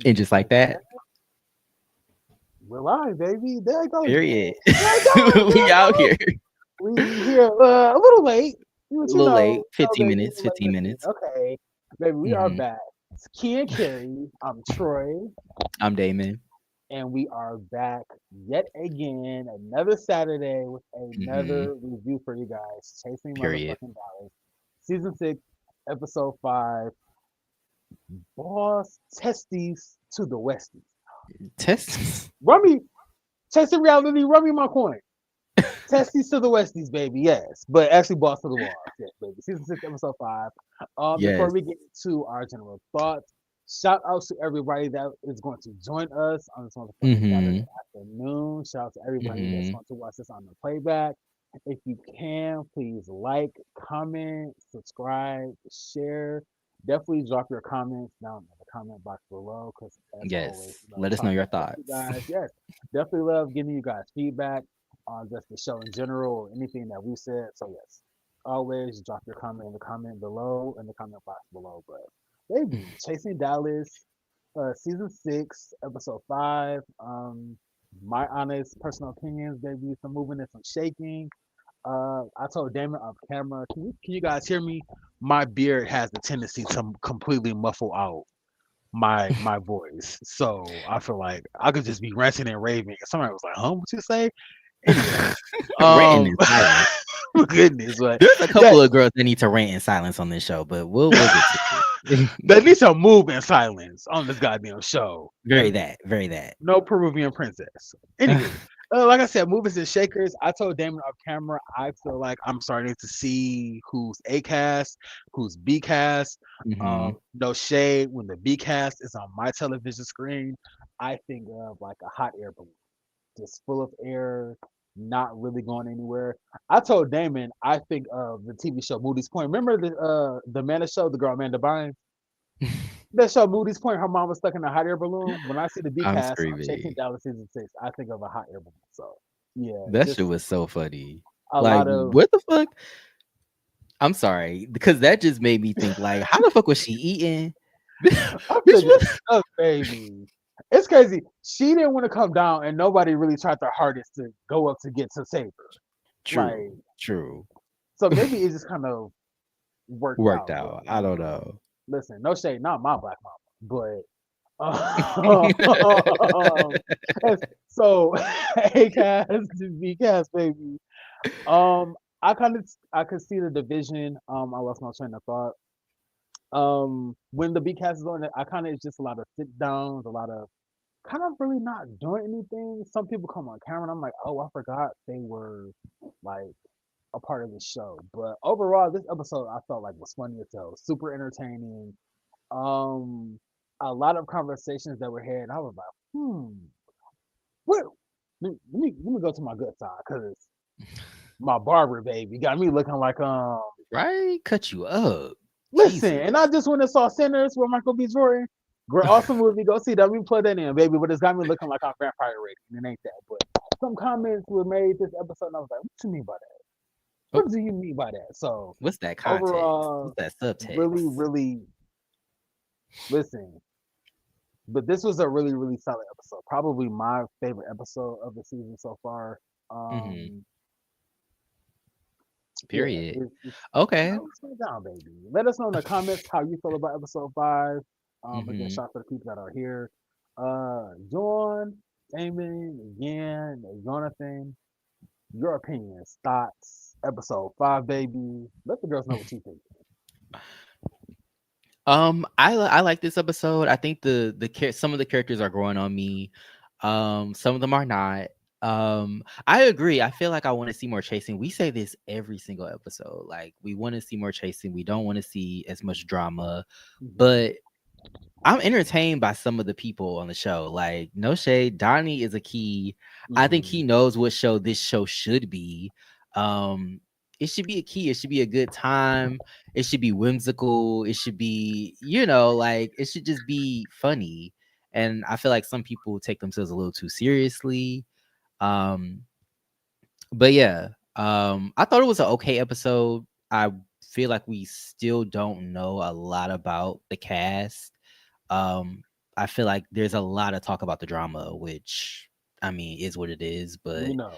And just like that, We're live, baby. There I go again. period. There I go. There We I out go. here. We here a little late. A But little late. no, 15 baby, minutes. we're like, 15 listen, minutes. okay, baby, we are Hmm. back. It's Key and Carrie. I'm Troy, I'm Damon. and we are back yet again, another Saturday with Hmm. another review for you guys. Chasing Period. motherfucking dollars, season 6, episode 5. Boss testes to the Westies. Test. Run me, chasing reality. Run me my coin. Testes to the Westies, baby. Yes, but actually, Boss to the Walls. Yes, baby. Season 6, episode 5. Before Yes. we get into our general thoughts, shout out to everybody that is going to join us on this motherfucking Saturday Hmm. afternoon. Shout out to everybody that's Hmm. going to watch this on the playback. If you can, please like, comment, subscribe, share. Definitely drop your comments down in the comment box below because, as always, Yes. we love Let us know talking your with you thoughts. guys. Yes, definitely love giving you guys feedback on just the show in general or anything that we said. So yes, always drop your comment in the comment below in the comment box below. But baby, Chasing Dallas, season 6, episode 5. My honest personal opinions, baby, some moving and some shaking. I told Damon off camera, can you guys hear me? My beard has the tendency to completely muffle out my voice. So I feel like I could just be ranting and raving. Somebody was like, huh, what you say? Anyway, Ranting um, in silence. goodness, but There's a yeah, couple of girls that need to rant in silence on this show, but we'll get to it. they need to move in silence on this goddamn show. Very that. Very that. No Peruvian princess. Anyway, like I said, movers and shakers. I told Damon off camera, I feel like I'm starting to see who's A cast, who's B cast. Hmm. No shade. When the B cast is on my television screen, I think of like a hot air balloon, just full of air, not really going anywhere. I told Damon, I think of the TV show Moody's Point. Remember the Amanda show, the girl Amanda Bynes? That show Moody's Point, her mom was stuck in a hot air balloon. When I see the B I'm cast on Chasing screaming. Dallas season 6, I think of a hot air balloon. So yeah, That shit just was so funny. a Like, lot of what the fuck? I'm sorry, because that just made me think, like, how the fuck was she eating? I'm Bitch, thinking what? stuff, baby. It's crazy. She didn't want to come down, and nobody really tried their hardest to go up to get to save her. True, Like, true. so maybe it just kind of worked Worked out. But out. I don't know. listen, no shade, not my black mama, but so A cast to B cast, baby. I could see the division. I lost my train of thought. When the B cast is on, I kind of it's just a lot of sit downs, a lot of kind of really not doing anything. Some people come on camera, and I'm like, oh, I forgot they were like a part of the show. But overall, this episode I felt like was funny as hell, super entertaining. Um, a lot of conversations that were had. I was like, what? Let me go to my good side because my barber baby got me looking like Right? Cut you up. listen, Jesus. and I just went and saw Sinners with Michael B. Jordan. Great, awesome movie. Go see that. Let me plug that in, baby. But it's got me looking like I'm vampire rating. It ain't that. But some comments were made this episode, and I was like, what you mean by that? Oh, What do you mean by that? So what's that context? overall, What's that really, subtext? really listen. But this was a really, really solid episode. Probably my favorite episode of the season so far. Hmm. Um, yeah, Period. you Okay. know, slow down, baby. Let us know in the comments how you feel about episode 5. Again, Hmm. shout out to the people that are here. John, Damon, again, Jonathan, your opinions, thoughts, episode 5, baby. Let the girls know what you think. I like this episode. I think some of the characters are growing on me. Some of them are not. I agree. I feel like I want to see more chasing. We say this every single episode. Like, we want to see more chasing. We don't want to see as much drama. Hmm. But I'm entertained by some of the people on the show. Like, no shade, Donnie is a key. I think he Hmm. knows what show this show should be. Um, it should be a key. It should be a good time. It should be whimsical. It should be, like, it should just be funny. And I feel like some people take themselves a little too seriously. Um, but yeah, I thought it was an okay episode. I feel like we still don't know a lot about the cast. um I feel like there's a lot of talk about the drama, which I mean is what it is. We But know.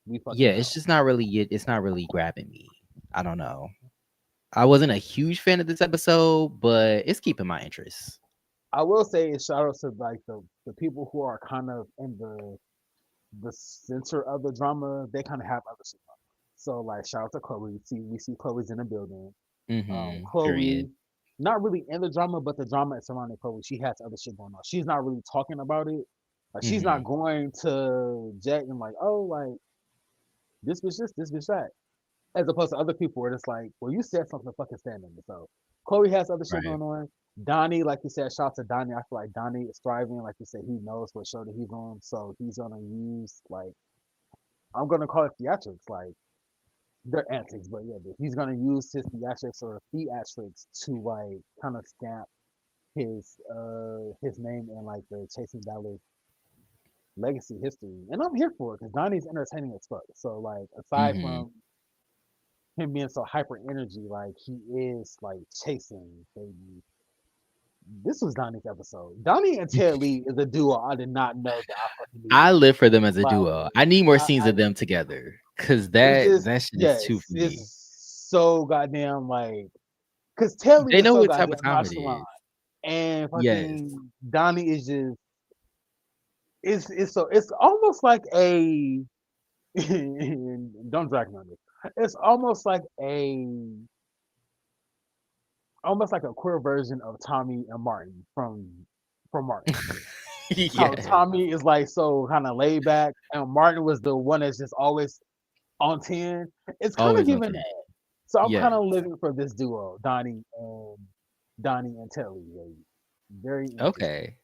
We yeah, fucking it's know. just not really it. It's not really grabbing me. I don't know. I wasn't a huge fan of this episode, but it's keeping my interest. I will say shout out to like the people who are kind of in the center of the drama. They kind of have other shit. So like shout out to Chloe. We see Chloe's in the building. Chloe, Period. not really in the drama, but the drama is surrounding Chloe. She has other shit going on. She's not really talking about it. Like she's not Mm-hmm. going to Jack and like, oh, like this bitch that. As opposed to other people where it's like, well, you said something, fucking stand in it. So Chloe has other shit Right. going on. Donnie, like you said, shout out to Donnie. I feel like Donnie is thriving. Like you said, he knows what show that he's on. So he's gonna use like I'm gonna call it theatrics. Like they're antics, but yeah, he's gonna use his theatrics to like kind of stamp his name in like the Chasing Dallas legacy history. And I'm here for it because Donnie's entertaining as fuck. So like aside Mm-hmm. from him being so hyper energy, like he is like chasing baby. This was Donnie's episode. Donnie and Ted Lee is a duo I did not know that I fucking needed. I live for them as a Like duo. I need more scenes I of them together because it's that just that shit is too yes, for me. it's so goddamn like because Ted Lee They is know so what type of goddamn time it nonchalant is. and Yes. fucking Donnie is just it's so it's almost like a don't drag me on this. It's almost like a queer version of Tommy and Martin from Martin. How Yes. Tommy is like so kind of laid back, and Martin was the one that's just always on 10. It's kind of Always on giving 10. that. So I'm kind Yes. of living for this duo, Donnie and Telly. Very interesting. Okay.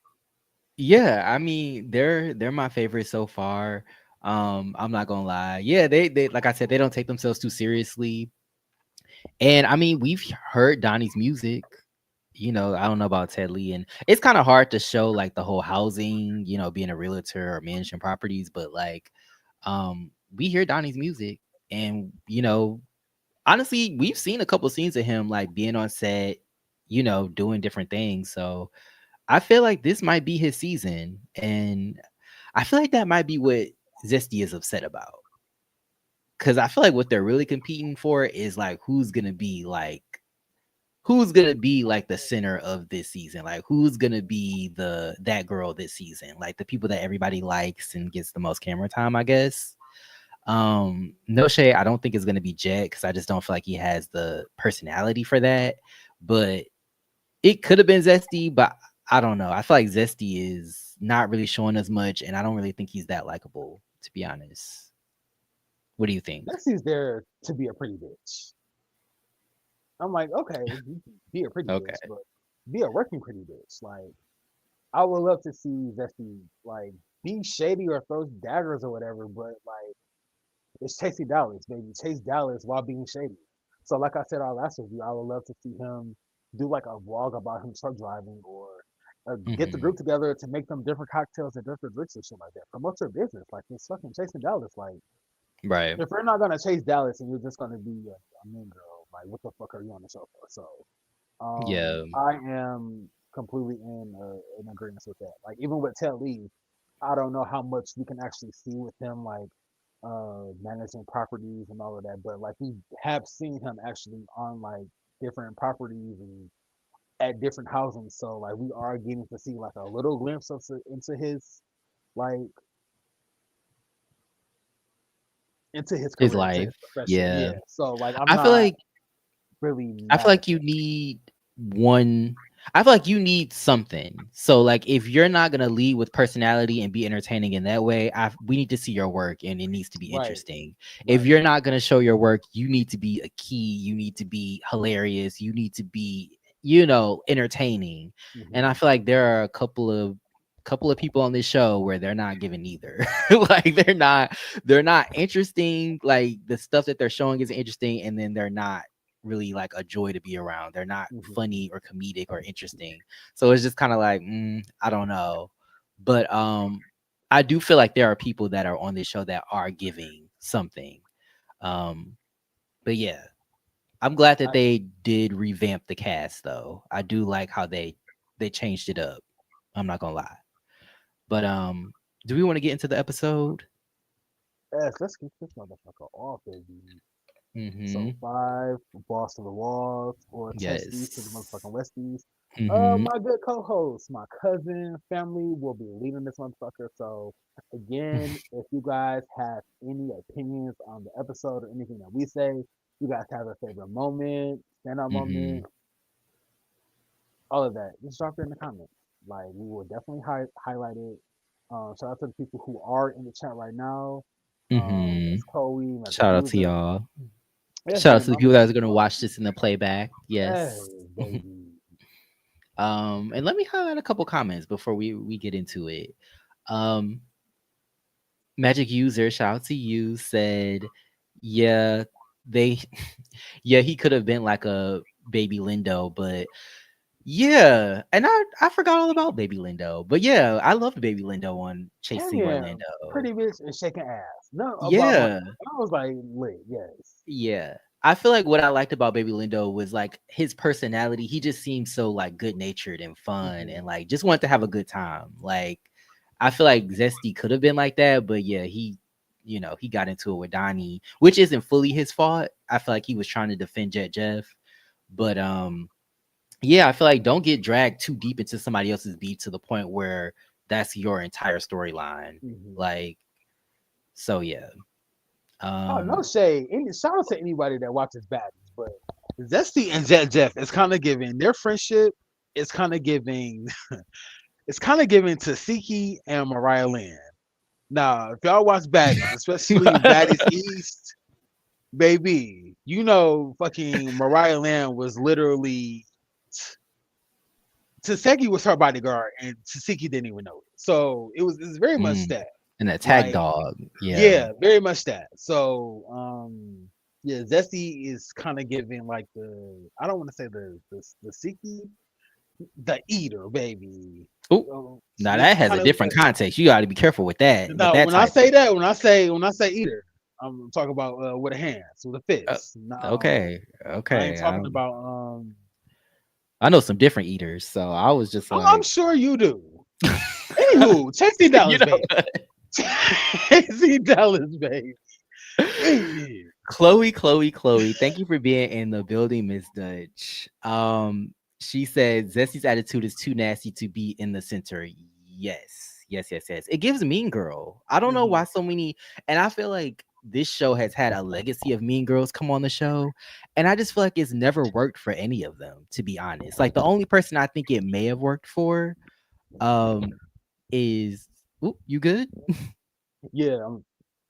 Yeah, I mean, they're my favorite so far. I'm not gonna lie. Yeah, they like I said, they don't take themselves too seriously. And I mean, we've heard Donnie's music. I don't know about Ted Lee, and it's kind of hard to show like the whole housing, being a realtor or managing properties, but like we hear Donnie's music, and honestly, we've seen a couple scenes of him like being on set, doing different things. So I feel like this might be his season, and I feel like that might be what Zesty is upset about. Cause I feel like what they're really competing for is like who's gonna be like the center of this season, like who's gonna be that girl this season, like the people that everybody likes and gets the most camera time, I guess. No shade, I don't think it's gonna be Jet because I just don't feel like he has the personality for that. But it could have been Zesty, but I don't know. I feel like Zesty is not really showing as much, and I don't really think he's that likable, to be honest. What do you think? Lexi's there to be a pretty bitch. I'm like, okay, you can be a pretty bitch, Okay. but be a working pretty bitch. Like, I would love to see Zesty like be shady or throw daggers or whatever, but like it's Chasey Dallas, baby. Chase Dallas while being shady. So like I said our last review, I would love to see him do like a vlog about him truck driving or get the Hmm. group together to make them different cocktails and different drinks and shit like that. Promote your business. Like it's fucking chasing Dallas. Like Right. if we're not gonna chase Dallas and you're just gonna be a mean girl, like what the fuck are you on the show for? So Yeah. I am completely in agreement with that. Like even with Ted Lee, I don't know how much we can actually see with him, like managing properties and all of that. But like we have seen him actually on like different properties and at different housing. So like we are getting to see like a little glimpse of into like his His career, into life. his profession. Yeah. Yeah. So like I'm I feel not like really I feel mad at like you need one I feel like you need something. So like if you're not gonna lead with personality and be entertaining in that way, we need to see your work and it needs to be that. Right. interesting. If Right. you're not gonna show your work, you need to be a key, you need to be hilarious, you need to be, entertaining. And I Hmm. feel like there are a couple of people on this show where they're not giving either. Like they're not interesting. Like the stuff that they're showing is interesting, and then they're not really like a joy to be around. They're not Hmm. funny or comedic or interesting. So it's just kind of like, I don't know. But I do feel like there are people that are on this show that are giving something. Um, but yeah, I'm glad that I they did revamp the cast though. I do like how they changed it up. I'm not gonna lie. But do we want to get into the episode? Yes, let's get this motherfucker off, baby. So Mm-hmm. 5, Boss to the Walls, or Testies to the Yes. motherfucking Westies. Mm-hmm. My good co-host, my cousin, family will be leading this motherfucker. So again, if you guys have any opinions on the episode or anything that we say, you guys have a favorite moment, stand-up Mm-hmm. moment, all of that, just drop it in the comments. Like we will definitely highlight it. Shout out to the people who are in the chat right now. Mm-hmm. Miss Chloe, Magic Shout out to User. y'all. Yes, Shout out man. to the I'm a, people that are gonna watch this in the playback. hey, Yes. baby. And let me highlight a couple comments before we get into it. Um, Magic User, shout out to you, said, yeah, they, yeah, he could have been like a baby Lindo, but yeah, and I forgot all about Baby Lindo, but yeah, I loved Baby Lindo on Him, Chasing yeah. Orlando. Pretty bitch and shaking ass. No, about money. Yeah, I was like, lit, yes. yeah. I feel like what I liked about Baby Lindo was like his personality. He just seemed so like good natured and fun Hmm. and like just wanted to have a good time. Like I feel like Zesty could have been like that, but yeah, he got into it with Donnie, which isn't fully his fault. I feel like he was trying to defend Jet Jeff, but yeah, I feel like don't get dragged too deep into somebody else's beat to the point where that's your entire storyline. Hmm. Like, so yeah. Oh, no Um shade. Shout out to anybody that watches Baddies, but Zesty and Jet Jeff is kind of giving their friendship. It's kind of giving. It's kind of giving to Siki and Mariah Lynn. Now, if y'all watch Baddies, especially Baddies East, baby, you know, fucking Mariah Lynn was literally Taseki was her bodyguard, and Taseki didn't even know it. So it's very much mm, that. an attack Like, dog. Yeah. yeah, very much that. So, yeah, Zesty is kind of giving like I don't want to say the Siki, the eater, baby. Oh, now It's that has a kind of different context. You got to be careful with that, with now that when I title. say that, when I say eater, I'm talking about with a hands, with a Uh, fist. Now, okay, I ain't okay. talking about I know some different eaters, so I was just I'm like, sure you do. Anywho, Tasty you Dallas, know, baby. Tasty Dallas, baby. Baby. Chloe. Thank you for being in the building, Miss Dutch. She said Zesty's attitude is too nasty to be in the center. Yes. It gives Mean Girl. I don't know why Mhm. so many, and I feel like this show has had a legacy of Mean Girls come on the show, and I just feel like it's never worked for any of them, to be honest. Like the only person I think it may have worked for, um, is you good? Yeah, I'm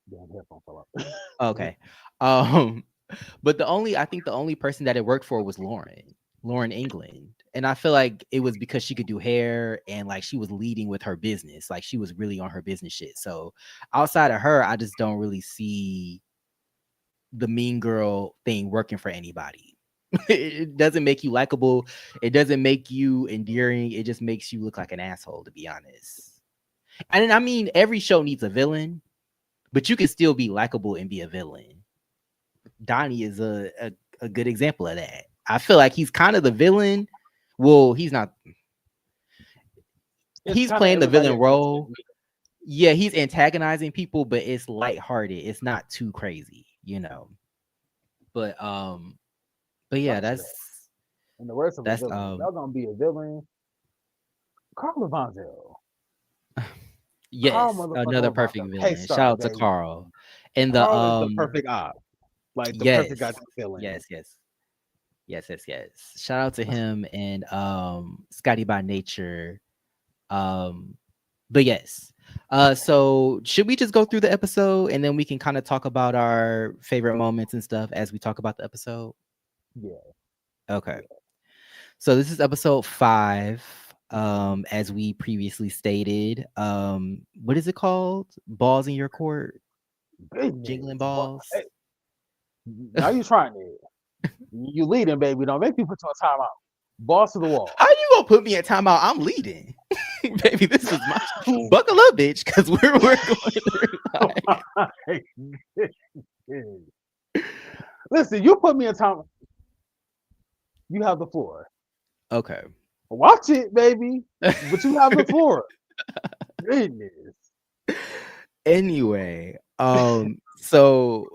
damn headphone fell out. Okay. Um, but I think the only person that it worked for was Lauren England. And I feel like it was because she could do hair and like she was leading with her business. Like she was really on her business shit. So outside of her, I just don't really see the mean girl thing working for anybody. It doesn't make you likable. It doesn't make you endearing. It just makes you look like an asshole, to be honest. And I mean, every show needs a villain, but you can still be likable and be a villain. Donnie is a good example of that. I feel like he's kind of the villain. Well, he's not. It's He's kind of playing the everybody villain against him. role. Yeah, he's antagonizing people, but it's lighthearted. It's not too crazy. But but yeah, Fuck that. that's In the words of a that's villain, if y'all gonna be a villain, Carl Vonzel. Carl yes, another motherfucker perfect Vonzel. villain. Shout K-Star, out to baby. Carl. And the Carl is the perfect op. Like the perfect yes, goddamn villain. yes. Shout out to him and Scotty by Nature. Um but yes. So should we just go through the episode and then we can kind of talk about our favorite moments and stuff as we talk about the episode? Yeah, Okay. yeah. So this is episode 5. As we previously stated. What is it called? Balls in your court? Jingling Business. Hey, balls? now you trying it. You leading, baby. Don't make me put you on timeout. Boss to the wall. How you gonna put me in timeout? I'm leading. Baby, this is my buckle up, bitch, because we're going through like Listen, you put me in time. You have the floor. okay. Watch it, baby. But you have before. Goodness. Anyway, so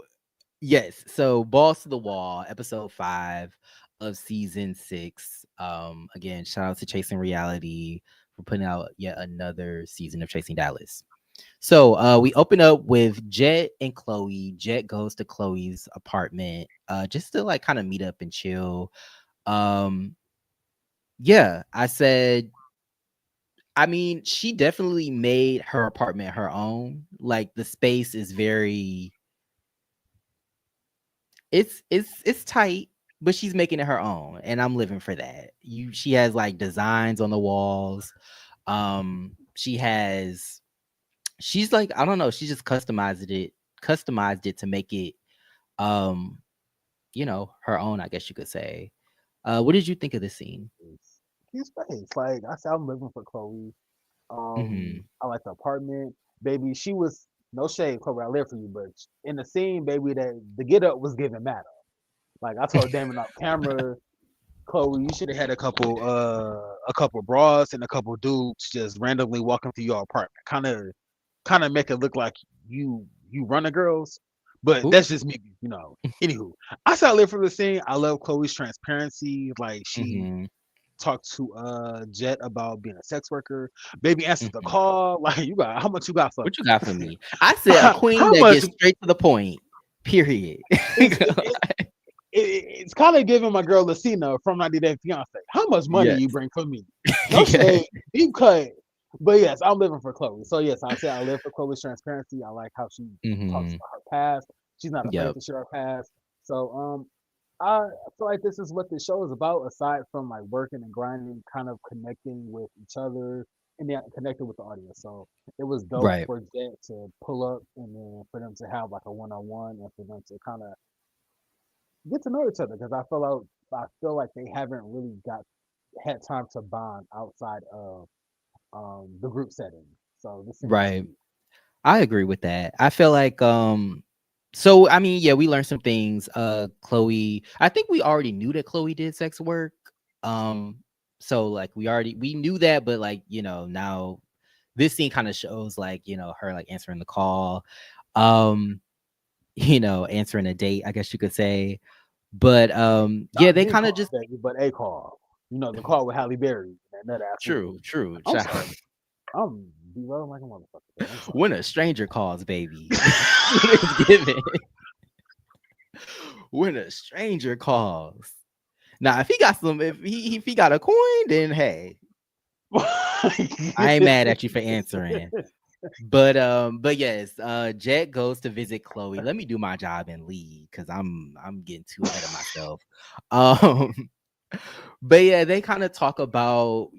yes, so Balls to the Wall, episode 5 of season 6. Again, shout out to Chasing Reality for putting out yet another season of Chasing Dallas. So we open up with Jet and Chloe. Jet goes to Chloe's apartment just to like kind of meet up and chill. Um, yeah, I mean, she definitely made her apartment her own. Like the space is very it's tight, but she's making it her own, and I'm living for that. She has like designs on the walls. She has she's like, I don't know, she just customized it to make it um, her own, I guess you could say. What did you think of the scene? His face. Like I said, I'm living for Chloe. Hmm. I like the apartment. Baby, she was no shade, Chloe, I live for you, but in the scene, baby, that the get up was giving matter. Like I told Damon off camera, Chloe, you should have had a couple bras and a couple dudes just randomly walking through your apartment. Kinda make it look like you run the girls. But Ooh. that's just me, you know. Anywho, I saw live for the scene. I love Chloe's transparency. Like she Hmm. talked to Jet about being a sex worker. Baby answers the Hmm. call. Like you got how much you got for What you me? got for me? I said a queen How that much gets straight to the point. Period. it's it's kind of giving my girl Lucina from 90 Day Fiance. How much money Yes. you bring for me? No shade, deep cut. But yes, I'm living for Chloe. So yes, I say I live for Chloe's transparency. I like how she talks Hmm. about her past. She's not afraid Yep. to share her past. So I feel like this is what the show is about. Aside from like working and grinding, kind of connecting with each other and then connecting with the audience. So it was dope Right. for Jet to pull up and then for them to have like a one on one and for them to kind of get to know each other because I feel like they haven't really got had time to bond outside of the group setting. So this scene was Right. cute. I agree with that. I feel like so I mean, yeah, we learned some things. Chloe, I think we already knew that Chloe did sex work. Um, so like we knew that, but like, now this scene kind of shows like, her like answering the call, um, answering a date, I guess you could say. But yeah, Not they the kind of call, just baby, but a call. You know, the call with Halle Berry and that ass true, whooping. true. I'm Child. sorry. I'm derailing like a motherfucker. Today. I'm When a stranger calls, baby. That's what it's giving. When a stranger calls. Now, if he got a coin, then hey, I ain't mad at you for answering. But yes, Jet goes to visit Chloe. Let me do my job and leave because I'm getting too ahead of myself. Um, but yeah, they kind of talk about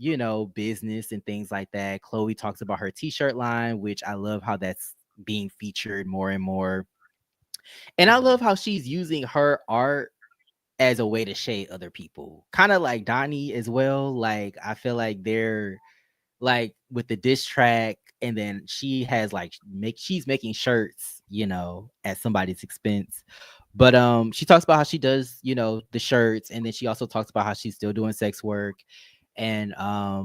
business and things like that. Chloe talks about her t-shirt line, which I love how that's being featured more and more. And I love how she's using her art as a way to shade other people. Kind of like Donnie as well. Like I feel like they're like with the diss track, and then she has like she's making shirts, at somebody's expense. But she talks about how she does, the shirts, and then she also talks about how she's still doing sex work. And I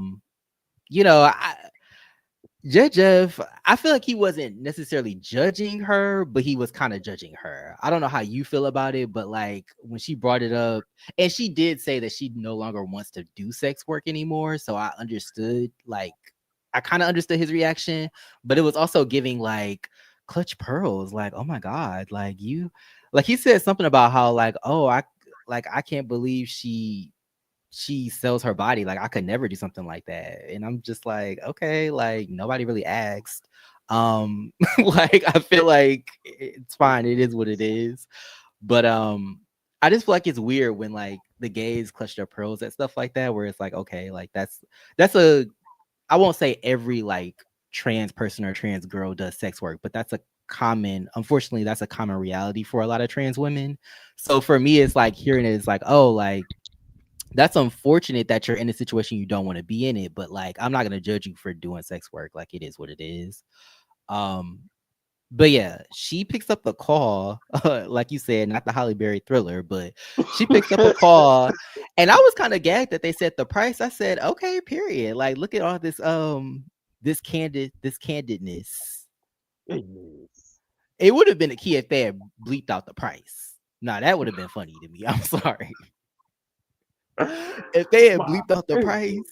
Jeff, I feel like he wasn't necessarily judging her, but he was kind of judging her. I don't know how you feel about it, but like when she brought it up, and she did say that she no longer wants to do sex work anymore. So I understood, like, I kind of understood his reaction, but it was also giving like clutch pearls, like, oh my God, like like he said something about how, like, oh, I can't believe she sells her body. Like I could never do something like that. And I'm just like, okay, like nobody really asked. Like I feel like it's fine. It is what it is. But I just feel like it's weird when like the gays clutch their pearls at stuff like that, where it's like, okay, like that's a I won't say every like trans person or trans girl does sex work, but unfortunately, that's a common reality for a lot of trans women. So for me, it's like hearing it is like, oh, like that's unfortunate that you're in a situation you don't want to be in it, but like I'm not gonna judge you for doing sex work. Like it is what it is. Um, But yeah, she picks up the call, like you said, not the Holly Berry Thriller, but she picks up a call, and I was kind of gagged that they said the price. I said, okay, period. Like, look at all this candidness. Goodness. It would have been a key if they had bleeped out the price. Nah, that would have been funny to me. I'm sorry. If they had My bleeped out the price, goodness.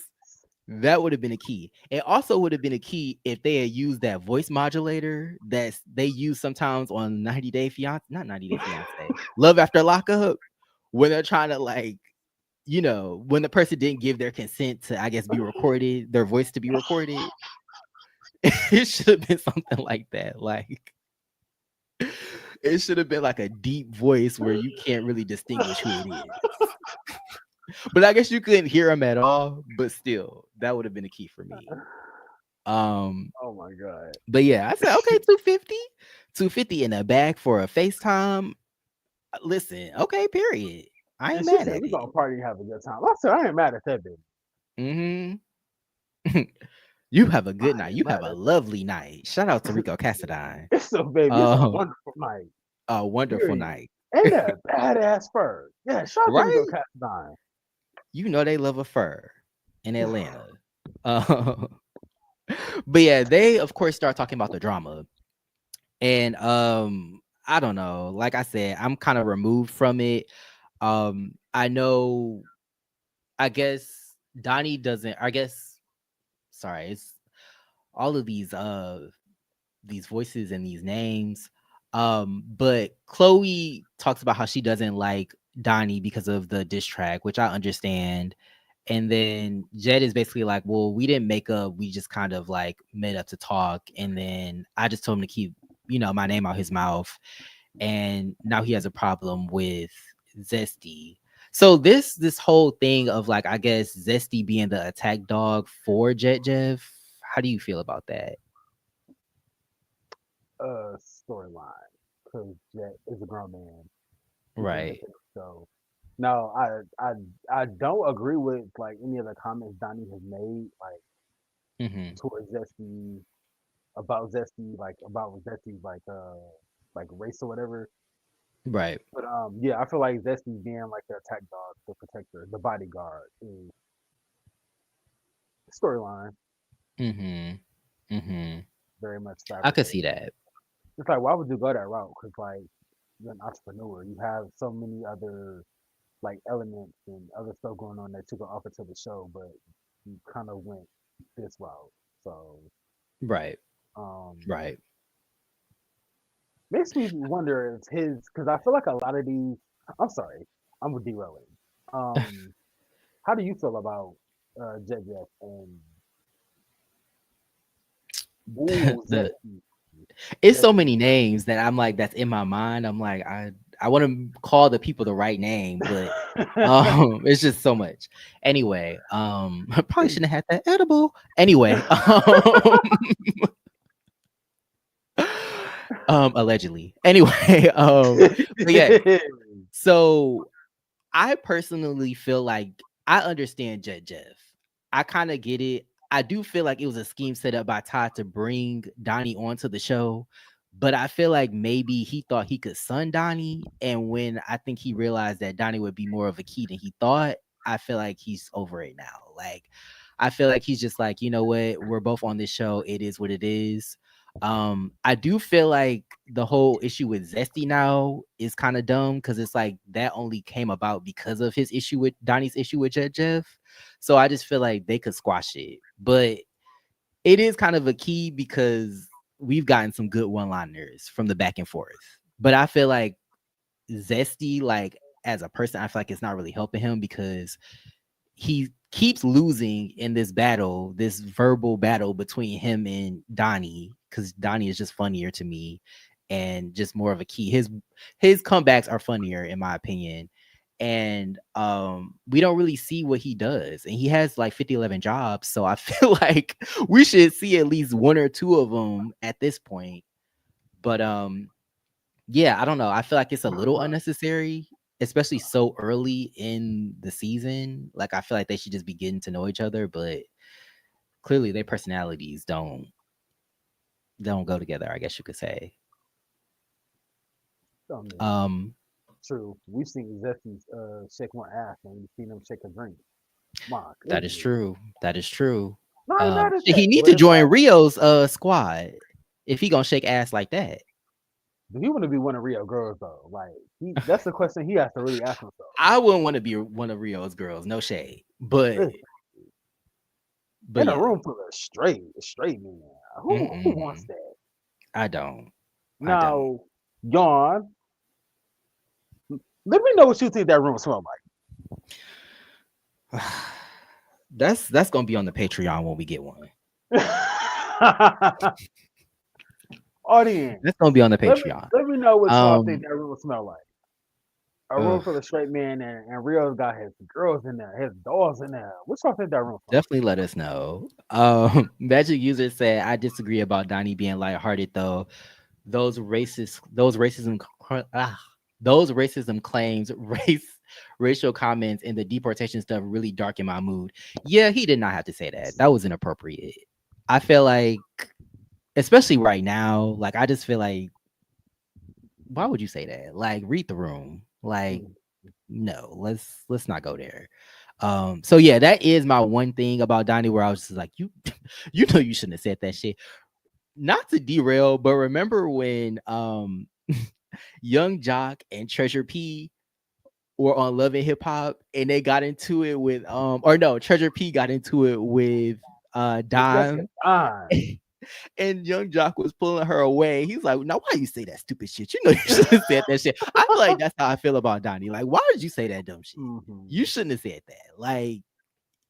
that would have been a key. It also would have been a key if they had used that voice modulator that they use sometimes on 90 Day Fiance, not 90 Day Fiance, Love After Lockup, when they're trying to like, when the person didn't give their consent to, I guess, be recorded, their voice to be recorded. It should have been something like that. Like, it should have been like a deep voice where you can't really distinguish who it is. But I guess you couldn't hear him at all. But still, that would have been a key for me. Um, Oh my god. but yeah, I said, okay, 250, 250 in a bag for a FaceTime. Listen, okay, period. I ain't And she mad said, at "We it. gonna party and have a good time." I said, "I ain't mad at that bitch. Hmm. You have a good I night. ain't You have mad a at lovely night. Shout out to Rico that." Cassadine. So baby, it's a Um, wonderful night. a wonderful Period. night. Ain't that a badass fur? Yeah, shout out to Rico Right? Castine. You know they love a fur in Atlanta. Uh, but yeah, they of course start talking about the drama. And I don't know. Like I said, I'm kind of removed from it. I know, I guess Donnie doesn't, I guess, sorry, it's all of these voices and these names. But Chloe talks about how she doesn't like Donnie because of the diss track, which I understand. And then Jed is basically like, well, we didn't make up, we just kind of like met up to talk. And then I just told him to keep, my name out his mouth. And now he has a problem with Zesty. So this whole thing of like, I guess Zesty being the attack dog for Jet Jeff, how do you feel about that? Storyline because Jet is a grown man. He can make Right. it so. No, I don't agree with like any of the comments Donnie has made like Hmm. towards Zesty like about Zesty's like race or whatever. Right. But yeah, I feel like Zesty being like the attack dog, the protector, the bodyguard is storyline Hmm. Hmm. very much I could fabricated. see that. It's like why would you go that route? Because like you're an entrepreneur, you have so many other like elements and other stuff going on that you can offer to the show, but you kind of went this route. So Right. um, Right. makes me wonder if his because I feel like a lot of these. I'm sorry, I'm derailing. Um, how do you feel about Jet Jeff and ooh The Zesty? it's so Zesty. many names that I'm like that's in my mind. I'm like I want to call the people the right name, but it's just so much. Anyway, I probably shouldn't have had that edible. Anyway, allegedly. Anyway, but yeah, so I personally feel like I understand Jet Jeff. I kind of get it. I do feel like it was a scheme set up by Todd to bring Donnie onto the show, but I feel like maybe he thought he could sun Donnie, and when I think he realized that Donnie would be more of a key than he thought, I feel like he's over it now. Like I feel like he's just like, you know what, we're both on this show. It is what it is. I do feel like the whole issue with Zesty now is kind of dumb because it's like that only came about because of his issue with Donnie's issue with Jet Jeff. So I just feel like they could squash it. But it is kind of a key because we've gotten some good one-liners from the back and forth. But I feel like Zesty, like as a person, I feel like it's not really helping him because he keeps losing in this battle, this verbal battle between him and Donnie, because Donnie is just funnier to me and just more of a key. His comebacks are funnier in my opinion. And we don't really see what he does. And he has like 50-11 jobs. So I feel like we should see at least one or two of them at this point. But yeah, I don't know. I feel like it's a little unnecessary, especially so early in the season. Like I feel like they should just be getting to know each other, but clearly their personalities don't go together, I guess you could say. I mean, Um, true. We've seen Zesty shake one ass and we've seen him shake a drink. My that is goodness. true. That is true. Not even mad at He that, need but to it's join like, Rio's squad if he gonna shake ass like that. do he want to be one of Rio girls though? Like, that's the question he has to really ask himself. I wouldn't want to be one of Rio's girls, no shade. But Listen, but in a yeah. room full of straight men. Who wants Mm-mm. that? I don't. I don't. Now, yawn. Let me know what you think that room smelled That's gonna be on the Patreon when we get one. like. Audience, That's gonna be on the let me Patreon. let me know what y'all think Um, that room smell like. A room ugh, full of straight men and Rio's got his girls in there, his dogs in there. What y'all think that room smell definitely let us know. Magic User said I disagree about Donnie being lighthearted though. Those racist, those racism, those racism claims, racial comments, and the deportation stuff really darken my mood. Yeah, he did not have to say that. That was inappropriate. I feel like, especially right now, like I just feel like, why would you say that? Like, read the room. Like, like? no, let's not go there. So yeah, that is my one thing about Donnie where I was just like, you you know you shouldn't have said that shit. Not to derail, but remember when Young Jock and Treasure P were on Love and Hip Hop and they got into it with or no, Treasure P got into it with With Jessica Dime. Fine. And Young Jock was pulling her away. He's like, "Now, why you say that stupid shit? You know you shouldn't have said that shit." I feel like that's how I feel about Donnie. Like, why did you say that dumb shit? You Hmm. shouldn't have said that. Like,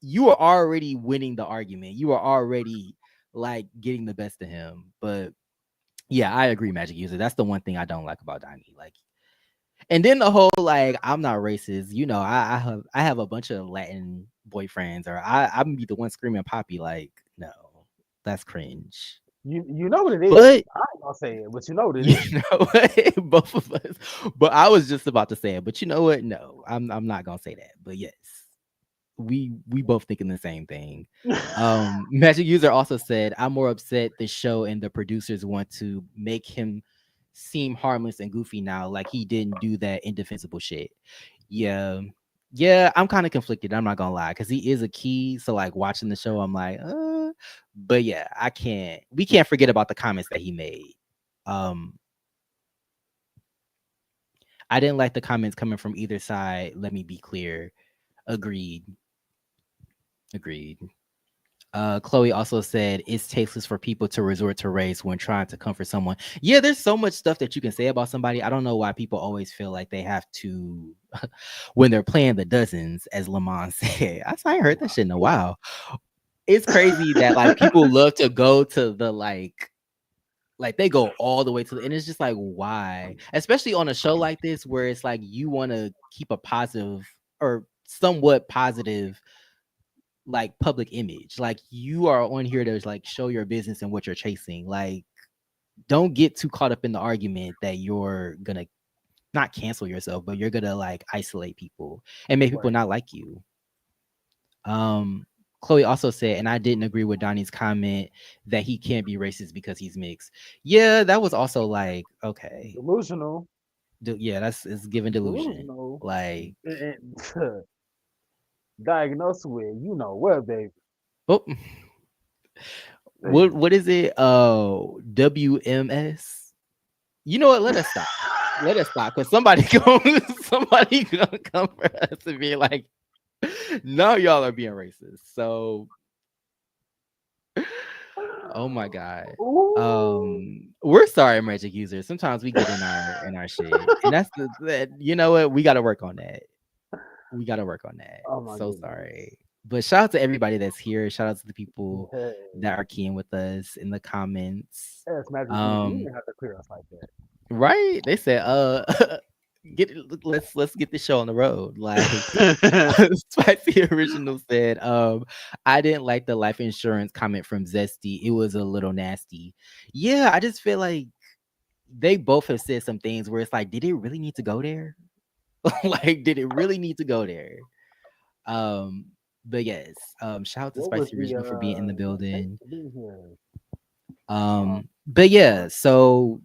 you were already winning the argument. You were already like getting the best of him. But yeah, I agree, Magic User. That's the one thing I don't like about Donnie. Like, and then the whole like, I'm not racist. You know, I have a bunch of Latin boyfriends, or I'm be the one screaming Poppy. Like, no, that's cringe. You know what it is. But I ain't gonna say it, but you know what it you is. know what? Both of us. But I was just about to say it. But you know what? No, I'm not gonna say that. But yes, we both thinking the same thing. Magic User also said, I'm more upset the show and the producers want to make him seem harmless and goofy now, like he didn't do that indefensible shit. Yeah. Yeah, I'm kind of conflicted. I'm not gonna lie, because he is a key. So like watching the show, I'm like, but yeah, we can't forget about the comments that he made. Um, I didn't like the comments coming from either side. Let me be clear. Agreed. Agreed. Chloe also said it's tasteless for people to resort to race when trying to comfort someone. Yeah, there's so much stuff that you can say about somebody. I don't know why people always feel like they have to when they're playing the dozens, as Lamont said. I ain't heard that shit in a while. It's crazy that like people love to go to the like they go all the way to the, and it's just like, why, especially on a show like this where it's like you want to keep a positive or somewhat positive like public image. Like you are on here to like show your business and what you're chasing. Like, don't get too caught up in the argument that you're gonna not cancel yourself, but you're gonna like isolate people and make people Right. not like you. um Chloe also said, and I didn't agree with Donnie's comment that he can't be racist because he's mixed. Yeah, that was also like, okay, Delusional. yeah, that's it's given delusion. Delusional. Like, And diagnosed with, you know what, baby. oh, what is it? WMS. You know what? Let us stop. Let us stop, because somebody gonna come for us and be like, no, y'all are being racist. So, oh my god. Ooh. We're sorry, Magic Users. Sometimes we get in our shit, and that's that. You know what? We got to work on that. We got to work on that. Oh my So goodness. sorry. But shout out to everybody that's here. Shout out to the people Hey, that are keying with us in the comments. that's magic easy. You Um, didn't have to clear us like that. right? They said, let's get this show on the road. Like, Spicy Original said, I didn't like the life insurance comment from Zesty. It was a little nasty. Yeah, I just feel like they both have said some things where it's like, did it really need to go there? Like, did it really need to go there? Um, but yes, shout out to What was Spicy the Original for being in the thanks building. for being here. But Uh, yeah, so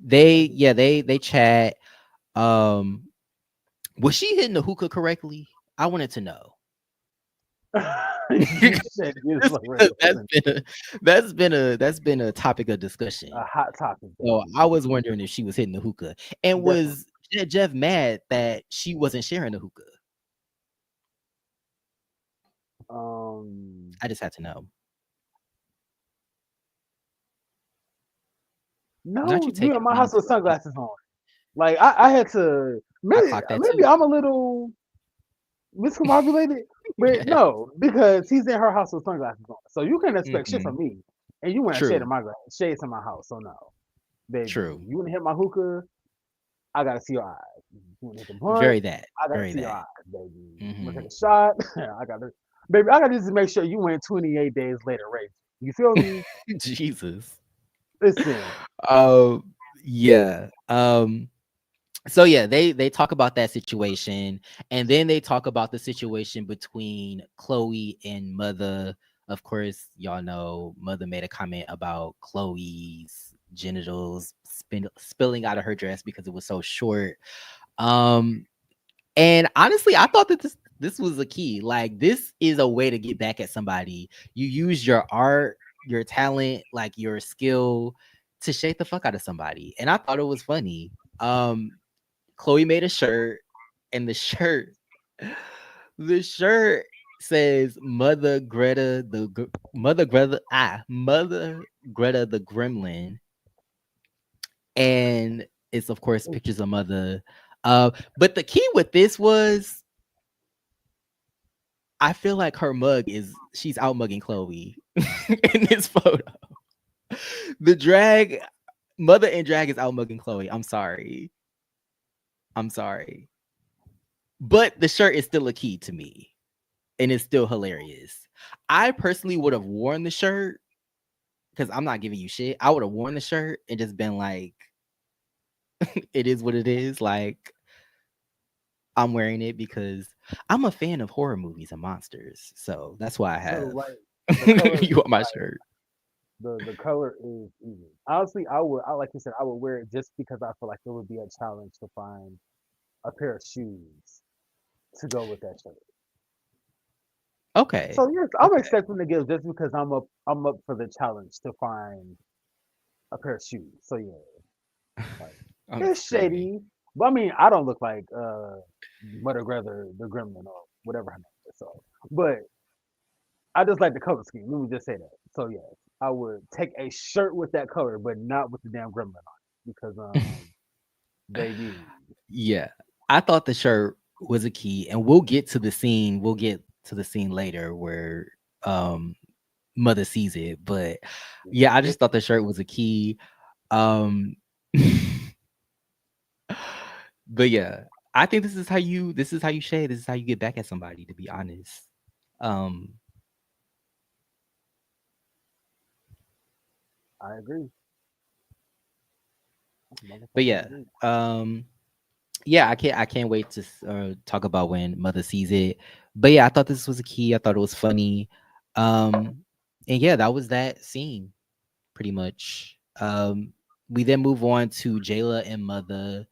they chat. Um, was she hitting the hookah correctly? I wanted to know. You said beautiful that's person. been a that's been a topic of A discussion. hot topic, So baby. I was wondering if she was hitting the hookah, and Definitely. was Jeff mad that she wasn't sharing the hookah? Um, I just had to know. Not no, you you taking at my me house into with sunglasses on. Like I had to. I Maybe, clocked that maybe too. I'm a little miscombobulated, but Yeah. no, because he's in her house with sunglasses on, so you can't expect shit Mhm. from me. And you wearing True. shades in my house, so no, baby. True. You wanna hit my hookah? I gotta see your eyes. You wanna hit the blunt? Very that. I gotta Very see your that. eyes, baby. You wanna take Mhm. a shot? I gotta, baby. I gotta just make sure you went 28 days later, right? You feel me? Jesus. Listen, Um, yeah. So yeah, they talk about that situation, and then they talk about the situation between Chloe and Mother. Of course, y'all know Mother made a comment about Chloe's genitals spilling out of her dress because it was so short. Um, and honestly, I thought that this was a key. Like, this is a way to get back at somebody. You use your art, your talent, like your skill to shake the fuck out of somebody. And I thought it was funny. Chloe made a shirt, and the shirt says Mother Greta the Gremlin, and it's of course pictures of Mother. But the key with this was, I feel like her mug is she's out mugging Chloe in this photo. The drag Mother and drag is out mugging Chloe. I'm sorry. I'm sorry. But the shirt is still a key to me, and it's still hilarious. I personally would have worn the shirt because I'm not giving you shit. I would have worn the shirt and just been like, it is what it is. Like, I'm wearing it because I'm a fan of horror movies and monsters. So that's why I so have like the color you is on my like shirt. the color is easy. Honestly, I like you said, I would wear it just because I feel like it would be a challenge to find a pair of shoes to go with that shirt. Okay. So yes, I'm Okay. expecting to give just because I'm up for the challenge to find a pair of shoes. So yeah, like I'm it's screaming. shady. But I mean I don't look like Mother Greta the Gremlin or whatever her name is. So but I just like the color scheme. Let me just say that. So yes, I would take a shirt with that color, but not with the damn gremlin on it. Because baby. Yeah. I thought the shirt was a key, and we'll get to the scene. We'll get to the scene later where um Mother sees it. But yeah, I just thought the shirt was a key. Um but yeah, I think this is how you shade. This is how you get back at somebody, to be honest. Um I agree. I but motherfucking yeah. agree. Yeah, I can't wait to talk about when Mother sees it. But yeah, I thought this was a key. I thought it was funny. Um and yeah, that was that scene pretty much. We then move on to Jayla and Mother.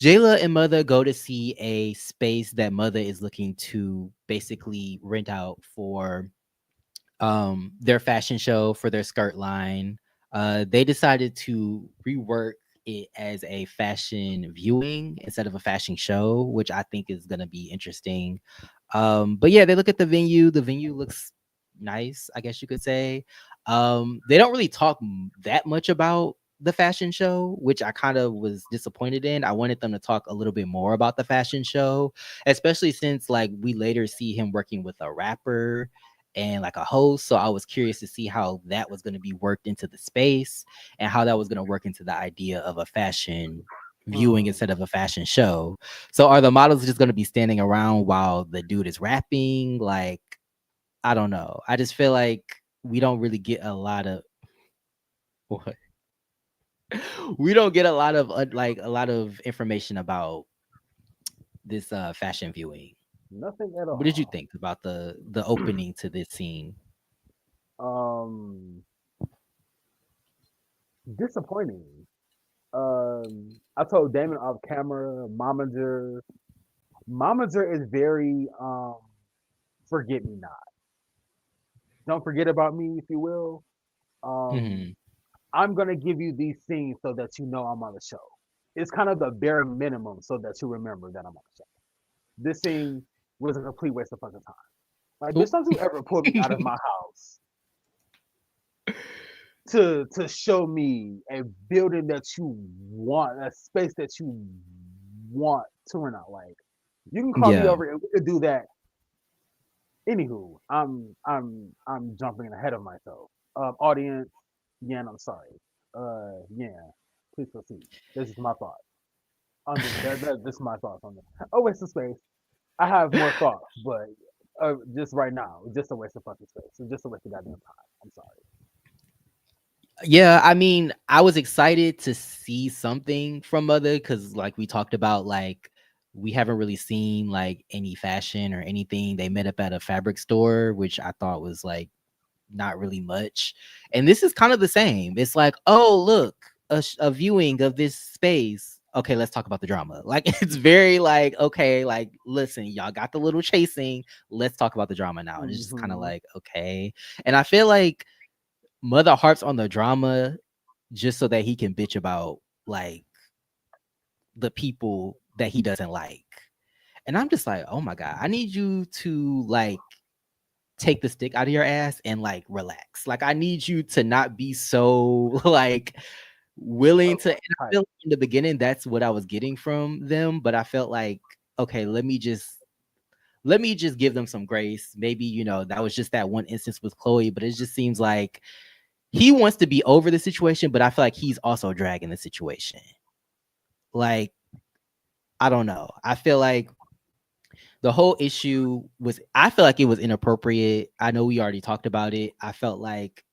Jayla and Mother go to see a space that Mother is looking to basically rent out for their fashion show, for their skirt line. They decided to rework it as a fashion viewing instead of a fashion show, which I think is going to be interesting. But yeah, they look at the venue. The venue looks nice, I guess you could say. They don't really talk that much about the fashion show, which I kind of was disappointed in. I wanted them to talk a little bit more about the fashion show, especially since like we later see him working with a rapper and like a host. So I was curious to see how that was going to be worked into the space and how that was going to work into the idea of a fashion viewing Hmm. instead of a fashion show. So are the models just going to be standing around while the dude is rapping? Like, I don't know. I just feel like we don't really get a lot of what? We don't get a lot of like a lot of information about this fashion viewing. Nothing at What did you all. think about the opening to this scene? Disappointing. I told Damon off camera, Momager is very forget me not. Don't forget about me, if you will. Um, Hmm. I'm gonna give you these scenes so that you know I'm on the show. It's kind of the bare minimum so that you remember that I'm on the show. This scene was a complete waste of fucking time. Like, bitch, don't you ever pull me out of my house to show me a building that you want, a space that you want to rent out. Like, you can call me Yeah. over and we could do that. Anywho, I'm jumping ahead of myself. Audience, yeah, I'm sorry. Yeah, please proceed. This is my thought on this. This is my thoughts on this. Oh, waste of space. I have more thoughts, but just right now, just a waste of fucking space. It's just a waste of goddamn time. I'm sorry. Yeah, I mean, I was excited to see something from Mother because, like we talked about, like we haven't really seen like any fashion or anything. They met up at a fabric store, which I thought was like not really much. And this is kind of the same. It's like, oh, look, a viewing of this space. Okay, let's talk about the drama. Like, it's very like, okay, like, listen, y'all got the little chasing. Let's talk about the drama now. And it's just kind of Hmm. like, okay. And I feel like Mother harps on the drama just so that he can bitch about like the people that he doesn't like. And I'm just like, oh my God, I need you to like take the stick out of your ass and like relax. Like I need you to not be so like willing to, and I Right. feel like in the beginning that's what I was getting from them, but I felt like, okay, let me just give them some grace. Maybe, that was just that one instance with Chloe, but it just seems like he wants to be over the situation, but I feel like he's also dragging the situation. Like, I don't know. I feel like the whole issue was, I feel like it was inappropriate. I know we already talked about it. I felt like,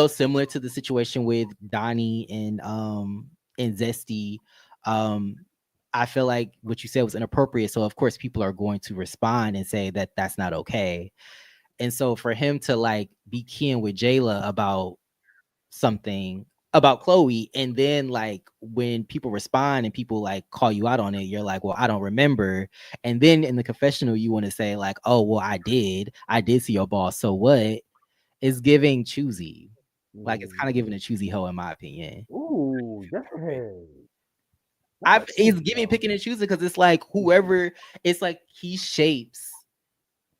similar to the situation with Donnie and Zesty. Um, I feel like what you said was inappropriate. So of course people are going to respond and say that that's not okay. And so for him to like be keying with Jayla about something about Chloe, and then like when people respond and people like call you out on it, you're like, well, I don't remember. And then in the confessional you want to say like, oh well, I did see your boss, so what? Is giving choosy. Like it's kind of Mm. giving a choosy hoe in my opinion. Ooh, that's hey, not I a It's choosy giving though. picking and choosing because it's like whoever, it's like he shapes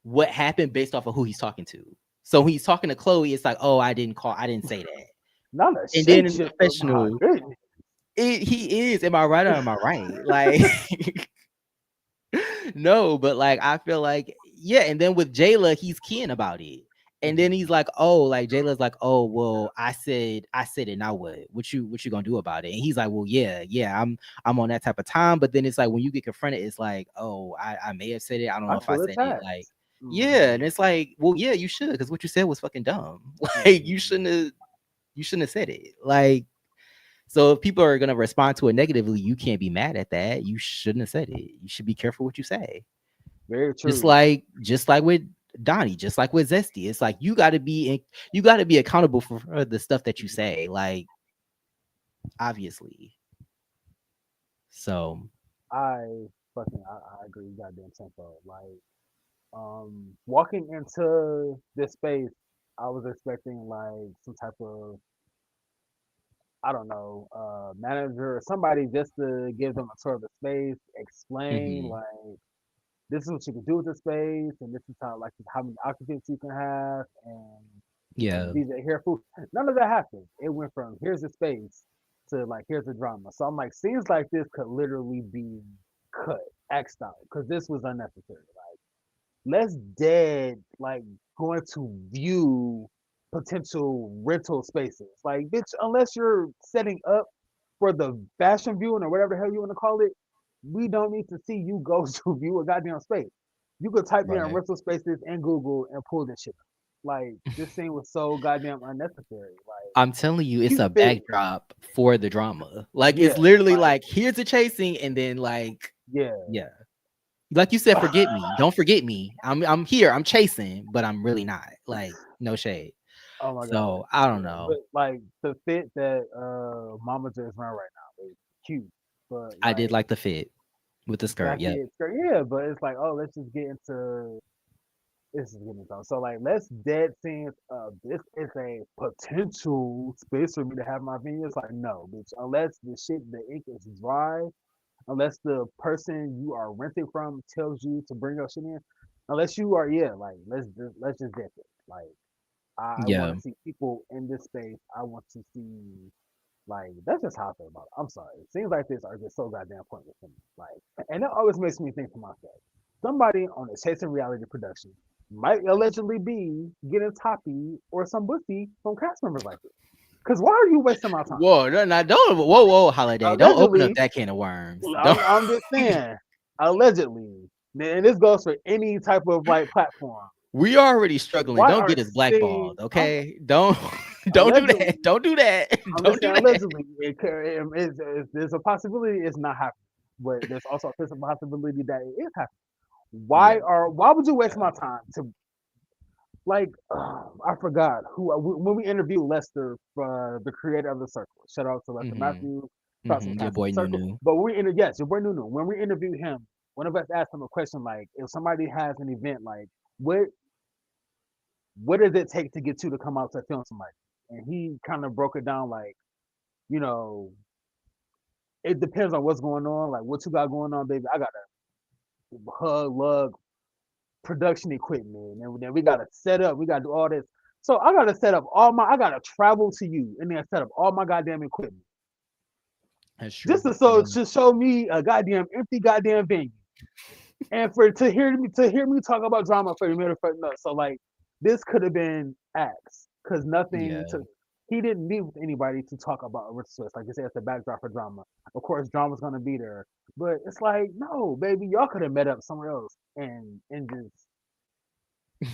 what happened based off of who he's talking to. So when he's talking to Chloe, it's like, oh, I didn't say that. Not a And then in the shapeshifter. My confessional, goodness. he is. Am I right or am I right? Like, no, but like I feel like, yeah. And then with Jayla, he's keying about it. And then Mhm. he's like, oh, like Jayla's like, oh, well, I said it. Now what you gonna do about it? And he's like, well, yeah, I'm on that type of time. But then it's like when you get confronted, it's like, oh, I may have said it. I don't know I if I feel said it. attacked. Like, yeah, Mhm. and it's like, well, yeah, you should, because what you said was fucking dumb. Like, Mhm. you shouldn't have said it. Like, so if people are gonna respond to it negatively, you can't be mad at that. You shouldn't have said it. You should be careful what you say. Very Just true. like just like with Donnie, just like with Zesty. It's like you gotta be accountable for the stuff that you say. Like, obviously. So I agree. Goddamn tempo. Like walking into this space, I was expecting like some type of I don't know, manager or somebody just to give them a tour of the space, explain mhm. like this is what you can do with the space, and this is how many occupants you can have, and Yeah. these are here food. None of that happened. It went from here's the space to like here's the drama. So I'm like, scenes like this could literally be cut, axed out, because this was unnecessary. Like less dead like going to view potential rental spaces. Like, bitch, unless you're setting up for the fashion viewing or whatever the hell you want to call it, we don't need to see you go to view a goddamn space. You could type in Right. rental spaces in Google and pull this shit up. Like, this scene was so goddamn unnecessary. Like, I'm telling you, it's you a fit, backdrop for the drama. Like, yeah, it's literally like, like here's a chasing, and then like, yeah. yeah. Like you said, forget me. Don't forget me. I'm here. I'm chasing, but I'm really not. Like, no shade. Oh my god. So I don't Yeah, but know. like the fit that Mama just ran right now. cute, but I did like like the fit with the skirt. exactly Yep. it's great. Yeah, but it's like, oh, let's just get into this is getting done. So like let's dead sense of this is a potential space for me to have my opinion. It's like no, bitch. Unless the ink is dry, unless the person you are renting from tells you to bring your shit in, unless you are like let's just get it. Like I want Yeah. to see people in this space. I want to see like that's just how I feel about it. I'm sorry. Things like this are just so goddamn pointless to me. Like, and it always makes me think to myself, somebody on a Chasing Reality production might allegedly be getting toppy or some pussy from cast members like this. Because why are you wasting my time? Whoa, no, no, don't. Whoa, Holiday. Don't open up Allegedly, that can of worms. well, Don't. I'm just saying, allegedly, and this goes for any type of like platform. We already struggling. Why Don't are get us things blackballed, okay? Don't don't do allegedly? that. Don't do that. I'm just Don't do saying that. allegedly. There's a possibility it's not happening, but there's also a possibility that it is happening. Yeah. Why would you waste my time to like? I forgot who when we interviewed Lester, the creator of the Circle. Shout out to Lester Mm-hmm. Matthews, about some Mm-hmm. Your cast of the boy Circle. Nunu. But yes, your boy Nunu. When we interviewed him, one of us asked him a question like, if somebody has an event, like what what does it take to get you to come out to film somebody? And he kind of broke it down like, you know, it depends on what's going on, like what you got going on, baby. I got a hug, lug, production equipment, and then we gotta set up, we gotta do all this. So I gotta set up I gotta travel to you and then set up all my goddamn equipment. That's true. Just Yeah. to show me a goddamn empty goddamn venue. And for to hear me talk about drama for the minute for no. So like this could have been acts because nothing Yeah. to he didn't meet with anybody to talk about Richard Swiss. Like you said, it's the backdrop for drama. Of course, drama's gonna be there, but it's like no, baby, y'all could have met up somewhere else and just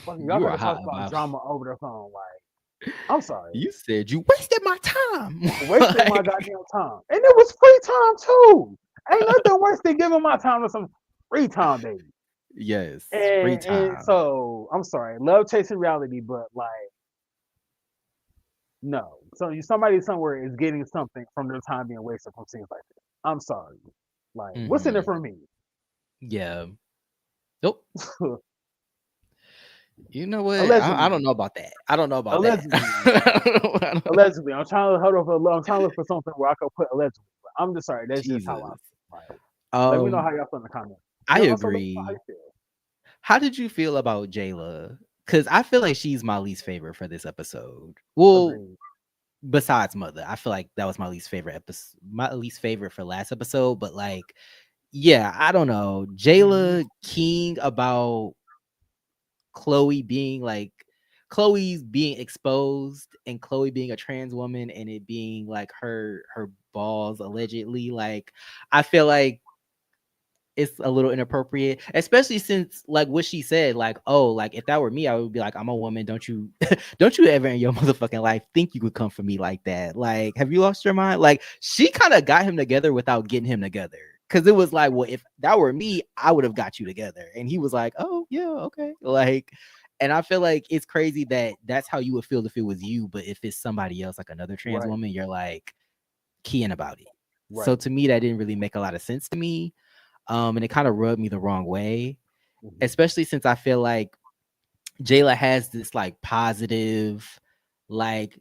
fucking y'all You could are have hot talked about about. drama over the phone. Like I'm sorry, You said you wasted my time. wasting my Like, goddamn time, and it was free time too. Ain't nothing worse than giving my time to some free time, baby. yes, free And time. so I'm sorry, love chasing reality, but like no. So you somebody somewhere is getting something from their time being wasted from scenes like this. I'm sorry. Like, what's in it Mm-hmm. for me? Yeah. Nope. You know what? I allegedly, don't know about that. I don't know about that. allegedly, I don't know. allegedly. I'm trying to hold on for. I'm trying to look for something where I could put allegedly. But I'm just sorry. That's just how I Jesus. feel. Like, let me know Um, how y'all feel in the comments. I And also let me know how agree. you feel. How did you feel about Jayla? Because I feel like she's my least favorite for this episode. Well, Agreed. besides Mother, I feel like that was my least favorite episode, my least favorite for last episode. But like, yeah, I don't know. Jayla King about Chloe being like Chloe's being exposed and Chloe being a trans woman and it being like her balls allegedly. Like, I feel like it's a little inappropriate, especially since like what she said, like, oh, like if that were me, I would be like, I'm a woman. Don't you don't you ever in your motherfucking life think you could come for me like that? Like, have you lost your mind? Like, she kind of got him together without getting him together. Cause it was like, well, if that were me, I would have got you together. And he was like, oh, yeah, okay. Like, and I feel like it's crazy that that's how you would feel if it was you. But if it's somebody else, like another trans Right. woman, you're like keying about it. So Right. to me, that didn't really make a lot of sense to me. And it kind of rubbed me the wrong way, Mm-hmm. especially since I feel like Jayla has this like positive, like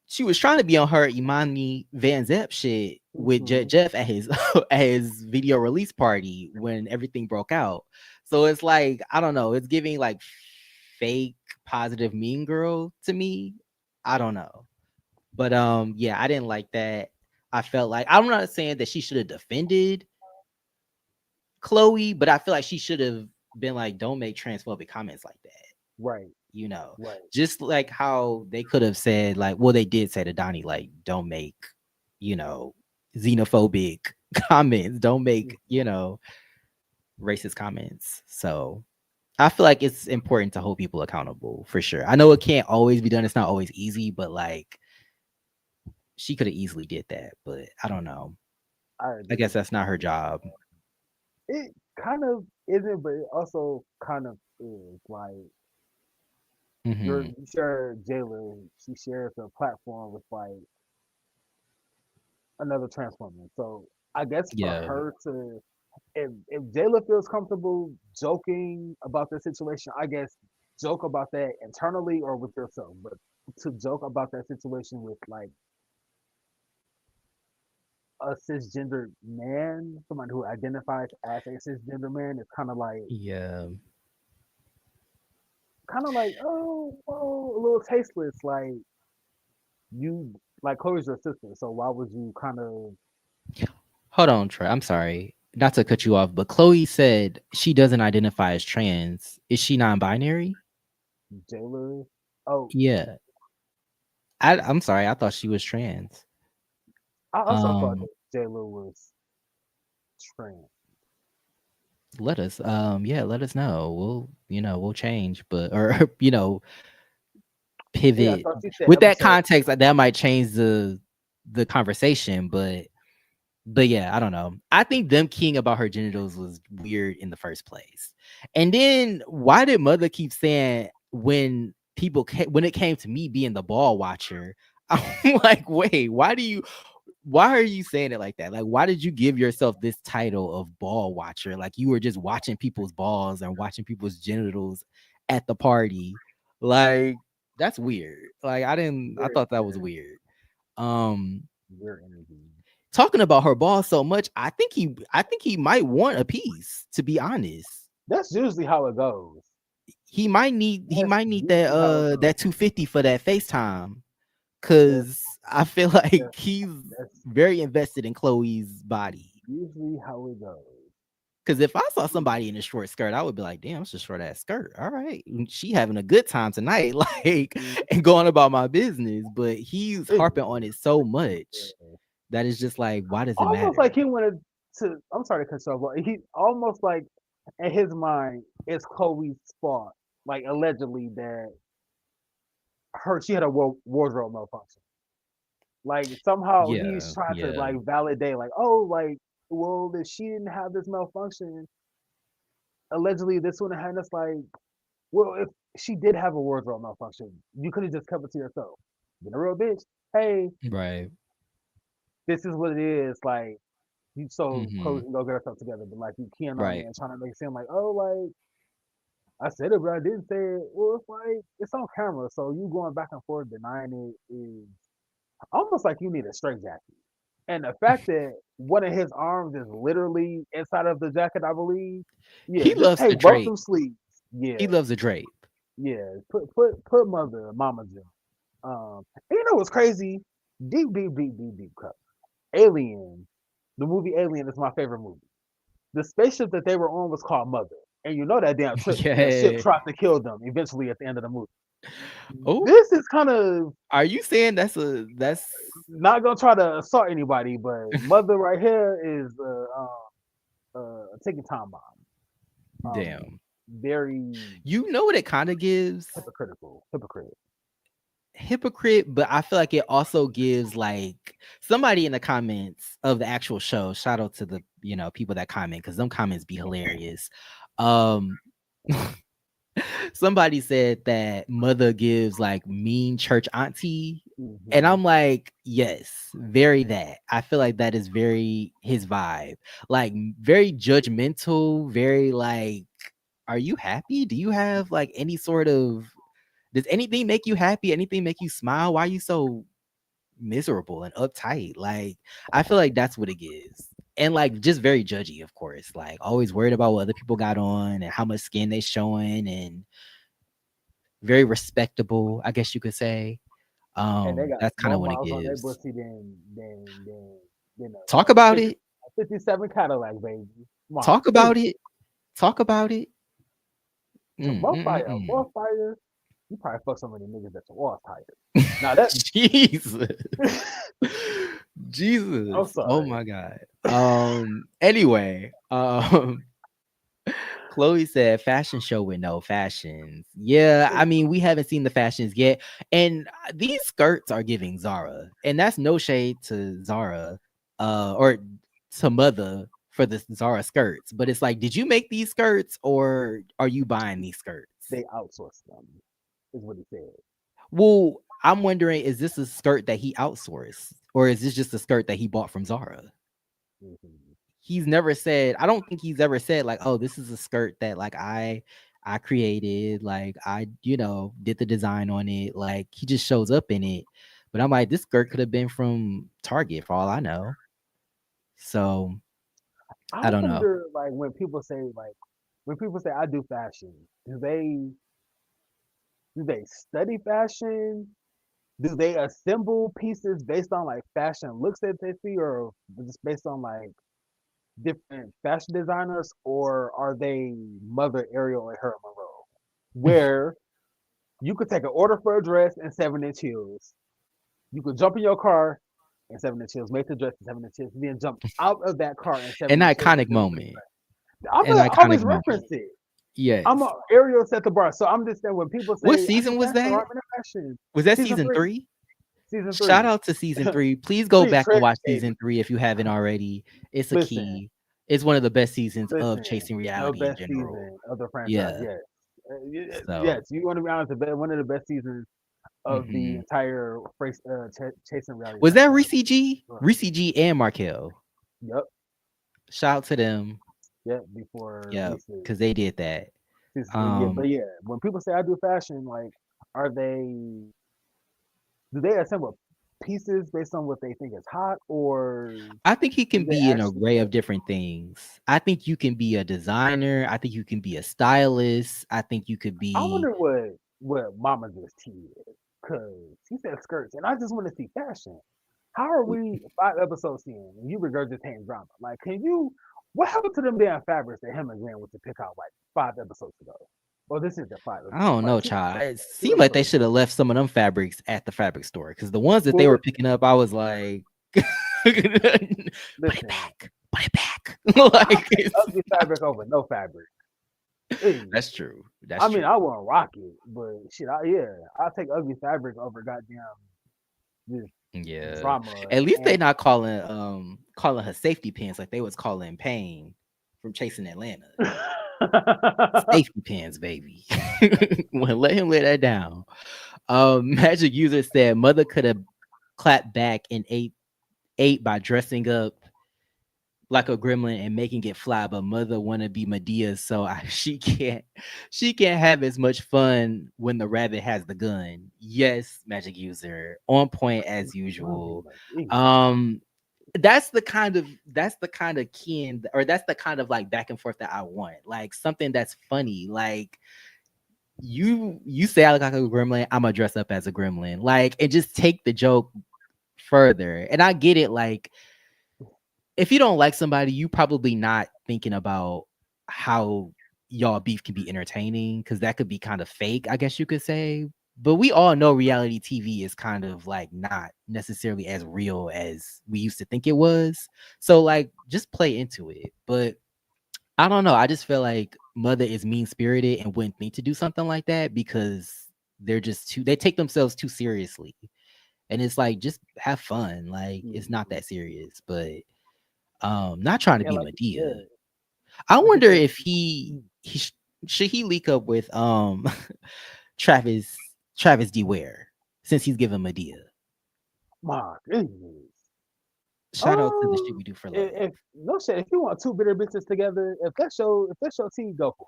she was trying to be on her Imani Van Zep shit with Mm-hmm. Jeff at his at his video release party when everything broke out. So it's like I don't know, it's giving like fake positive mean girl to me. I don't know, but yeah, I didn't like that. I felt like I'm not saying that she should have defended Chloe, but I feel like she should have been like, don't make transphobic comments like that. Right. You know, Right. just like how they could have said, like, well, they did say to Donnie, like, don't make, you know, xenophobic comments, don't make, Mm-hmm. you know, racist comments. So I feel like it's important to hold people accountable for sure. I know it can't always be done, it's not always easy, but like she could have easily did that, but I don't know. I I guess agree. that's not her job. It kind of isn't, but it also kind of is. Like Hmm. you share Jalen, she shares a platform with like another trans woman. So I guess for Yeah. her to, if Jayla feels comfortable joking about the situation, I guess joke about that internally or with yourself. But to joke about that situation with like a cisgender man, someone who identifies as a cisgender man, is Yeah. kind of like, oh, a little tasteless. Like you, like Chloe's your sister, so why would you kind of Hold on, Trey. I'm sorry. Not to cut you off, but Chloe said she doesn't identify as trans. Is she non-binary? Jayla? Oh, Yeah. I'm sorry. I thought she was trans. I also thought Um, that Jayla was trans. let us yeah, let us know. We'll change, but or Yeah, pivot so she said with that episode. context, like, that might change the conversation, but yeah, I don't know. I think them keying about her genitals was weird in the first place. And then why did Mother keep saying when it came to me being the ball watcher, I'm like, wait, why are you saying it like that? Like, why did you give yourself this title of ball watcher? Like, you were just watching people's balls and watching people's genitals at the party. Like, that's weird. Like, I Weird, thought that was weird, weird. Um, weird energy. Talking about her balls so much, I think he might want a piece, to be honest. That's usually how it goes. He That's might need that usually how it goes. that 250 for that FaceTime. That's Cause I feel like that's he's that's very invested in Chloe's body. usually how it goes. Cause if I saw somebody in a short skirt, I would be like, damn, it's just for that skirt. All right. She having a good time tonight, like, Mm, and going about my business. But he's It's harping on it so much uh, that it's just like, why does it almost matter? like he wanted to. I'm sorry to cut you off, but he almost like in his mind it's Chloe's fault. Like allegedly that she had a wardrobe malfunction. Like somehow he's Yeah, trying to yeah. like validate, like, oh, like, well, if she didn't have this malfunction, allegedly this wouldn't have. Us like, well, if she did have a wardrobe malfunction, you could have just kept it to yourself. Been a real bitch. Hey, Right. this is what it is. Like, you so Chloe Hmm. can go get herself together, but like you keying on it Right. and trying to make it seem like, oh, like I said it, but I didn't say it. Well, it's like it's on camera, so you going back and forth denying it is almost like you need a straight jacket. And the fact that one of his arms is literally inside of the jacket, I believe. Yeah, He just loves to take both drape. them sleeves. Yeah, He loves a drape. yeah. Put mother Mama Jim. And you know what's crazy? Deep cut. Alien. The movie Alien is my favorite movie. The spaceship that they were on was called Mother, and you know that damn ship Yeah. tried to kill them eventually at the end of the movie. Oh, This is kind of are you saying that's not gonna try to assault anybody, but Mother right here is a ticking time bomb. Um, damn? very You know what it kind of gives? hypocrite. Hypocrite, but I feel like it also gives, like, somebody in the comments of the actual show. Shout out to the people that comment, because them comments be hilarious. Um, somebody said that Mother gives like mean church auntie. And Hmm. I'm like, yes, very that. I feel like that is very his vibe. Like, very judgmental, very like, are you happy? Do you have like any sort of does anything make you happy? Anything make you smile? Why are you so miserable and uptight? Like, I feel like that's what it gives. And like just very judgy, of course. Like, always worried about what other people got on and how much skin they showing, and very respectable, I guess you could say. And they got That's kind more of what it miles on their gives. pussy than Talk a about 50, it. 57 Cadillac, baby. My Talk about goodness. it. Talk about it. To Mm, mm, mm, mm. more fire. You probably fuck so many niggas that your walls tired. Now that Jesus. I'm Jesus. Oh sorry. my God. Anyway, Chloe said fashion show with no fashions. Yeah, I mean, we haven't seen the fashions yet. And these skirts are giving Zara. And that's no shade to Zara, or to Mother for the Zara skirts. But it's like, did you make these skirts or are you buying these skirts? They outsourced them, is what he said. Well, I'm wondering, is this a skirt that he outsourced? Or is this just a skirt that he bought from Zara? Mhm. He's never said, I don't think he's ever said like, oh, this is a skirt that like I created, like I, did the design on it. Like he just shows up in it. But I'm like, this skirt could have been from Target for all I know. So I I don't know. wonder, like, when people say I do fashion, do they study fashion? Do they assemble pieces based on like fashion looks that they see, or just based on like different fashion designers, or are they Mother Ariel and Herman Monroe, where you could take an order for a dress in 7-inch heels, you could jump in your car in 7-inch heels, make the dress in 7-inch heels, and then jump out of that car in An 7-inch heels and iconic deliver the moment. dress. I'm An gonna iconic always moment. reference it. I'm Yes. a Ariel set the bar, so I'm just saying when people say What I do season was fashion or that? I'm in fashion, Was that season season three, 3? season Shout three, out to season 3. Please go three back and Trench watch baby. season 3 if you haven't already. It's a Listen, key. It's one of the best seasons of listen, Chasing the Reality in best general. season of the franchise. Yeah. Yes, So, yes. You want to be honest, one of the best seasons of the mhm. entire Chasing Reality Was that franchise. Reese G? Sure. Reese G and Markel. Yep. Shout out to them. Yep. Before Yeah, Reese's. because they did that. Yeah, Um, but yeah, when people say I do fashion, like, are they? Do they assemble pieces based on what they think is hot, or I think he do can they be an actually array of study? different things. I think you can be a designer. I think you can be a stylist. I think you could I be wonder what Mama just tea is, cause he said skirts, and I just want to see fashion. How are we 5 episodes in and you regurgitating drama? Like, can you? What happened to them damn fabrics that him and Grant went to pick out like 5 episodes ago? Well, this is the five I episodes, don't like know, two, child. It two seemed like they episodes should ago. have left some of them fabrics at the fabric store because the ones that Well, they were picking up, I was like, put it listen, back, put it back. I'll Like take ugly fabric over no fabric. Hey, that's true. That's I mean, true. I wouldn't rock it, but shit, yeah, I'll take ugly fabric over goddamn just Yeah. drama At least they and not calling her safety pins like they was calling Pain from Chasing Atlanta. Safety pins, baby. Well, let him lay that down. Magic User said mother could have clapped back and ate by dressing up like a gremlin and making it fly, but mother wanna be Medea, so she can't have as much fun when the rabbit has the gun. Yes, Magic User, on point as mommy, usual. like, hey, Um, that's the kind of key or that's the kind of like back and forth that I want. Like something that's funny. Like you say I look like a gremlin, I'm gonna dress up as a gremlin. Like and just take the joke further. And I get it, like if you don't like somebody, you probably not thinking about how y'all beef can be entertaining because that could be kind of fake, I guess you could say. But we all know reality TV is kind of like not necessarily as real as we used to think it was. So like just play into it. But I don't know. I just feel like Mother is mean spirited and wouldn't think to do something like that because they take themselves too seriously. And it's like just have fun. Like it's not mm-hmm. that serious. But not trying to And be like you Medea. said, I like you wonder said, if should he leak up with Travis D. Ware since he's given Medea. my goodness. Shout out to the shit we do for love. If no shit, if you want two bitter bitches together, if that's your team, go for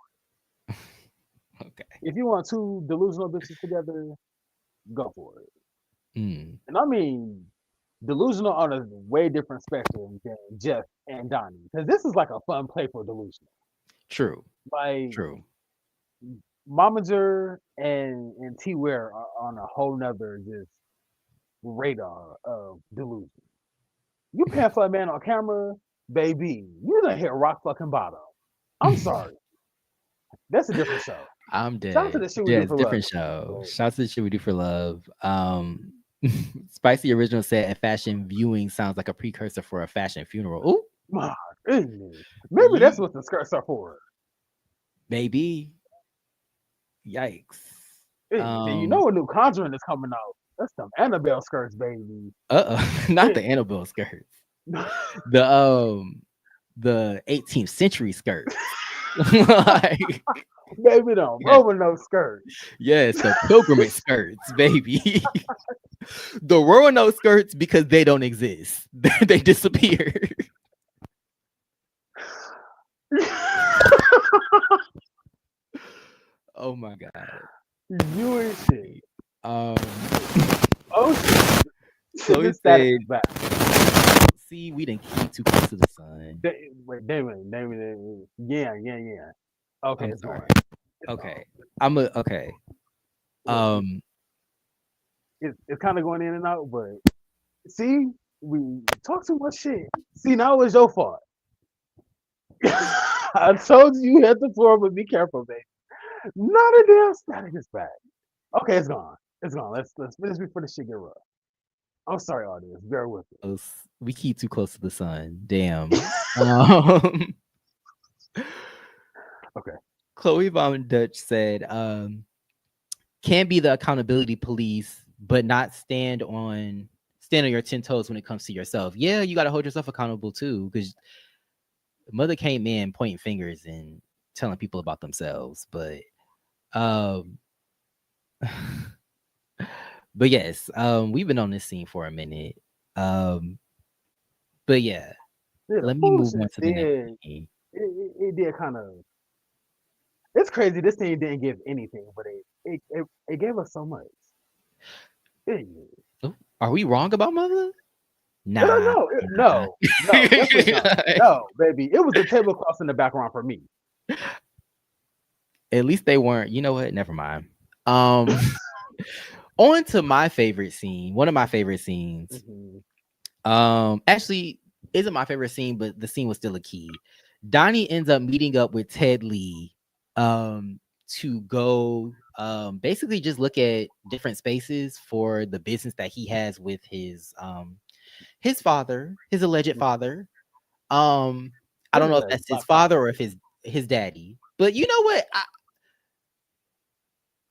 Okay. it. If you want two delusional bitches together, go for it. Mm, And I mean delusional on a way different spectrum than Jeff and Donnie, because this is like a fun, playful delusional. true. Like True. Momager and T Ware are on a whole nother just radar of delusion. You paying for a man on camera, baby, you done hit rock fucking bottom. I'm sorry. That's a different show. I'm Shout out to dead. the shit we Yeah, do it's for a love. different show. But Shout out to the shit we do for love. Spicy Original said a fashion viewing sounds like a precursor for a fashion funeral. Ooh, my goodness. Maybe that's you what the skirts are for. baby. Yikes. And you know a new Conjuring is coming out. That's some Annabelle skirts, baby. Not the Annabelle skirts. The 18th century skirts. Like, Baby, don't yeah, roll with no skirts. yes, the pilgrimage skirts, baby. The Roanoke skirts because they don't exist. They disappeared. Oh my god. You ain't shit. Um, Oh shit. Chloe This static said, is back. "See, we didn't keep too close to the sun." Wait, Damon. Yeah. Okay, I'm it's sorry. gone. It's gone. Okay, I'm a okay. Look, Um, it's kind of going in and out, but see, we talk too much shit. See, now it's your fault. I told you hit the floor, but be careful, baby. Not a damn static is back. Okay, it's gone. It's gone. Let's finish before the shit get rough. I'm sorry, audience. Bear with we keep too close to the sun. Damn. Um, Okay. Chloe Von Dutch said, "Can be the accountability police, but not stand on your 10 toes when it comes to yourself. Yeah, you got to hold yourself accountable too, because mother came in pointing fingers and telling people about themselves. Um, but yes, we've been on this scene for a minute. Um, but yeah, Yeah, the let me move on foolishness to the next did scene. it did kind of. It's crazy. This team didn't give anything, but it gave us so much. It, Oh, are we wrong about mother? no, Nah. definitely not. No, baby, it was the tablecloths in the background for me. At least they weren't. You know what? Never mind. Um, on to my favorite scene. One of my favorite scenes. Mhm. Actually, isn't my favorite scene, but the scene was still a key. Donnie ends up meeting up with Ted Lee, to go, basically just look at different spaces for the business that he has with his father, his alleged father. Um, I His don't know if alleged that's his black father father. or if his daddy. But you know what?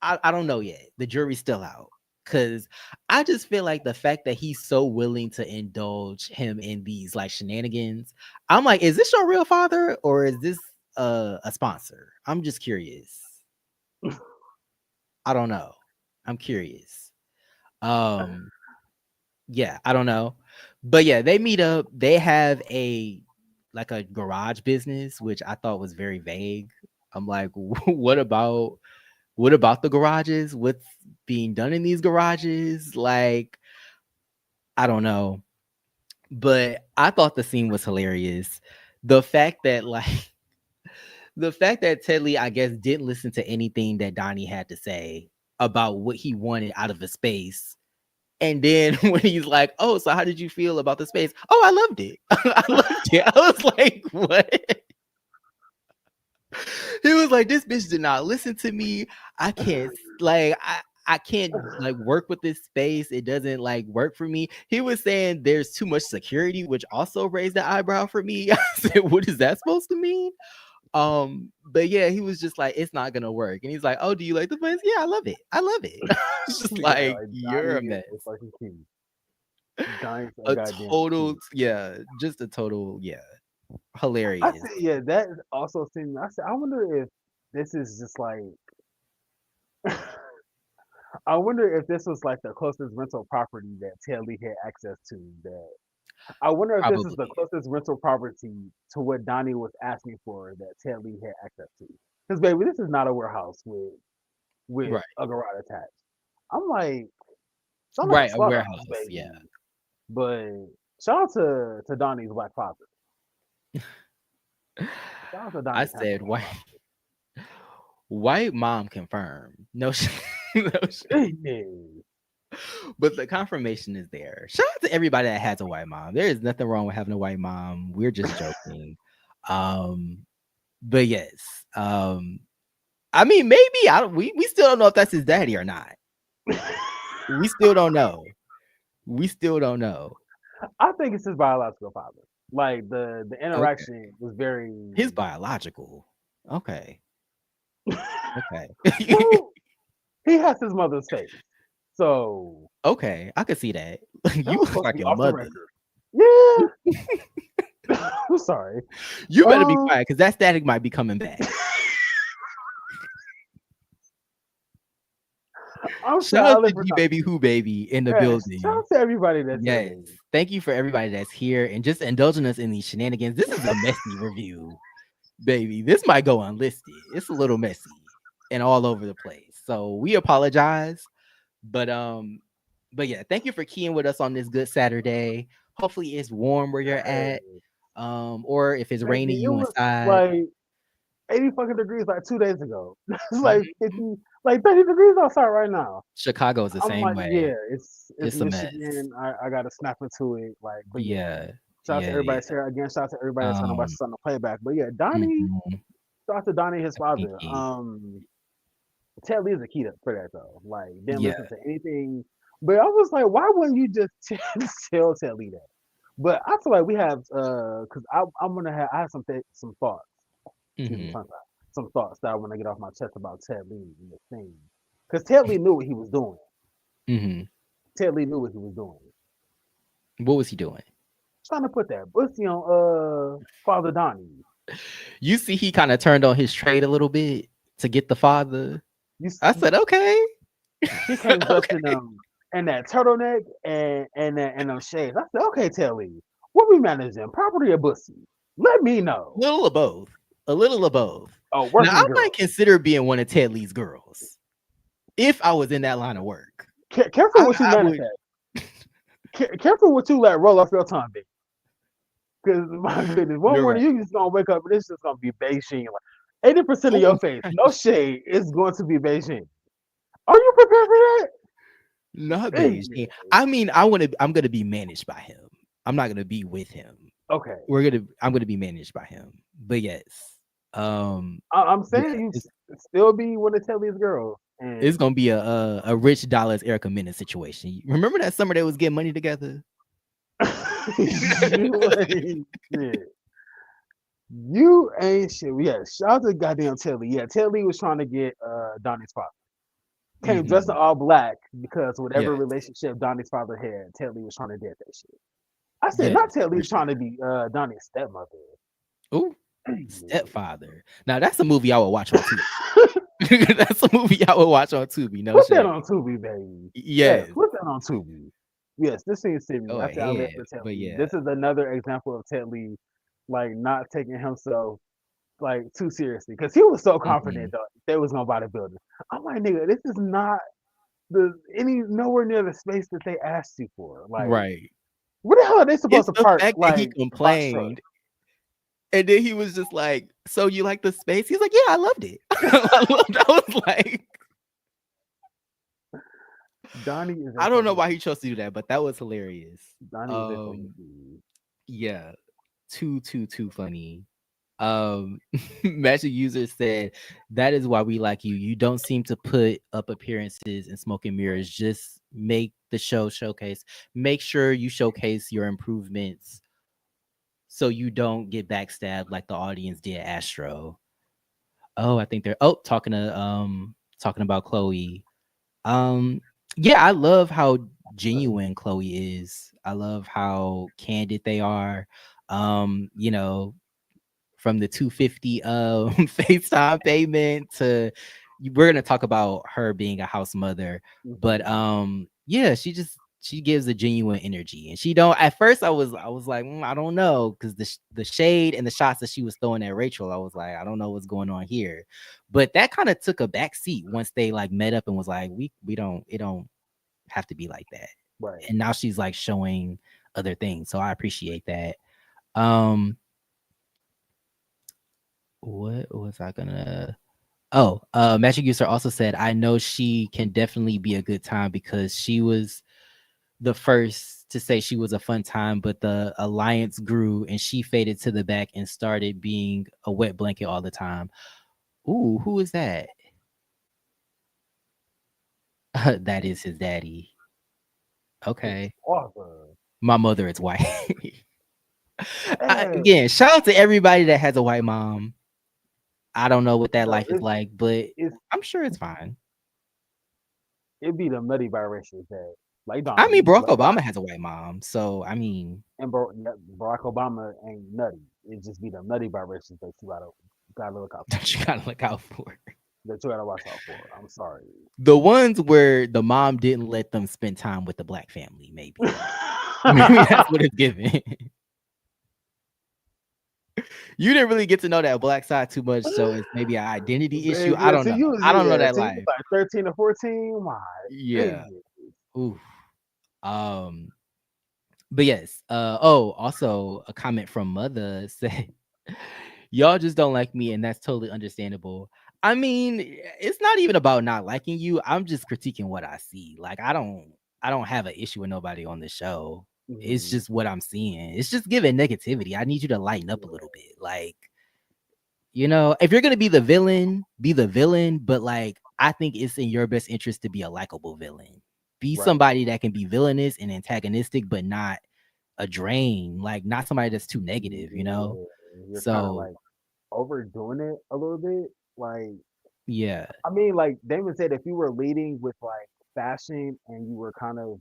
I don't know yet. The jury's still out. Cause I just feel like the fact that he's so willing to indulge him in these like shenanigans, I'm like, is this your real father or is this a sponsor? I'm just curious. I don't know. I'm curious. Um, yeah, I don't know. But yeah, they meet up. They have a garage business, which I thought was very vague. I'm like, what about the garages? What's being done in these garages? Like, I don't know. But I thought the scene was hilarious. The fact that like the fact that Ted Lee, I guess, didn't listen to anything that Donnie had to say about what he wanted out of a space. And then when he's like, "Oh, so how did you feel about the space?" "Oh, I loved it. I loved it." I was like, "What?" He was like, "This bitch did not listen to me. I can't like I can't like work with this space. It doesn't like work for me." He was saying there's too much security, which also raised the eyebrow for me. I said, "What is that supposed to mean?" But yeah, he was just like, "It's not gonna work." And he's like, "Oh, do you like the place?" "Yeah, I love it. I love it." It's just Yeah, like, like you're Donnie a mess. is fucking king. Donnie's a A goddamn total, king. yeah, just a total, yeah, I hilarious. say, yeah, that also seemed. I said, I wonder if this is just like. I wonder if this was like the closest rental property that Ted Lee had access to. That I wonder if this is the Probably. closest rental property to what Donnie was asking for that Ted Lee had access to. Because baby, this is not a warehouse with Right. a garage attached. I'm like, sound like a Right, a slaughterhouse, warehouse, yeah. baby. But shout out to Donnie's black father. Shout out to I Donnie's handsome said, black white mom confirmed. No, no father. but the confirmation is there. Shout out to everybody that has a white mom. There is nothing wrong with having a white mom. We're just joking. Um, but yes, I mean, maybe I don't. We still don't know if that's his daddy or not. We still don't know. We still don't know. I think it's his biological father. Like the Okay, interaction was very his biological. Okay, okay, well. He has his mother's face, so okay. I could see that. that You was look supposed to like be your off the mother. record. Yeah, I'm sorry. You better be Um, quiet because that static might be coming back. I'm Shout sorry. I out live to for G time. Baby Who Baby in the Yes, shout building. out to everybody that's here, Yes. Thank you for everybody that's here and just indulging us in these shenanigans. This is a messy review. baby, this might go unlisted. It's a little messy and all over the place. So we apologize. But yeah, thank you for keying with us on this good Saturday. Hopefully it's warm where you're at. Hey, Or if it's baby, raining it you was inside. like 80 fucking degrees like 2 days ago. It's like Mhm. 50, like 30 degrees outside right now. Chicago's the I'm same like, way. yeah, it's It's a mess. Michigan. I gotta snap into it. Like, but yeah. Yeah. Shout out to Yeah, everybody. yeah. Share again. Shout out to everybody that's trying to watch Um this on the playback. But yeah, Donnie. mhm. Shout out to Donnie, his father. Pinky. Ted Lee's a key for that though. Like, didn't Yeah. listen to anything. But I was like, why wouldn't you just tell Ted Lee that? But I feel like we have, because I'm gonna have, I have some thoughts. Excuse me, Hmm. some thoughts that I want to get off my chest about Ted Lee and the thing. Because Ted Lee knew what he was doing. Hmm. Ted Lee knew what he was doing. What was he doing? Trying to put that pussy on Father Donnie. You see, he kind of turned on his trade a little bit to get the father. You I see, said, okay. he came dressed Okay. in that turtleneck and them shades. I said, okay, Ted Lee, what we managing, property or pussy? Let me know. Little of both. A little of both. Oh, Now, I working might girl. consider being one of Ted Lee's girls if I was in that line of work. Careful what you I would. manifest. Careful what you let roll off your tongue, baby. Because my goodness, one You're right. morning you just gonna wake up and it's just gonna be Beijing. Like 80% of your Oh, face, no shade, is going to be Beijing. Are you prepared for that? not Hey, Beijing. I mean, I'm gonna be managed by him. I'm not gonna be with him. okay. I'm gonna be managed by him. But yes. Um I'm yeah, saying you still be one of Telly's girls. it's And gonna be a Rich Dollars Erica Mena situation. Remember that summer they was getting money together? you ain't shit. You ain't shit. Yeah, shout out to goddamn Telly. Yeah, Telly was trying to get Donnie's father. Came dressed in Mhm. all black because whatever Yes. relationship Donnie's father had, Telly was trying to get that shit. I said, Yes, not Telly for trying sure. to be Donnie's stepmother. Ooh, Yeah. Stepfather. Now that's a movie I would watch on Tubi. That's a movie I would watch on Tubi. No Put that shade. on Tubi, baby. Yes, Yes. put that on Tubi. Yes, this seems serious. Go I said I live ahead. for Ted But Lee. yeah. This is another example of Ted Lee, like not taking himself like too seriously because he was so confident Mhm. that they was gonna buy the building. I'm like, nigga, this is not the any nowhere near the space that they asked you for. Like, Right. where the hell are they supposed It's to the park fact that he like a box truck? complained and then he was just like, "So you like the space?" He's like, "Yeah, I loved it." I was like, Donnie is a I don't know fucking why he chose to do that, but that was hilarious. Donnie is a fucking dude. Yeah, too funny. Um, Magic User said, "That is why we like you. You don't seem to put up appearances and smoke and mirrors. Just make the show showcase. Make sure you showcase your improvements so you don't get backstabbed like the audience did Astro." Oh, I think they're talking about Chloe. Um, yeah, I love how genuine Chloe is. I love how candid they are. You know, from the 250 FaceTime payment to we're gonna talk about her being a house mother, but Mhm. yeah, she gives a genuine energy, and she don't. At first, I was like, I don't know, because the shade and the shots that she was throwing at Rachel, I was like, I don't know what's going on here, but that kind of took a back seat once they like met up and was like, we don't it don't have to be like that, Right. and now she's like showing other things, so I appreciate that. Um, what was I gonna? Oh, Magic User also said, I know she can definitely be a good time because she was the first to say she was a fun time, but the alliance grew and she faded to the back and started being a wet blanket all the time. Ooh, who is that? That is his daddy. It's Okay. awesome. My mother is white. Hey, Again, shout out to everybody that has a white mom. I don't know what that no, life is like, but it's I'm sure it's fine. it be the nutty vibrations that like I mean, Barack like Obama has a white mom, so I mean, and Barack Obama ain't nutty. It just be the nutty vibrations that you gotta look out for. that you gotta look out for. That you gotta watch out for. I'm sorry. The ones where the mom didn't let them spend time with the black family, maybe. Maybe that's what it's giving. You didn't really get to know that black side too much, so it's maybe an identity issue. I Yeah, don't so know. you was I don't know that so you was life. like 13 or 14. My Yeah. goodness. Ooh. Um. But yes. Oh, also a comment from Mother said, "Y'all just don't like me, and that's totally understandable." I mean, it's not even about not liking you. I'm just critiquing what I see. Like, I don't have an issue with nobody on the show. It's Mhm. just what I'm seeing. It's just giving negativity. I need you to lighten up a Yeah, little bit. Like, if you're gonna be the villain, be the villain. But like, I think it's in your best interest to be a likable villain. Be right. somebody that can be villainous and antagonistic, but not a drain. Like, not somebody that's too negative. Yeah, you're kind of So like overdoing it a little bit. Like, yeah. I mean, like Damon said, if you were leading with like fashion and you were kind of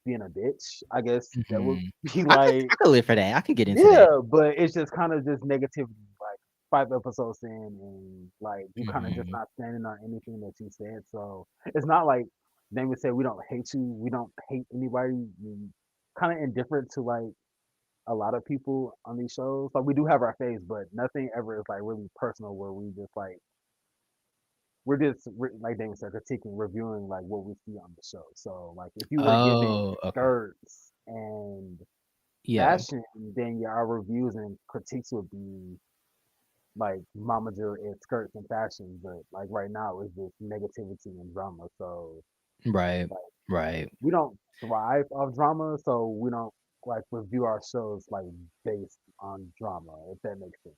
being a bitch, I guess that would Mhm. be I could like, I could live for that. I could get into that. yeah, but it's just kind of just negativity, like 5 episodes in, and like you kind of just Mhm. not standing on anything that you said. So it's not like Damon said, we don't hate you, we don't hate anybody. We kind of indifferent to like a lot of people on these shows. Like we do have our faves, but nothing ever is like really personal where we just like like Damon said, critiquing, reviewing like what we see on the show. So like if you were giving Oh, okay. skirts and Yeah. fashion, then yeah, our reviews and critiques would be like momager and skirts and fashion. But like right now it's just negativity and drama. So Right. like Right. we don't thrive off drama, so we don't like review our shows like based on drama, if that makes sense.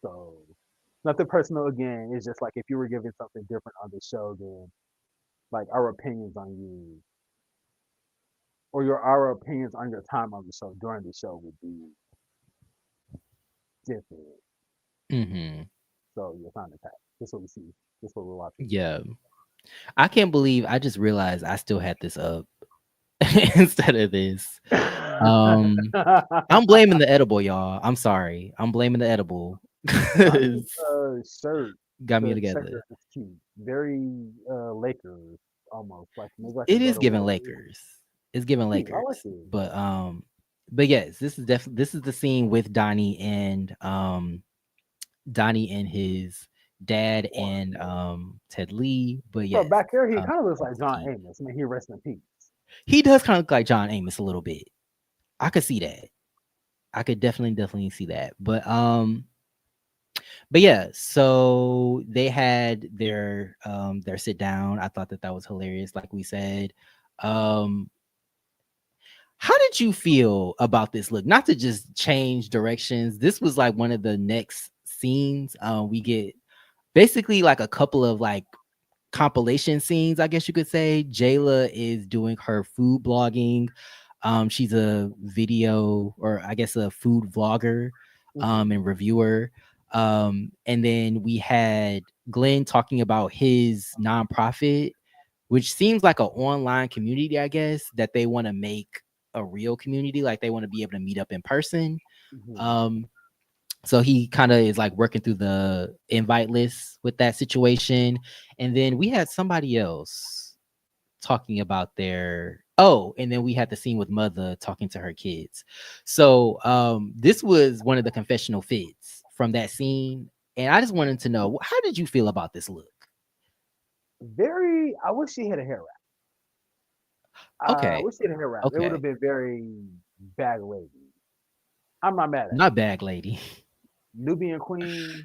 So nothing personal again. It's just like if you were giving something different on the show, then like our opinions on you or our opinions on your time on the show during the show would be different. Mhm. So you're fine with that. This is what we see. This is what we're watching. Yeah. I can't believe I just realized I still had this up instead of this. Um, I'm blaming the edible, y'all. I'm sorry. I'm blaming the edible. Donnie's 'Cause shirt, got me the together. checker is cute. Very Lakers almost. Like maybe I It should go is to giving war. Lakers. It's giving Cute. I Lakers. like it. But yes, this is the scene with Donnie and his dad Or and Ted Lee. But so yes, back there, he um, kind of looks like this John scene. Amos. I mean, he rest in peace. He does kind of look like John Amos a little bit. I could see that. I could definitely see that. But yeah, so they had their sit down. I thought that was hilarious, like we said. Um, how did you feel about this look? Not to just change directions. This was like one of the next scenes. We get basically like a couple of like compilation scenes, I guess you could say. Jayla is doing her food blogging. She's a video, or I guess a food vlogger, Hmm. and reviewer. And then we had Glenn talking about his nonprofit, which seems like an online community, I guess, that they want to make a real community. Like they want to be able to meet up in person. Hmm. Um, so he kind of is like working through the invite list with that situation. And then we had somebody else talking about and then we had the scene with Mother talking to her kids. So this was one of the confessional fits from that scene. And I just wanted to know, how did you feel about this look? Very. I wish she had a hair wrap. I Okay. wish she had a hair wrap. It would Okay. have been very bag lady. I'm not mad at it. Not bag lady. Nubian queen.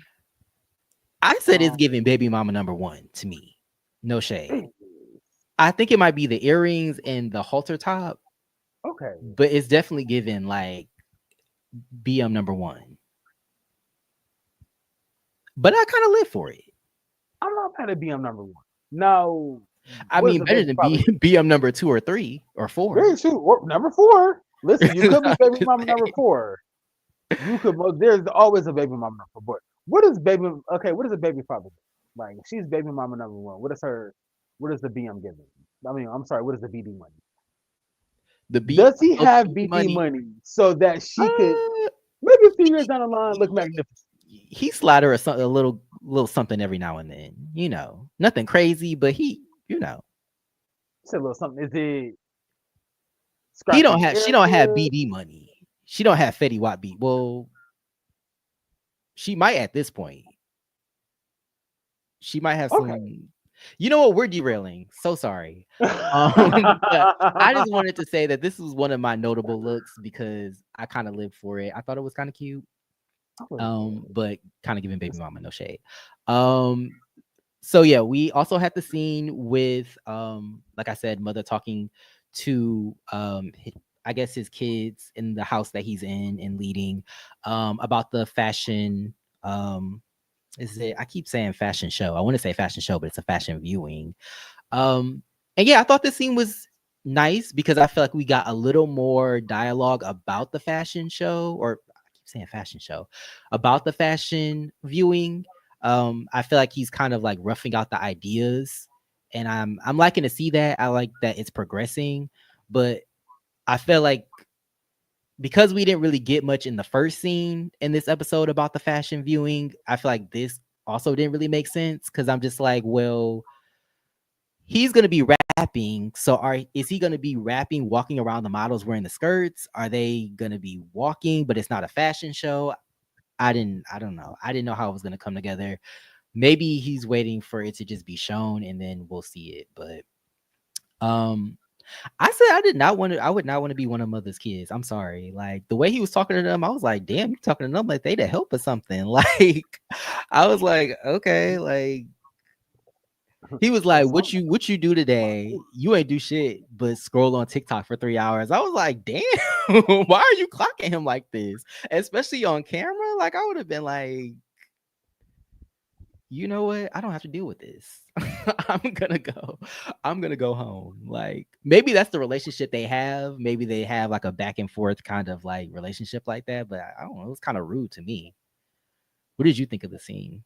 I said it's Um, giving baby mama number one to me. No shade. it- I think it might be the earrings and the halter top, okay. but it's definitely given like BM number one. But I kind of live for it. I'm not mad at BM number one. Now, I what is mean, the better baby than father? BM number 2 or 3 or 4. Very true. Number four. Listen, you could be I'm baby just mama number saying. four. You could. There's always a baby mama number four. But what is baby? Okay, what is a baby father? Like, if she's baby mama number one. What is her? What is the BM giving? I mean, I'm sorry. What is the BD money? The B Does he so the have BD BD money. money so that she could Uh, maybe a few years he, down the line look magnificent? he slide her a little something every now and then. Nothing crazy, but he. Say a little something. Is it He scratch don't and have. She don't have area? BD money. She don't have Fetty Wap beat. Well, She might at this point. She might have Okay. some. You know what? We're derailing. So sorry. But I just wanted to say that this was one of my notable looks because I kind of lived for it. I thought it was kind of cute. I wouldn't say But kind of giving baby it's mama no shade. Um, so yeah, we also had the scene with like I said, mother talking to I guess his kids in the house that he's in and leading about the fashion is it I keep saying fashion show. I want to say fashion show, but it's a fashion viewing. Um and yeah, I thought this scene was nice because I feel like we got a little more dialogue about the fashion show, or I keep saying fashion show, about the fashion viewing. I feel like he's kind of like roughing out the ideas, and I'm liking to see that. I like that it's progressing, but I feel like because we didn't really get much in the first scene in this episode about the fashion viewing, I feel like this also didn't really make sense because I'm just like, well, he's gonna be rapping. So is he gonna be rapping, walking around the models wearing the skirts? Are they gonna be walking, but it's not a fashion show? I don't know. I didn't know how it was gonna come together. Maybe he's waiting for it to just be shown and then we'll see it. But um I said I would not want to be one of mother's kids. I'm sorry. Like the way he was talking to them, I was like, damn, you talking to them like they to help or something. Like I was like, okay, like he was like, some what you do today? You ain't do shit but scroll on TikTok for 3 hours." I was like, damn, why are you clocking him like this? Especially on camera. Like I would have been like, you know what? I don't have to deal with this. I'm gonna go. I'm gonna go home. Like maybe that's the relationship they have. Maybe they have like a back and forth kind of like relationship like that. But I don't know. It was kind of rude to me. What did you think of the scene?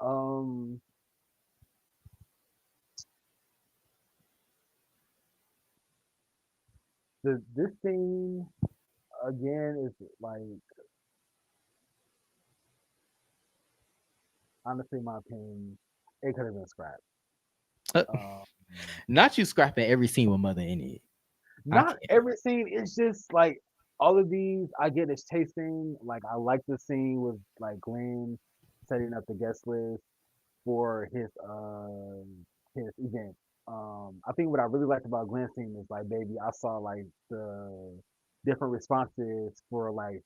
um this thing again is like honestly, in my opinion, it could have been scrapped. Uh, Um, Not you scrapping every scene with mother in it. I not can't. every scene. It's just like all of these. I get it's chasing. Like I like the scene with like Glenn setting up the guest list for his event. I think what I really liked about Glenn's scene is like, baby, I saw like the different responses for like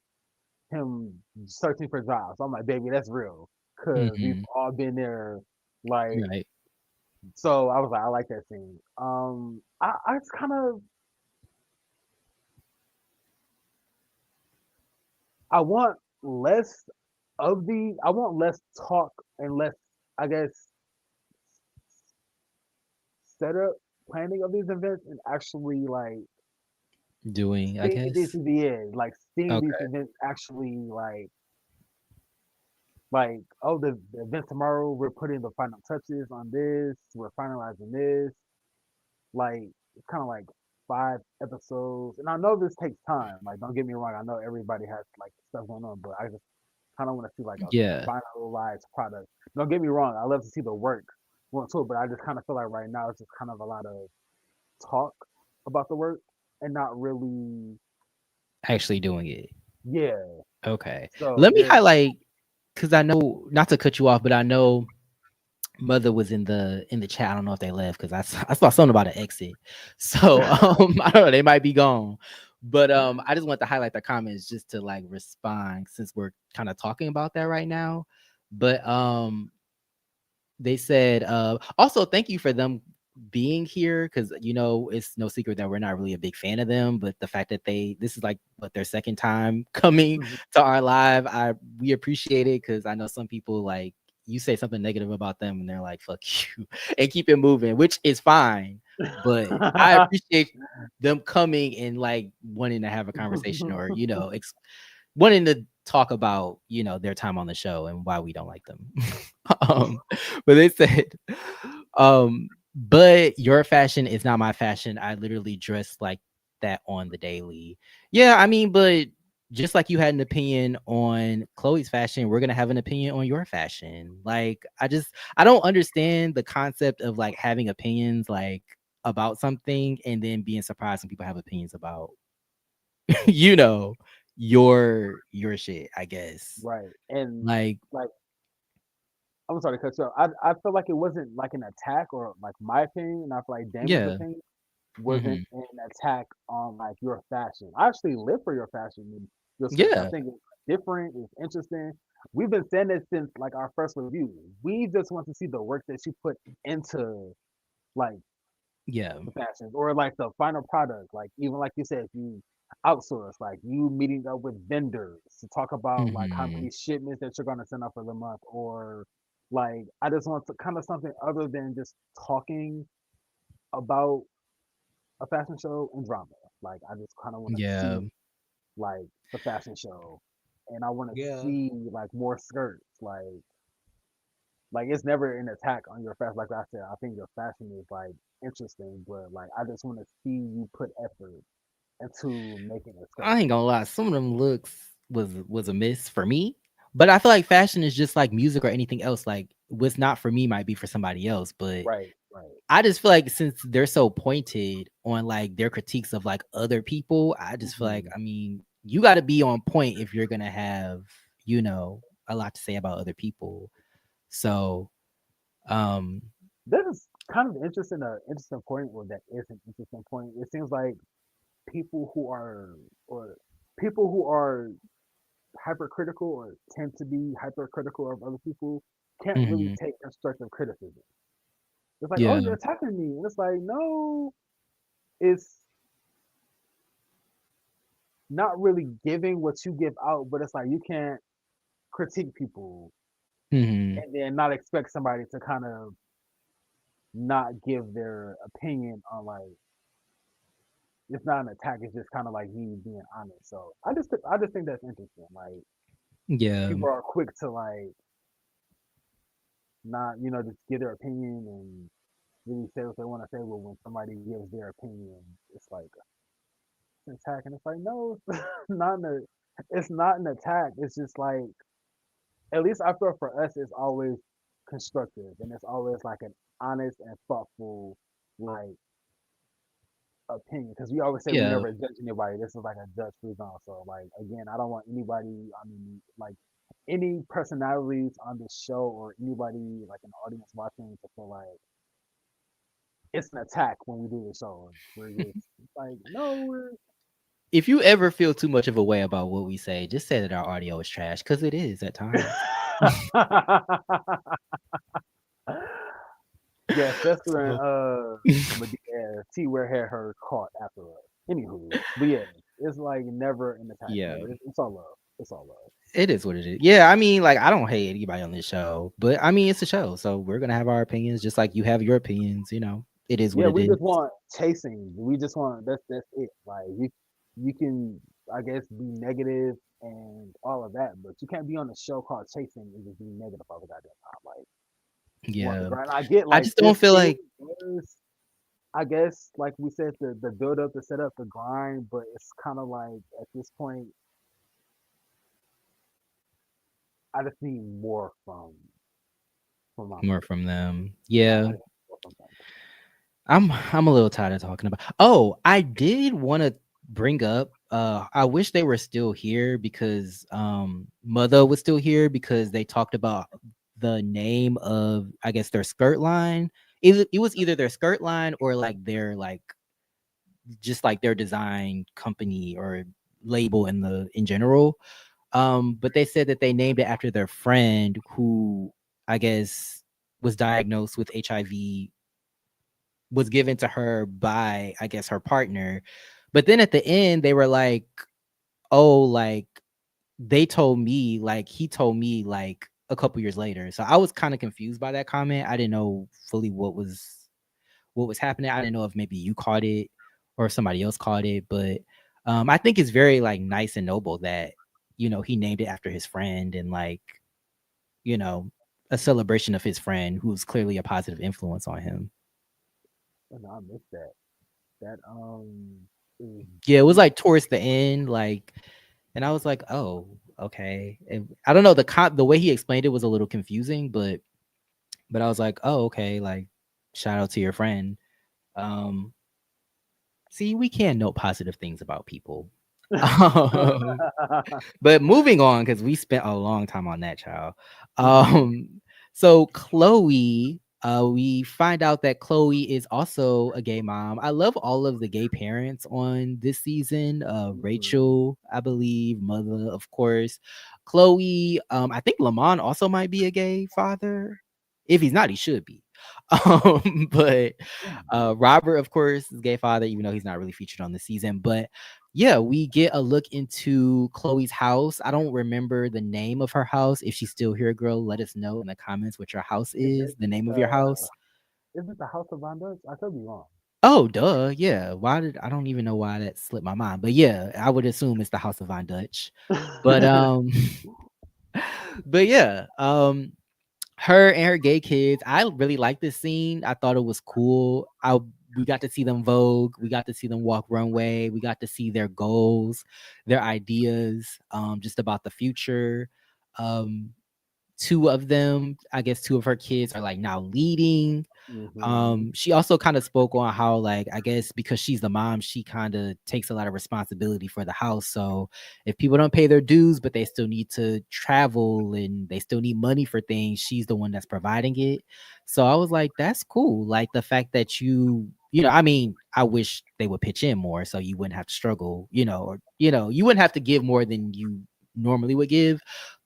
him searching for jobs. I'm like, baby, that's real, cause we've Hmm. all been there. Like, Right. so I was like, I like that scene. I just kind of I want less I want less talk and less, I guess, setup planning of these events and actually like Doing, I seeing these guess. to the end, like seeing these Okay. events actually like oh the event tomorrow we're putting the final touches on this, we're finalizing this. Like it's kind of like 5 episodes, and I know this takes time. Like don't get me wrong, I know everybody has like stuff going on, but I just kind of want to see like a Yeah. finalized product. Don't get me wrong, I love to see the work going to it, but I just kind of feel like right now it's just kind of a lot of talk about the work and not really, Actually doing it. yeah. Okay. So Let me there's highlight because I know not to cut you off, but I know mother was in the chat. I don't know if they left because I saw something about an exit. So I don't know, they might be gone. But I just want to highlight the comments just to like respond since we're kind of talking about that right now. But they said also thank you for them being here because you know it's no secret that we're not really a big fan of them, but the fact that this is like what their second time coming Mhm. to our live, we appreciate it because I know some people like you say something negative about them and they're like fuck you and keep it moving, which is fine, but I appreciate them coming and like wanting to have a conversation or you know wanting to talk about you know their time on the show and why we don't like them. um but they said but your fashion is not my fashion. I literally dress like that on the daily. Yeah, I mean, but just like you had an opinion on Chloe's fashion, we're gonna have an opinion on your fashion. Like I don't understand the concept of like having opinions like about something and then being surprised when people have opinions about you know your shit, I guess. right. And Like, like, I'm sorry to cut you off. I feel like it wasn't like an attack, or like my opinion, and I feel like Damon's yeah, opinion wasn't hmm, an attack on like your fashion. I actually live for your fashion and your skirts. I yeah, think it's different, it's interesting. We've been saying this since like our first review. We just want to see the work that you put into like yeah, the fashions, or like the final product. Like even like you said, if you outsource, like you meeting up with vendors to talk about like how hmm, many shipments that you're gonna send out for the month, or like I just want to kind of something other than just talking about a fashion show and drama. Like I just kind of want to yeah, see like the fashion show, and I want to yeah. see like more skirts. Like it's never an attack on your fashion. Like I said, I think your fashion is like interesting, but like I just want to see you put effort into making a skirt. I ain't gonna lie, some of them looks was a miss for me. But I feel like fashion is just like music or anything else. Like what's not for me might be for somebody else. But Right, right. I just feel like since they're so pointed on like their critiques of like other people, I just feel like Hmm. I mean, you got to be on point if you're gonna have, a lot to say about other people. So, um, This is kind of interesting. Interesting point, or that is an interesting point. It seems like people who are, or people who are hypercritical, or tend to be hypercritical of other people, can't really mhm, take constructive criticism. It's like, oh, yeah, you're attacking me, and it's like, no, it's not really giving what you give out, but it's like you can't critique people mhm, and then not expect somebody to kind of not give their opinion on like it's not an attack, it's just kind of like you being honest. So I just think that's interesting. Like yeah, people are quick to like not just give their opinion and really say what they want to say, but when somebody gives their opinion, it's like an attack, and it's like no, it's not an attack. It's just like at least I feel for us, it's always constructive, and it's always like an honest and thoughtful like opinion, because we always say we yeah. never judge anybody. This is like a judge free zone. So like again, I don't want anybody. I mean, like any personalities on this show or anybody like an audience watching to feel like it's an attack when we do the show. We're just like, no, we're If you ever feel too much of a way about what we say, just say that our audio is trash because it is at times. yeah, especially when So T where had her caught after us. Anywho, but yeah, it's like never an attack. yeah, It's all love. It's all love. it is what it is. Yeah, I mean, like I don't hate anybody on this show, but I mean it's a show, so we're gonna have our opinions just like you have your opinions. It is what Yeah, it we is. just want chasing. We just want that's it. Like you can I guess be negative and all of that, but you can't be on a show called Chasing and just be negative all the goddamn time. Like you want the Yeah, grind. I get I like just don't feel it like is I guess like we said the build up, the setup, the grind, but it's kind of like at this point I just need more from my more people. from them. Yeah, Yeah, I just need more from them. I'm a little tired of talking about. Oh, I did want to bring up. I wish they were still here because Mother was still here because they talked about the name of I guess their skirt line. It was either their skirt line or like their like just like their design company or label in general. But they said that they named it after their friend who I guess was diagnosed with HIV, was given to her by I guess her partner. But then at the end they were like, "Oh, like they told me, like he told me like a couple years later." So I was kind of confused by that comment. I didn't know fully what was happening. I didn't know if maybe you caught it or somebody else caught it, but I think it's very like nice and noble that he named it after his friend and like you know a celebration of his friend who's clearly a positive influence on him. And I miss that. That is Yeah, it was deep. like towards the end, like, and I was like, oh, okay. And I don't know, the way he explained it was a little confusing, but I was like, oh, okay, like shout out to your friend. Um, See, we can note positive things about people. Um, but moving on, because we spent a long time on that child. Mhm, So Chloe, we find out that Chloe is also a gay mom. I love all of the gay parents on this season. mhm. Rachel, I believe, mother, of course. Chloe, I think Lamont also might be a gay father. If he's not, he should be. But Mhm. Robert, of course, is gay father, even though he's not really featured on the season. But yeah, we get a look into Chloe's house. I don't remember the name of her house. If she's still here, girl, let us know in the comments what your house Is is, it the name of your uh house. is it the House of Von Dutch? I could be wrong. Oh, duh. Yeah. Why did I don't even know why that slipped my mind. But yeah, I would assume it's the House of Von Dutch. But but yeah, her and her gay kids. I really like this scene. I thought it was cool. I We got to see them vogue. We got to see them walk runway. We got to see their goals, their ideas, just about the future. Um, two of them, I guess, two of her kids are like now leading. Mhm. She also kind of spoke on how, like, I guess because she's the mom, she kind of takes a lot of responsibility for the house. So if people don't pay their dues, but they still need to travel and they still need money for things, she's the one that's providing it. So I was like, that's cool. Like the fact that I mean, I wish they would pitch in more so you wouldn't have to struggle, or you wouldn't have to give more than you normally would give.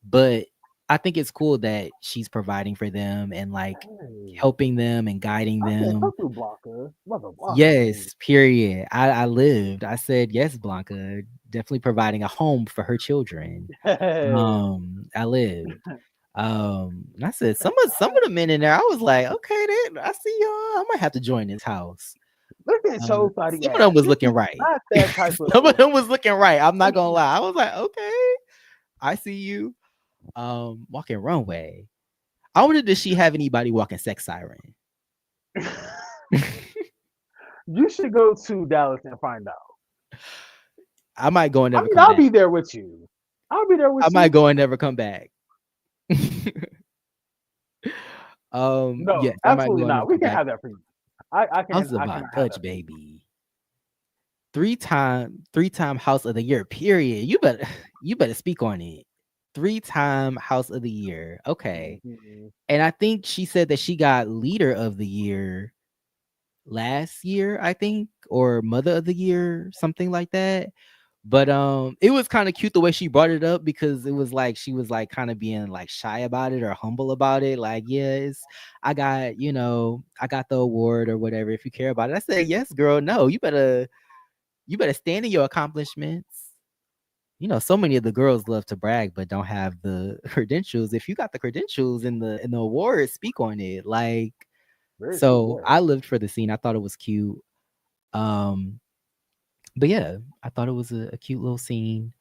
But I think it's cool that she's providing for them and like Hey, helping them and guiding I said come them. through Blanca. Mother Blanca, baby. Yes, period. I lived. I said, "Yes, Blanca," definitely providing a home for her children. Hey. I lived. And I said some of the men in there, I was like, "Okay, then I see y'all. I might have to join this house." Look at your funny Some of them ass. was This looking is right. not that type of Some of them was looking right. I'm not gonna lie. I was like, "Okay, I see you." Walking runway. I wonder, did she have anybody walking sex siren? you should go to Dallas and find out. I might go and I never mean, come I'll back. be there with you. I'll be there I with might you. go and never come back. No, Yes, I might absolutely go and never not. We come can back. have that for you. I can House I of cannot Von have that Dutch, for you. baby. Three-time House of the Year, period. You better speak on it. Three-time House of the Year. Okay. Mhm. And I think she said that she got Leader of the Year last year, I think, or Mother of the Year, something like that. But it was kind of cute the way she brought it up because it was like she was like kind of being like shy about it or humble about it. Like, yes, I got the award or whatever. If you care about it, I said, yes, girl. No, you better stand in your accomplishments. So many of the girls love to brag but don't have the credentials. If you got the credentials in the awards, speak on it. Like, Very true. so Yeah. I lived for the scene. I thought it was cute. Um, but yeah, I thought it was a cute little scene.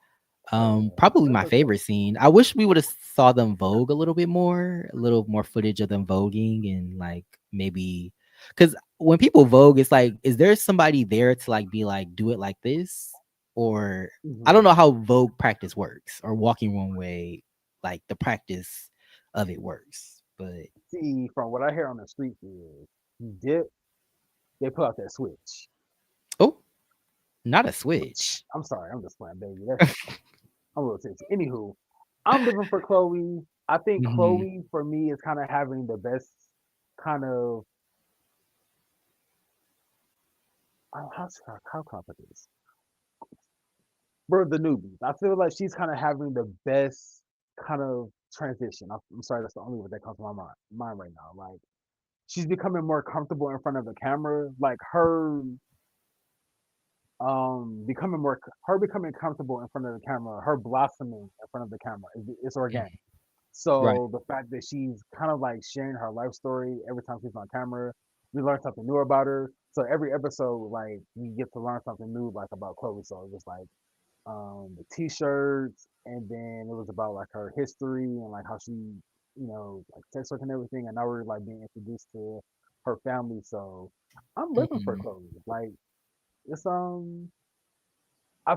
Probably That's my what's up. favorite scene. I wish we would have saw them vogue a little bit more, a little more footage of them voguing and like maybe because when people vogue, it's like, is there somebody there to like be like, do it like this? Or I don't Mhm. know how vogue practice works or walking one way, like the practice of it works. But See, from what I hear on the streets is you dip, they pull out that switch. oh, not a switch. I'm sorry, I'm just playing, baby. I'm a little tipsy. Anywho, I'm living for Chloe. I think Mhm. Chloe for me is kind of having the best kind of how can I put this? For the newbies, I feel like she's kind of having the best kind of transition. I'm sorry, that's the only word that comes to my mind right now. Like she's becoming more comfortable in front of the camera. Like her becoming comfortable in front of the camera, her blossoming in front of the camera is organic. Right. So the fact that she's kind of like sharing her life story every time she's on camera, we learn something new about her. So every episode, like we get to learn something new, like about Chloe. So it was like the T-shirts, and then it was about like her history and like how she, like sex work and everything. And now we're like being introduced to her family. So I'm living for Mhm. Chloe. Like it's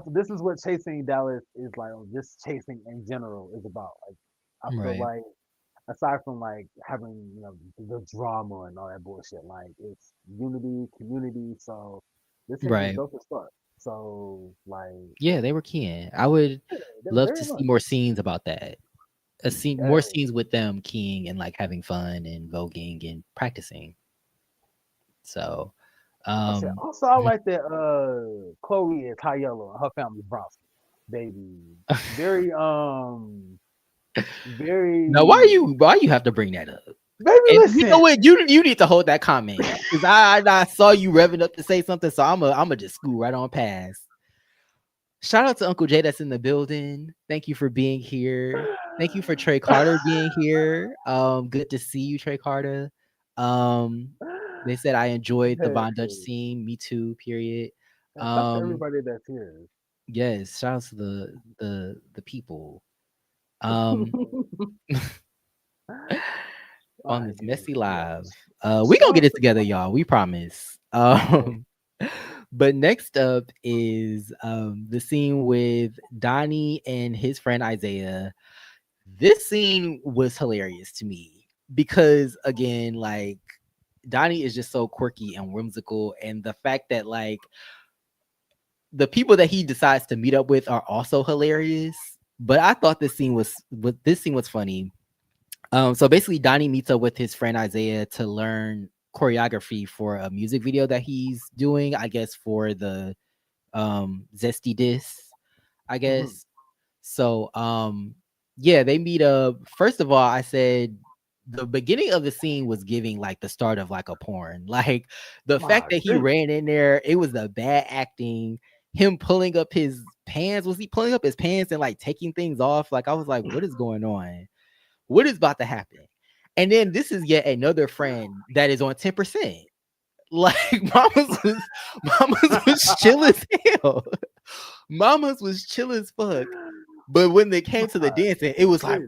this is what chasing Dallas is like, or just chasing in general is about. Like I feel Right. like aside from like having the drama and all that bullshit, like it's unity, community. So this season is Right. dope as fuck. So like, Yeah, they were keying. I would yeah, love very to see much. more scenes about that. A scene, more Yeah. scenes with them keying and like having fun and voguing and practicing. So, I said, um, also, I like that Chloe is high yellow and her family's Bronson. Baby. Very now very why you have to bring that up? baby, And you know listen. what? You need to hold that comment because I saw you revving up to say something, so I'm a just school right on past. Shout out to Uncle Jay that's in the building. Thank you for being here. Thank you for Trey Carter being here. Good to see you, Trey Carter. Um, they said I enjoyed the Hey, Von Dutch scene. Me too. Period. shout to Um, everybody that's here. yes. Shout out to the people. Um, on My this messy goodness, live. yes. We gonna Shout get out it to together, y'all. We promise. okay. But next up is the scene with Donnie and his friend Isaiah. This scene was hilarious to me because again, like Donnie is just so quirky and whimsical, and the fact that like the people that he decides to meet up with are also hilarious. But I thought this scene was funny. So basically, Donnie meets up with his friend Isaiah to learn choreography for a music video that he's doing, I guess, for the Zesty Diss, I Mhm. guess. So yeah, they meet up. First of all, I said the beginning of the scene was giving like the start of like a porn. Like the fact My that he goodness. ran in there, it was the bad acting. Him pulling up his pants. Was he pulling up his pants and like taking things off? Like I was like, what is going on? What is about to happen? And then this is yet another friend that is on 10%. Like Mama's was chill as hell. Mama's was chill as fuck. But when they came to the My dancing, it was like,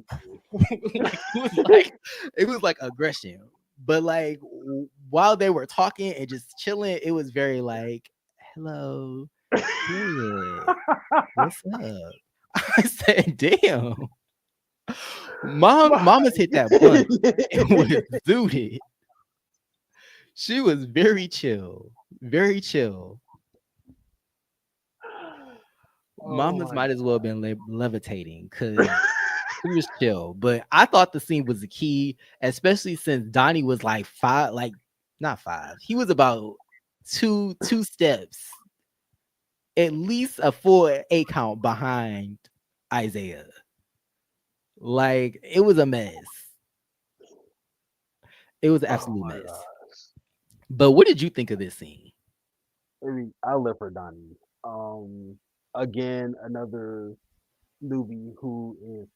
goodness. it was like aggression. But like while they were talking and just chilling, it was very like, hello, period. What's up? I said, damn. My Mama's hit that blunt and was goodness. zooted. She was very chill. Very chill. Oh Mama's my might as well have been levitating because she was chill. But I thought the scene was the key, especially since Donnie was like five, like not five. He was about two steps, at least a full 8 count behind Isaiah. Like it was a mess. It was an oh absolute my mess. god. But what did you think of this scene? Maybe I live for Donnie. Again, another newbie who is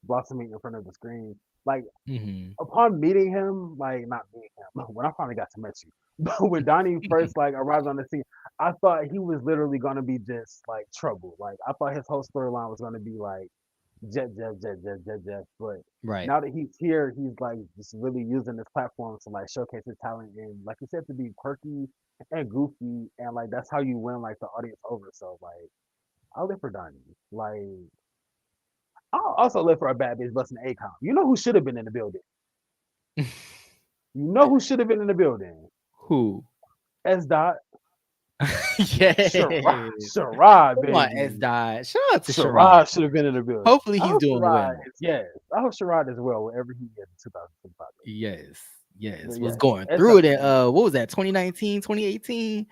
blossoming in front of the screen. Like Hmm. upon meeting him, like not meeting him, when I finally got to meet you, but when Donnie first like arrived on the scene, I thought he was literally gonna be just like trouble. Like I thought his whole storyline was gonna be like Jet. But Right. now that he's here, he's like just really using this platform to like showcase his talent and like you said to be quirky and goofy and like that's how you win like the audience over. So like I live for Donnie. Like I'll also live for a bad bitch busting a count. You know who should have been in the building? You know who should have been in the building? Who? S. Dot. Sherrod, Yes. Sherrod, Come on, S. baby. Dot. Shout out to Sherrod. Sherrod should have been in the building. Hopefully I he's hope doing Sherrod well. is, yes. I hope Sherrod is well wherever he is in 2025. Yes. But Yes. Was yes, going S. through Dot it in baby. what was that, 2019, 2018?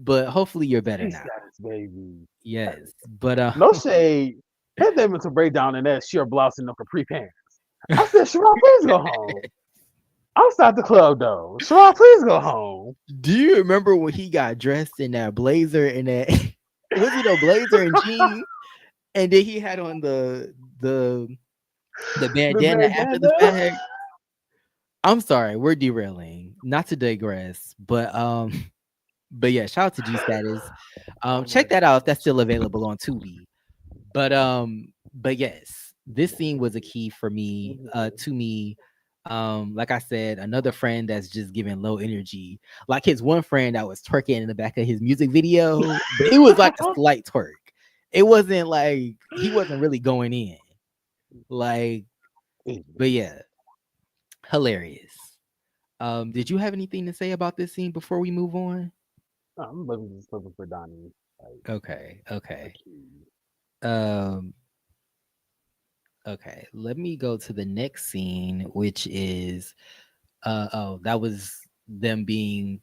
But hopefully you're better Peace now. status, baby. Yes. But No shade. His mental breakdown in that sheer blouse and no capri pants. I said, Sherrod, please go home. Outside the club though. Sherrod, please go home. do you remember when he got dressed in that blazer and that was it a blazer and jeans? And then he had on the The bandana after the bandana. fact. I'm sorry, we're derailing. Not to digress, but yeah, shout out to G Status. Oh my Check that out if that's gosh. still available on Tubi. But yes, this scene was a key for me, Mhm. to me. Like I said, another friend that's just giving low energy. Like his one friend that was twerking in the back of his music video, but it was like a slight twerk. It wasn't like he wasn't really going in. Like, but yeah, hilarious. Did you have anything to say about this scene before we move on? I'm looking just looking for Donnie. Like Okay, a okay. key. Um, okay. Let me go to the next scene, which is oh, that was them being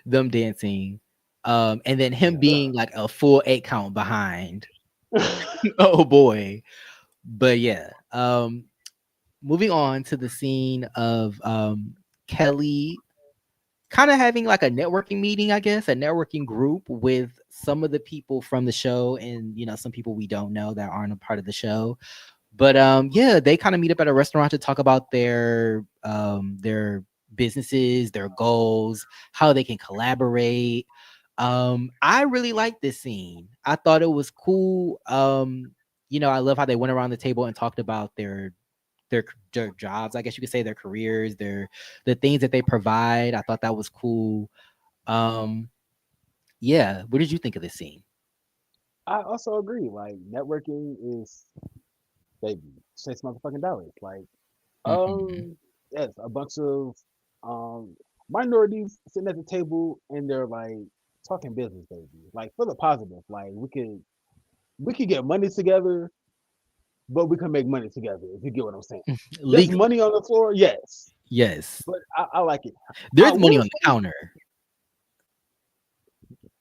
them dancing. And then him being like a full 8 count behind. Oh boy. But yeah. Moving on to the scene of Kelly kind of having like a networking meeting, I guess, a networking group with some of the people from the show and some people we don't know that aren't a part of the show. But yeah, they kind of meet up at a restaurant to talk about their businesses, their goals, how they can collaborate. I really liked this scene. I thought it was cool. I love how they went around the table and talked about their jobs, I guess you could say, their careers, the things that they provide. I thought that was cool. Um, yeah. What did you think of this scene? I also agree. Like networking is baby, chase motherfucking dollars. Like Hmm. yes, a bunch of um minorities sitting at the table and they're like talking business, baby. Like for the positive. Like we could get money together, but we can make money together. If you get what I'm saying. There's Legally, money on the floor, yes, yes. but I like it. I There's money will on the say counter.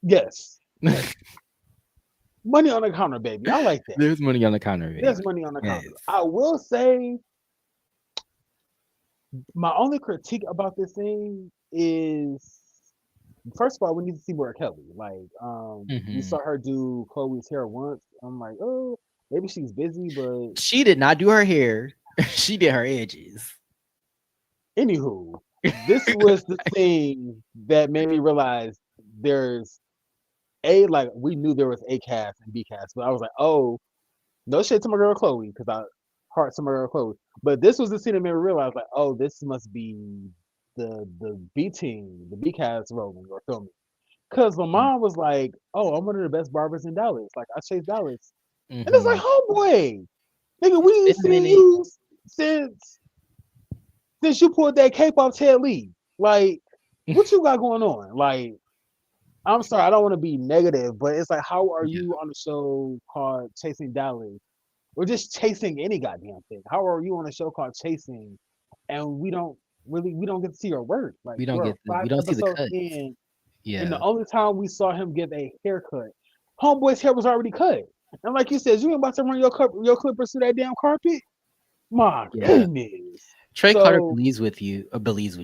yes, yes. Money on the counter, baby. I like that. There's money on the counter, There's baby. money on the Yes. counter. I will say my only critique about this thing is first of all, we need to see more of Kelly. Like, we Hmm. saw her do Chloe's hair once. I'm like, oh, maybe she's busy, but She did not do her hair. She did her edges. anywho, this was the thing that made me realize there's like we knew there was A cast and B cast, but I was like, oh, no shade to my girl Chloe, because I heart to my girl Chloe. But this was the scene that made me realize, like, oh, this must be the B team, the B cast rolling or filming. Because my mom was like, "Oh, I'm one of the best barbers in Dallas. Like, I chase Dallas," and it's like, Hmm. "Oh boy, nigga, we It's ain't been a seen minute. you since you pulled that cape off Ted Lee. Like, what you got going on? Like, I'm sorry, I don't want to be negative, but it's like, how are Yeah. you on a show called Chasing Dallas, or just chasing any goddamn thing? How are you on a show called Chasing, and we don't get to see your work? Like, we're We five don't see the episodes cuts. in, and the Yeah. only time we saw him give a haircut, homeboy's hair was already cut. And like you said, you ain't about to run your clippers through that damn carpet. My Yeah. goodness. Trey Carter So believes with you, agrees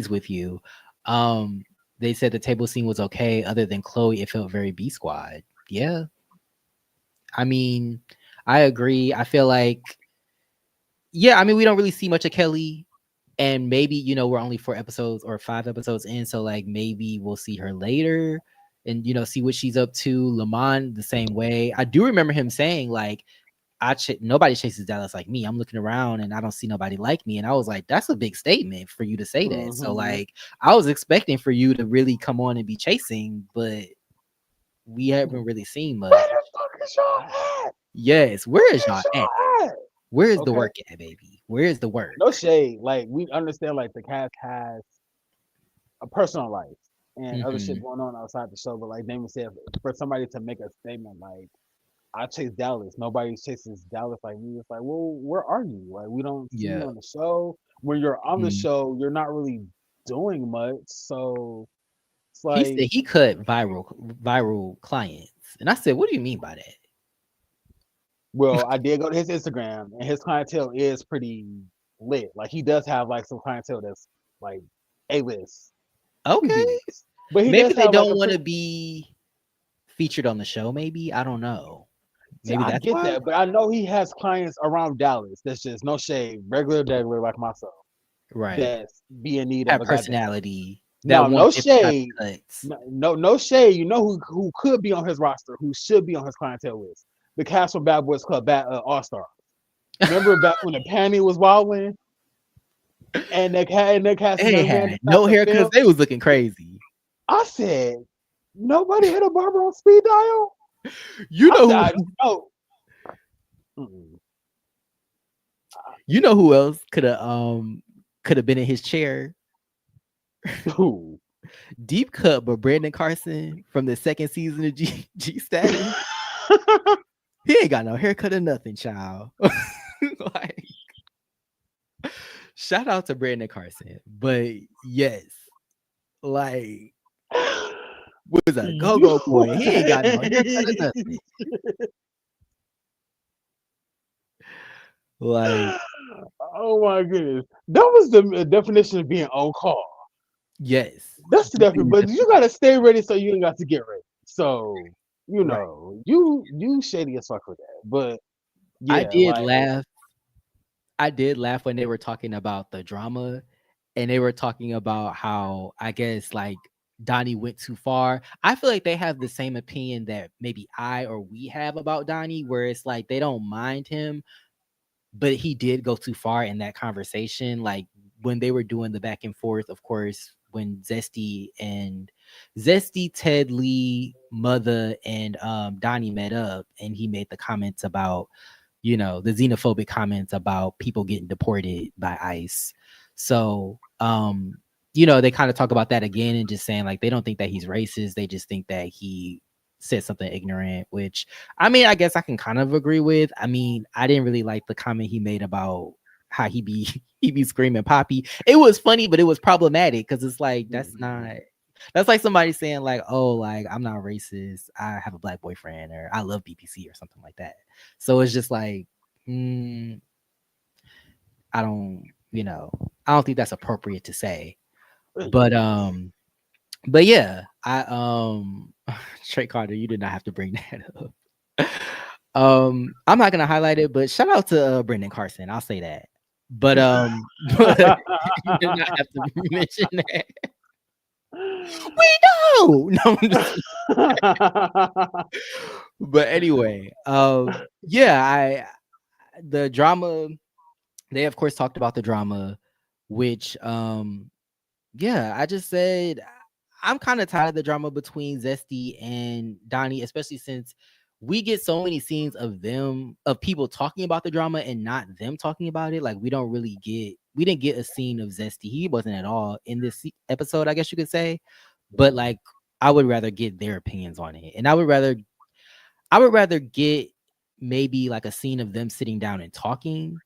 with you. Um, they said the table scene was okay, other than Chloe. It felt very B Squad. Yeah, I mean, I agree. I feel like, yeah, I mean, we don't really see much of Kelly, and maybe we're only 4 episodes or 5 episodes in, so like maybe we'll see her later, and see what she's up to. Lamont the same way. I do remember him saying like, nobody chases Dallas like me. I'm looking around and I don't see nobody like me. And I was like, that's a big statement for you to say that. So mhm. like, I was expecting for you to really come on and be chasing, but we haven't really seen Where much. the fuck is y'all at? Yes, where Where is y'all is at? y'all at? Where is the Okay. work at, baby? Where is the No work? shade. Like we understand like the cast has a personal life and other shit Hmm. going on outside the show. But like Damon said, for somebody to make a statement like I chase Dallas. Nobody chases Dallas like me. It's like, well, where are you? Like, we don't see you Yeah. on the show. When you're on the Mhm. show, you're not really doing much. So it's He like, said he cut viral clients, and I said, "What do you mean by that?" well, I did go to his Instagram, and his clientele is pretty lit. Like, he does have like some clientele that's like A list, Okay, QBs, but he maybe does they have like don't a want pretty. to be featured on the show. Maybe I don't know. See, Maybe I that's get why. that, but I know he has clients around Dallas. That's just no shade, regular, regular like myself. Right. That's be in need of Have a goddamn. personality that Now, want no different type shade, of cuts. no shade. You know who could be on his roster, who should be on his clientele list? The cast from Bad Boys Club, All Star. Remember back when the panty was wilding, and they cast a They young man had to pass no a haircuts. film. They was looking crazy. I said, nobody hit a barber on speed dial. You I know said, who? I know. Mm-mm. You know who else could have been in his chair? Who? Deep cut, but Brandon Carson from the second season of G Status, he ain't got no haircut or nothing, child. Like, shout out to Brandon Carson, but yes, like, was a You- go-go boy. He ain't got no haircut or nothing. Like, Oh my goodness, that was the definition of being on call. yes, That's the definitely definition. the But you definition. gotta stay ready so you ain't got to get ready. So Right. you shady as fuck with that. But I yeah, did like laugh. I did laugh when they were talking about the drama and they were talking about how I guess like Donnie went too far. I feel like they have the same opinion that maybe I or we have about Donnie, where it's like they don't mind him, but he did go too far in that conversation. Like when they were doing the back and forth, of course, when Zesty, Ted Lee, Mother, and Donnie met up, and he made the comments about, the xenophobic comments about people getting deported by ICE. So, they kind of talk about that again and just saying like they don't think that he's racist. They just think that he said something ignorant, which I mean, I guess I can kind of agree with. I mean, I didn't really like the comment he made about how he be he be screaming Poppy. It was funny, but it was problematic because it's like that's like somebody saying like, oh, like I'm not racist. I have a black boyfriend, or I love BPC or something like that. So it's just like, mm, I don't, I don't think that's appropriate to say. But but yeah, Trey Carter, you did not have to bring that up. I'm not gonna highlight it, but shout out to Brendan Carson. I'll say that. But but you did not have to mention that. We know. No, I'm just, but anyway, yeah, the drama. They of course talked about the drama, which yeah, I just said I'm kind of tired of the drama between Zesty and Donnie, especially since we get so many scenes of people talking about the drama and not them talking about it. Like we didn't get a scene of Zesty. He wasn't at all in this episode, I guess you could say. But like I would rather get their opinions on it. And I would rather get maybe like a scene of them sitting down and talking,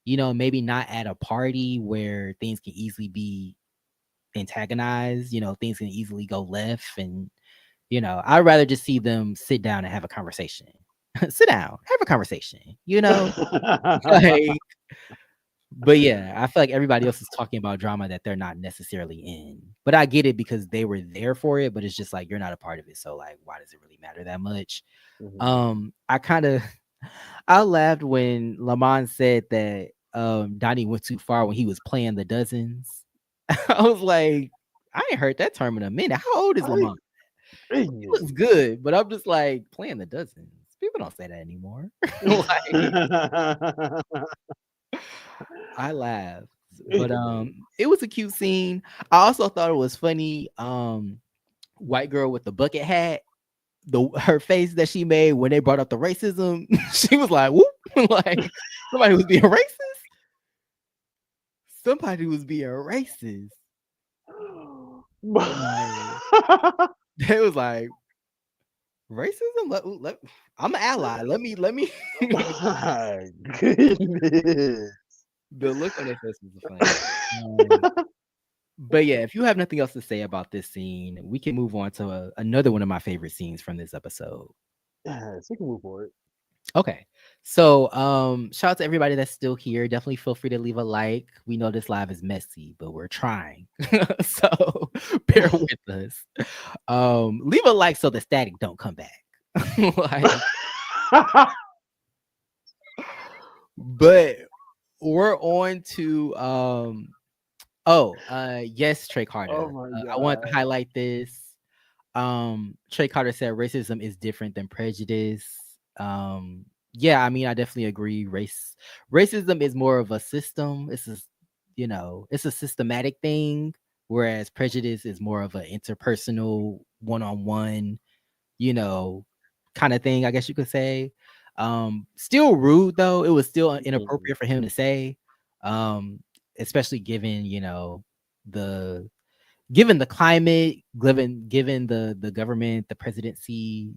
maybe not at a party where things can easily be antagonized, things can easily go left. And, I'd rather just see them sit down and have a conversation. Sit down, have a conversation, like, but yeah, I feel like everybody else is talking about drama that they're not necessarily in. But I get it because they were there for it, but it's just like you're not a part of it. So like, why does it really matter that much? I kind of I laughed when Lamont said that Donnie went too far when he was playing the dozens. I was like, I ain't heard that term in a minute. How old is Lamont? He looks good, but I'm just like playing the dozens. People don't say that anymore. Like, I laughed, but it was a cute scene. I also thought it was funny. White girl with the bucket hat, her face that she made when they brought up the racism, she was like, "Whoop!" Like somebody was being racist. Somebody was being racist. Like, they was like racism. I'm an ally. Let me. My goodness. The look on their face was funny. But yeah, if you have nothing else to say about this scene, we can move on to another one of my favorite scenes from this episode. Yes, we can move forward. Okay. So, shout out to everybody that's still here. Definitely feel free to leave a like. We know this live is messy, but we're trying. So, bear with us. Leave a like so the static don't come back. Like, but we're on to yes, Trey Oh Carter. my I want to god. highlight this. Trey Carter said racism is different than prejudice. Yeah, I mean, I definitely agree. Racism is more of a system. It's a systematic thing, whereas prejudice is more of an interpersonal, one-on-one, you know, kind of thing, I guess you could say. Still rude though. It was still inappropriate for him to say. Um, especially given, the given the climate, given the government, the presidency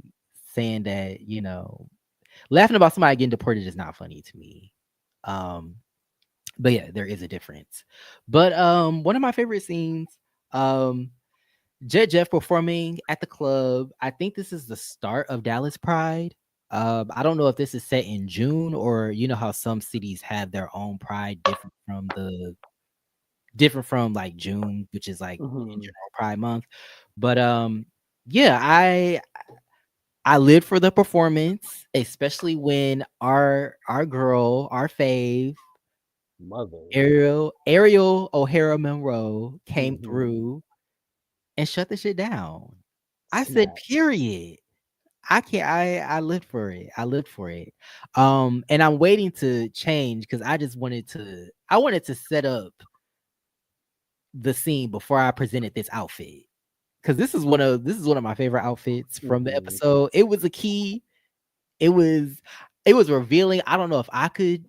saying that, laughing about somebody getting deported is not funny to me. Um, but yeah, there is a difference. But one of my favorite scenes, um, Jet Jeff performing at the club. I think this is the start of Dallas Pride. I don't know if this is set in June, or you know how some cities have their own pride different from like June, which is like in Hmm. general Pride Month. But yeah, I lived for the performance, especially when our girl, our fave, Mother. Ariel O'Hara Monroe came Hmm. through and shut the shit down. I said, Snaps. period. I can't I lived for it. I lived for it. And I'm waiting to change because I wanted to set up the scene before I presented this outfit. Cause this is one of my favorite outfits from the Hmm. episode. It was a key. It was it was revealing. I don't know if I could,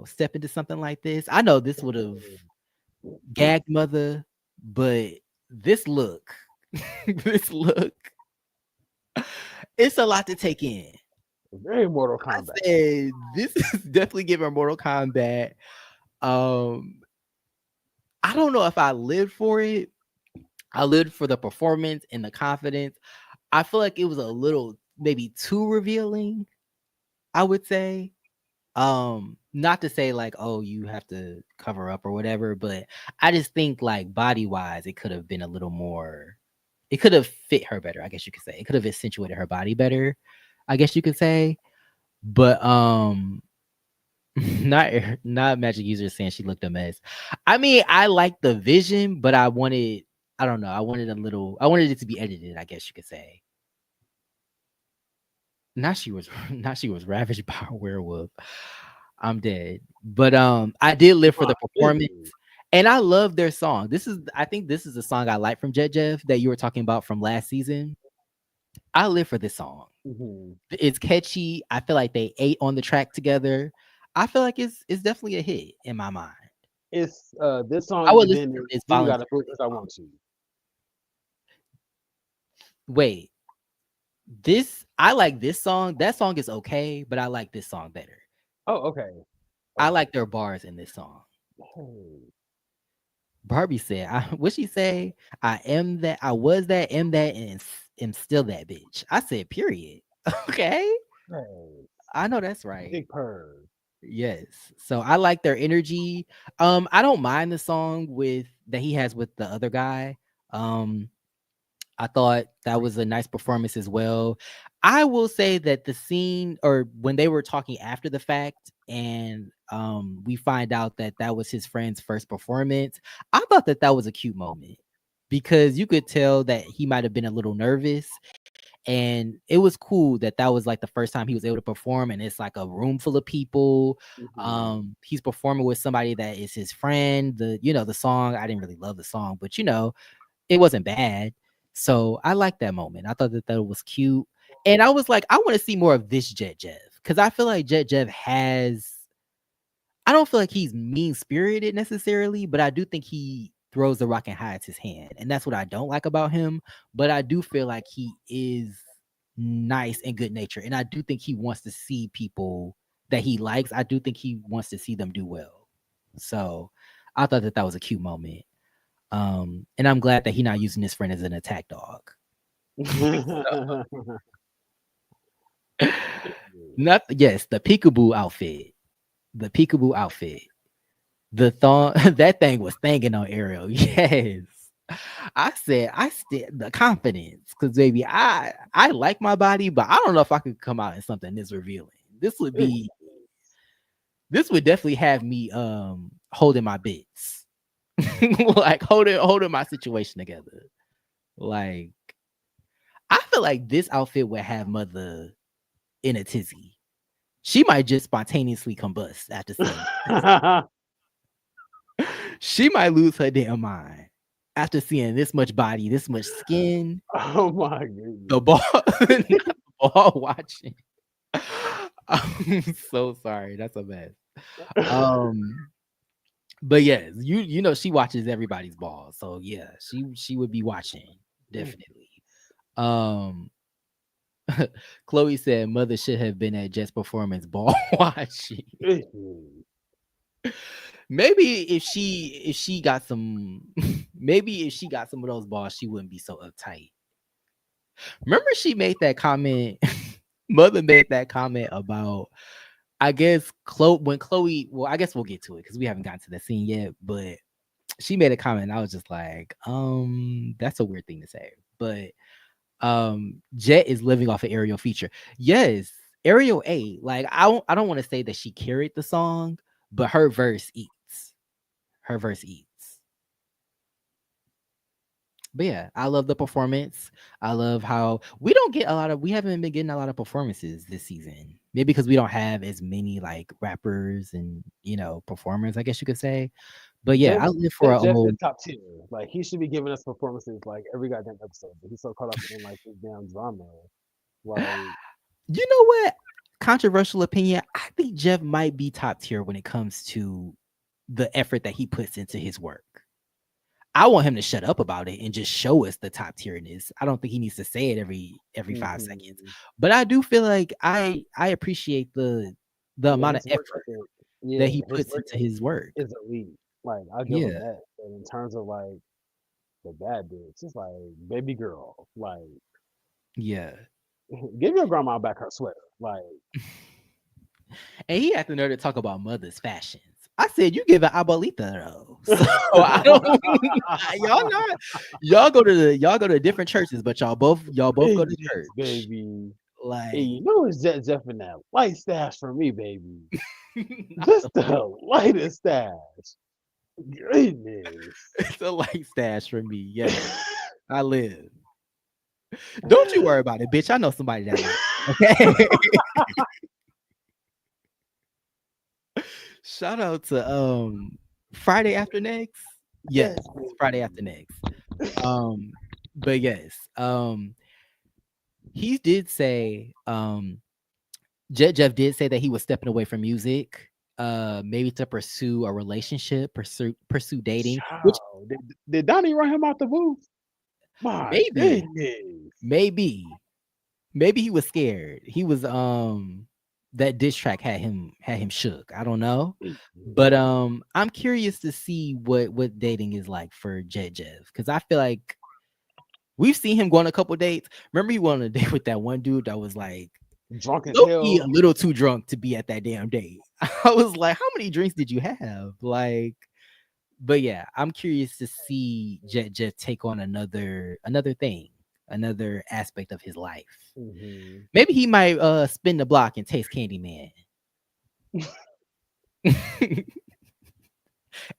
step into something like this. I know this would have gagged mother, but this look, this look, it's a lot to take in. Very Mortal I Kombat. said this is definitely giving Mortal Kombat. Um, I don't know if I lived for it. I lived for the performance and the confidence. I feel like it was a little maybe too revealing, I would say. Not to say like, oh, you have to cover up or whatever, but I just think like body wise, it could have been a little more, it could have fit her better, I guess you could say. It could have accentuated her body better, I guess you could say. But not magic user saying she looked a mess. I mean, I like the vision, but I don't know, I wanted it to be edited, I guess you could say. Now she was now she was ravaged by a werewolf. I'm dead. But I did live for My the performance goodness. and I love their song. I think this is the song I like from Jet Jeff that you were talking about from last season. I live for this song. Hmm. It's catchy. I feel like they ate on the track together. I feel like it's definitely a hit in my mind. It's this I song would and listen to this then you gotta prove voluntarily. this I want to. Wait, this I like this song. That song is okay, but I like this song better. Oh, okay. I Okay. like their bars in this song. Hey. Barbie said, what she say? I am that, I was that, am that, and am still that bitch. I said, period. Okay. Hey. I know that's right. Big purr. Yes. So I like their energy. I don't mind the song with that he has with the other guy. Um, I thought that was a nice performance as well. I will say that the scene or when they were talking after the fact and we find out that that was his friend's first performance, I thought that that was a cute moment because you could tell that he might have been a little nervous and it was cool that that was like the first time he was able to perform and it's like a room full of people. Hmm. He's performing with somebody that is his friend. The song, I didn't really love the song, but it wasn't bad. So I liked that moment. I thought that that was cute. And I was like, I want to see more of this Jet Jeff because I feel like Jet Jeff I don't feel like he's mean spirited necessarily, but I do think he throws the rock and hides his hand. And that's what I don't like about him. But I do feel like he is nice and good natured. And I do think he wants to see people that he likes. I do think he wants to see them do well. So I thought that that was a cute moment. And I'm glad that he's not using his friend as an attack dog. Not yes, the peekaboo outfit. The peekaboo outfit. The thong that thing was thanging on Ariel. Yes. I still the confidence because baby, I like my body, but I don't know if I could come out in something this revealing. This would definitely have me holding my bits. Like holding my situation together. Like I feel like this outfit would have mother in a tizzy. She might just spontaneously combust after seeing this. She might lose her damn mind after seeing this much body, this much skin. Oh my The goodness. ball, not the ball watching. I'm so sorry. That's a mess. Um, But yes, you know she watches everybody's balls. So yeah, she would be watching definitely. Um Chloe said mother should have been at Jet's performance ball watching. Maybe if she got some maybe if she got some of those balls, she wouldn't be so uptight. Remember she made that comment. Mother made that comment about I guess Chloe, well, I guess we'll get to it because we haven't gotten to the scene yet, but she made a comment. And I was just like, that's a weird thing to say. But Jet is living off an Ariel feature. Yes, Ariel A. Like I don't want to say that she carried the song, but her verse eats. Her verse eats. But yeah, I love the performance. I love how we haven't been getting a lot of performances this season. Maybe because we don't have as many like rappers and performers, I guess you could say. But yeah, Jeff, I live for a Jeff old is top tier. Like he should be giving us performances like every goddamn episode. But he's so caught up in like this damn drama. Like you know what? Controversial opinion. I think Jeff might be top tier when it comes to the effort that he puts into his work. I want him to shut up about it and just show us the top tierness. I don't think he needs to say it every 5 seconds. But I do feel like I appreciate the yeah, amount of his work effort ethic. that Yeah, he his puts work into ethic his work. is elite. Like I'll give him Yeah. that. But in terms of like the bad bitch, it's like baby girl. Like Yeah. give your grandma back her sweater. Like And he had the nerve to talk about mother's fashions. I said, you give an abuelita though. So I don't y'all not y'all go to different churches, but y'all both go it to is, church. baby. Hey, Like you know it's Jeff in that white stash for me, baby. I Just don't know. the lightest stash. Goodness. It's a light stash for me. Yeah, I live. Don't you worry about it, bitch. I know somebody that like it. Okay. Shout out to Friday after next. Yes, Yes, Friday baby. after next. Um, but yes, he did say Jeff did say that he was stepping away from music, maybe to pursue a relationship, pursue dating, which Child, did Donnie run him out the booth? My maybe, goodness. maybe, maybe he was scared. He was that diss track had him shook. I don't know. But I'm curious to see what dating is like for Jeff because I feel like we've seen him go on a couple dates. Remember he went on a date with that one dude that was like Drunk as low-key a hell. little too drunk to be at that damn date. I was like, how many drinks did you have? Like, but yeah, I'm curious to see Jet take on another thing, another aspect of his life. Hmm. Maybe he might spin the block and taste Candyman.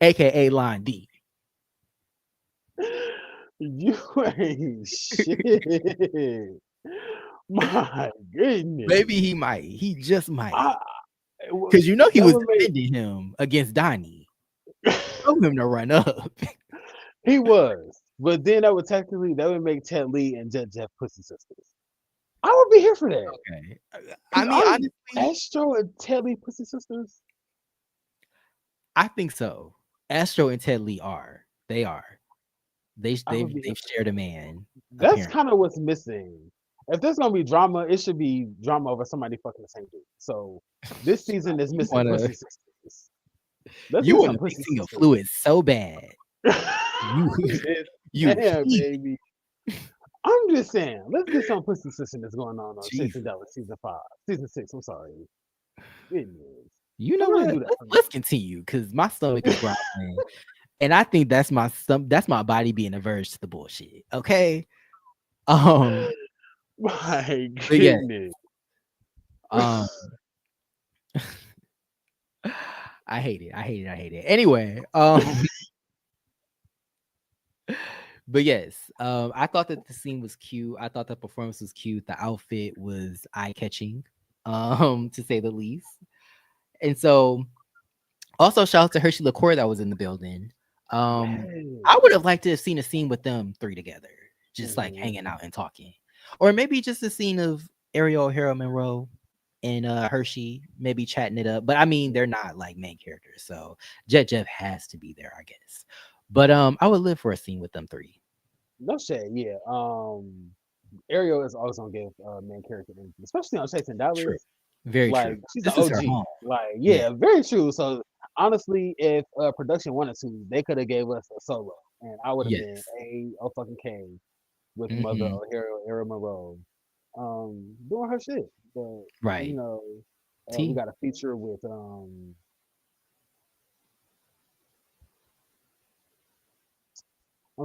AKA Line D. You ain't shit. My goodness. Maybe he might. He just might. I, Because he that was would make defending him against Donnie. Told him to run up. he was. But then that would make Ted Lee and Jet Jeff pussy sisters. I would be here for that. Okay. I Cause mean, aren't honestly, Astro and Ted Lee pussy sisters? I think so. Astro and Ted Lee are. They are. They I they've would be here they've for shared a man, that. That's apparently. kind of what's missing. If there's gonna be drama, it should be drama over somebody fucking the same dude. So this season is You missing wanna pussy sisters. Let's you get wanna some pussy mixing of sisters. fluids so bad. You Yes, you man, heat baby. I'm just saying, let's get some pussy sister that's going on Chasing Jesus. Dallas season 6. I'm sorry. Goodness. You know Go ahead what? and do that for me. Let's continue because my stomach is growling. And I think that's my body being averse to the bullshit. Okay. Um, My but yeah, goodness. um, I hate it. I hate it. I hate it. Anyway, but yes, I thought that the scene was cute. I thought the performance was cute. The outfit was eye catching, to say the least. And so, also shout out to Hershey LaCour that was in the building. I would Yes. have liked to have seen a scene with them three together, just like Mhm. hanging out and talking, or maybe just a scene of Ariel O'Hara Monroe and Hershey maybe chatting it up. But I mean, they're not like main characters, so Jet Jeff has to be there, I guess. But I would live for a scene with them three. No shade, yeah. Ariel is always gonna give main character energy, especially on Chasing True. Dallas. Very true. Like she's an This is her OG. home. Like Yeah. yeah, very true. So honestly, if production wanted to, they could have gave us a solo, and I would have been Yes. fucking K with Mother Hmm. O'Hara, Era Monroe, doing her shit. But you Right. know, we T. got a feature with I'm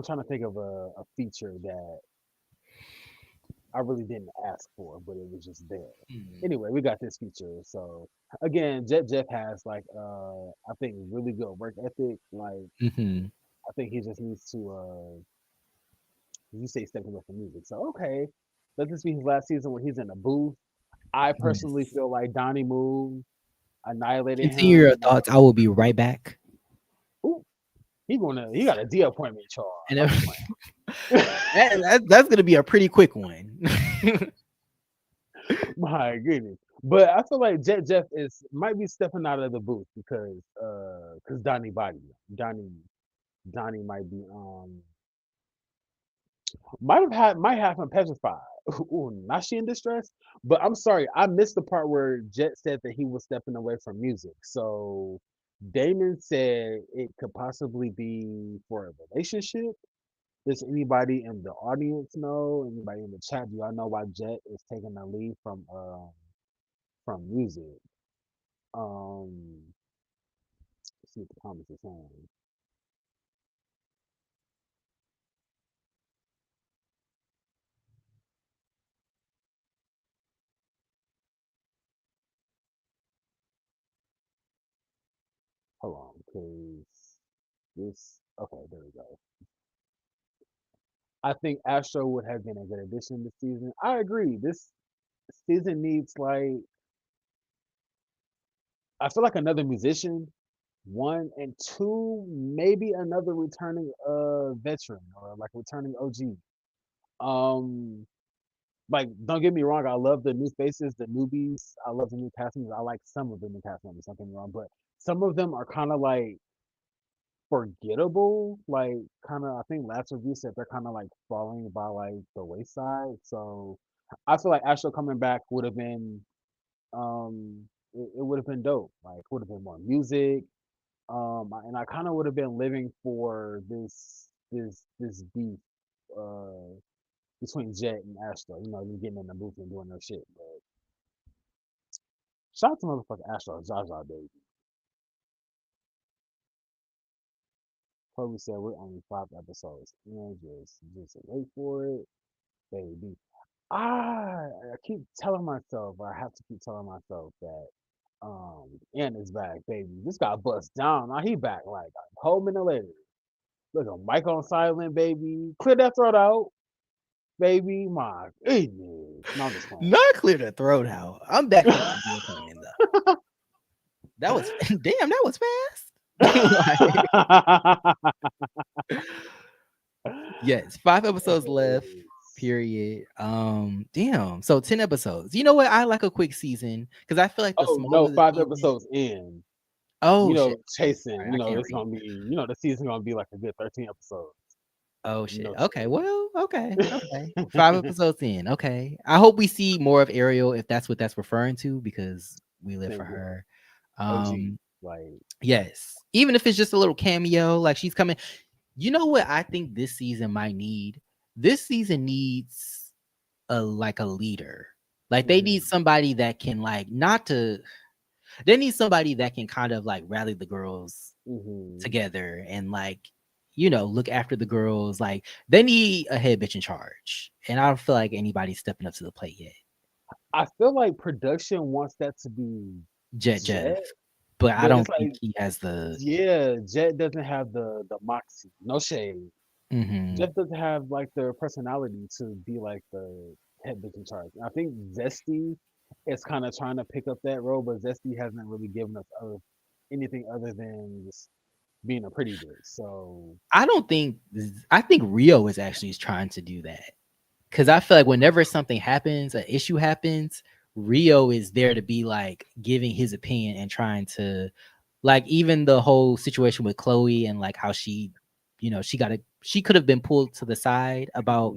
trying to think of a feature that I really didn't ask for, but it was just there. Mm. Anyway, we got this feature. So again, Jet Jeff has like I think really good work ethic. Like Mhm. I think he just needs to you say stepping up the music. So okay, let this be his last season where he's in a booth. I personally Yes. feel like Donnie Moon annihilated Continue your him. thoughts. I will be right back. Ooh, he got a D appointment, Charles. And I'm if, just playing. that's gonna be a pretty quick one. My goodness. But I feel like Jet Jeff is might be stepping out of the booth because Donnie body Donnie Donnie might have him petrified. Ooh, not she in distress. But I'm sorry, I missed the part where Jet said that he was stepping away from music. So Damon said it could possibly be for a relationship. Does anybody in the audience know? Anybody in the chat? Do y'all know why Jet is taking the lead from music? Let's see what the comments are saying. Hold on, because this. Okay, there we go. I think Astro would have been a good addition this season. I agree. This season needs like I feel like another musician, one and two, maybe another returning veteran or like returning OG. Um, like don't get me wrong, I love the new faces, the newbies. I love the new cast members. I like some of the new cast members. Don't get me wrong, but some of them are kind of like forgettable. Like kind of, I think last review said they're kind of like falling by like the wayside. So I feel like Astro coming back would have been it would have been dope. Like would have been more music. And I kind of would have been living for this beef uh between Jet and Astro. You know, them getting in the booth and doing their shit. But shout out to motherfucking Astro, Jaja baby. Chloe said we're only 5 episodes in. Just wait for it, baby. I keep telling myself, or I have to keep telling myself that Ant is back, baby. This got bust down. Now he back like a whole minute later. Look at Mike on silent, baby. Clear that throat out, baby. My goodness. No, I'm just playing. Not clear the throat out. I'm back from my beer can though. That was damn. That was fast. Like, yes, 5 episodes left. Period. Damn. So 10 episodes. You know what? I like a quick season because I feel like the Oh no, smaller the 5 episodes season. in. Oh shit. Okay. Chasing. All right, I can't It's read. gonna be. The season gonna be like a good 13 episodes. Oh shit. No Okay. shade. Well. Okay. Okay. 5 episodes in. Okay. I hope we see more of Ariel if that's what that's referring to because we live for Same here. her. OG. Um. Like Yes. Even if it's just a little cameo, like she's coming. You know what I think this season might need? This season needs a like a leader. Like they need mhm, somebody that can like not to they need somebody that can kind of like rally the girls mhm. together and like look after the girls. Like they need a head bitch in charge. And I don't feel like anybody's stepping up to the plate yet. I feel like production wants that to be Jet Jeff. Jet, But I but don't it's think like, he has the yeah, Jet doesn't have the moxie. No shade. mhm. Jet doesn't have like the personality to be like the head bitch in charge. I think Zesty is kind of trying to pick up that role, but Zesty hasn't really given us anything other than just being a pretty bitch. So I don't think I think Rio is trying to do that. Cause I feel like whenever something happens, an issue happens, Rio is there to be like giving his opinion and trying to, like, even the whole situation with Chloe and like how she, she could have been pulled to the side about,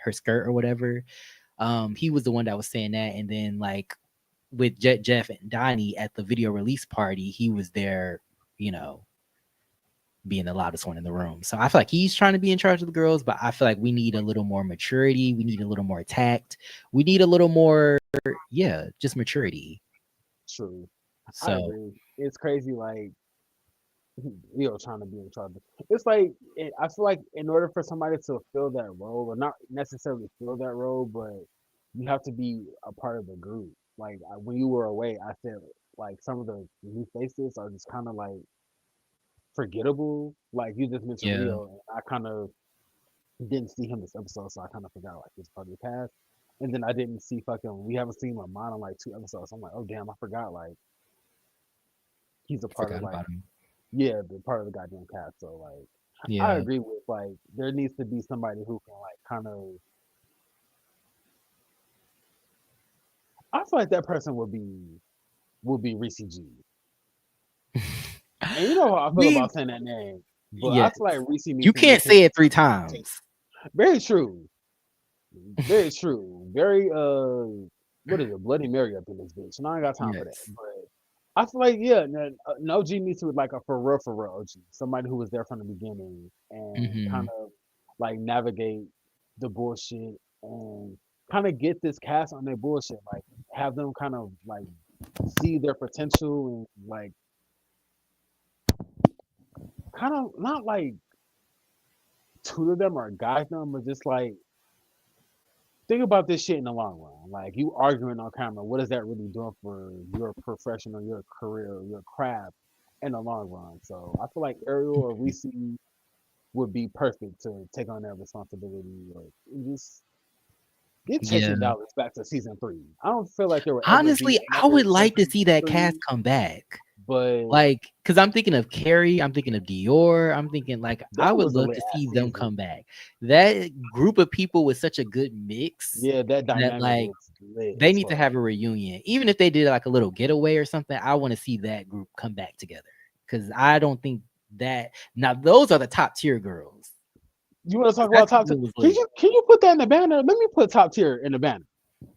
her skirt or whatever. He was the one that was saying that. And then like with Jeff and Donnie at the video release party, he was there, being the loudest one in the room. So I feel like he's trying to be in charge of the girls, but I feel like we need a little more maturity. We need a little more tact. We need a little more, just maturity. True. I So agree. It's crazy, like Leo trying to be in charge. It's like I feel like in order for somebody to fill that role, or not necessarily fill that role, but you have to be a part of the group. Like when you were away, I felt like some of the new faces are just kind of like forgettable. Like you just mentioned yeah, Rio, and I kind of didn't see him this episode, so I kind of forgot like this part of the cast. And then I didn't see fucking. We haven't seen Lamont in like 2 episodes. So I'm like, oh damn, I forgot. Like he's a part of forgot like about him. yeah, the part of the goddamn cast. So like I Yeah, agree with like there needs to be somebody who can like kind of. I feel like that person would be Reese G. And you know how I feel we about saying that name, but I yes. feel like Reese needs You to just can't take say it three take. times. Very true. Very true. Very what is it? Bloody Mary up in this bitch. And I ain't got time for that. Yes. But I feel like yeah, an OG needs to like a for real OG, somebody who was there from the beginning and kind Hmm. of like navigate the bullshit and kind of get this cast on their bullshit, like have them kind of like see their potential and like kind of not like tutor them or guide them, but just like think about this shit in the long run. Like you arguing on camera, what is that really doing for your profession or your career or your craft in the long run? So I feel like Ariel or Reese would be perfect to take on that responsibility or just get Yeah. Chasing Dallas back to season 3. I don't feel like there will ever be Honestly, I another would like to Chasing see that cast three, come back. but Like, because I'm thinking of Carrie, I'm thinking of Dior, I'm thinking like that I would was a love lit to ass see them season. come back. That group of people with such a good mix Yeah, that that dynamic like was lit they as need to fuck. have a reunion. Even if they did like a little getaway or something, I want to see that group come back together. Because I don't think that now those are the top tier girls. You want to talk That about top tier? season was Can lit. you put that in the banner? Let me put top tier in the banner.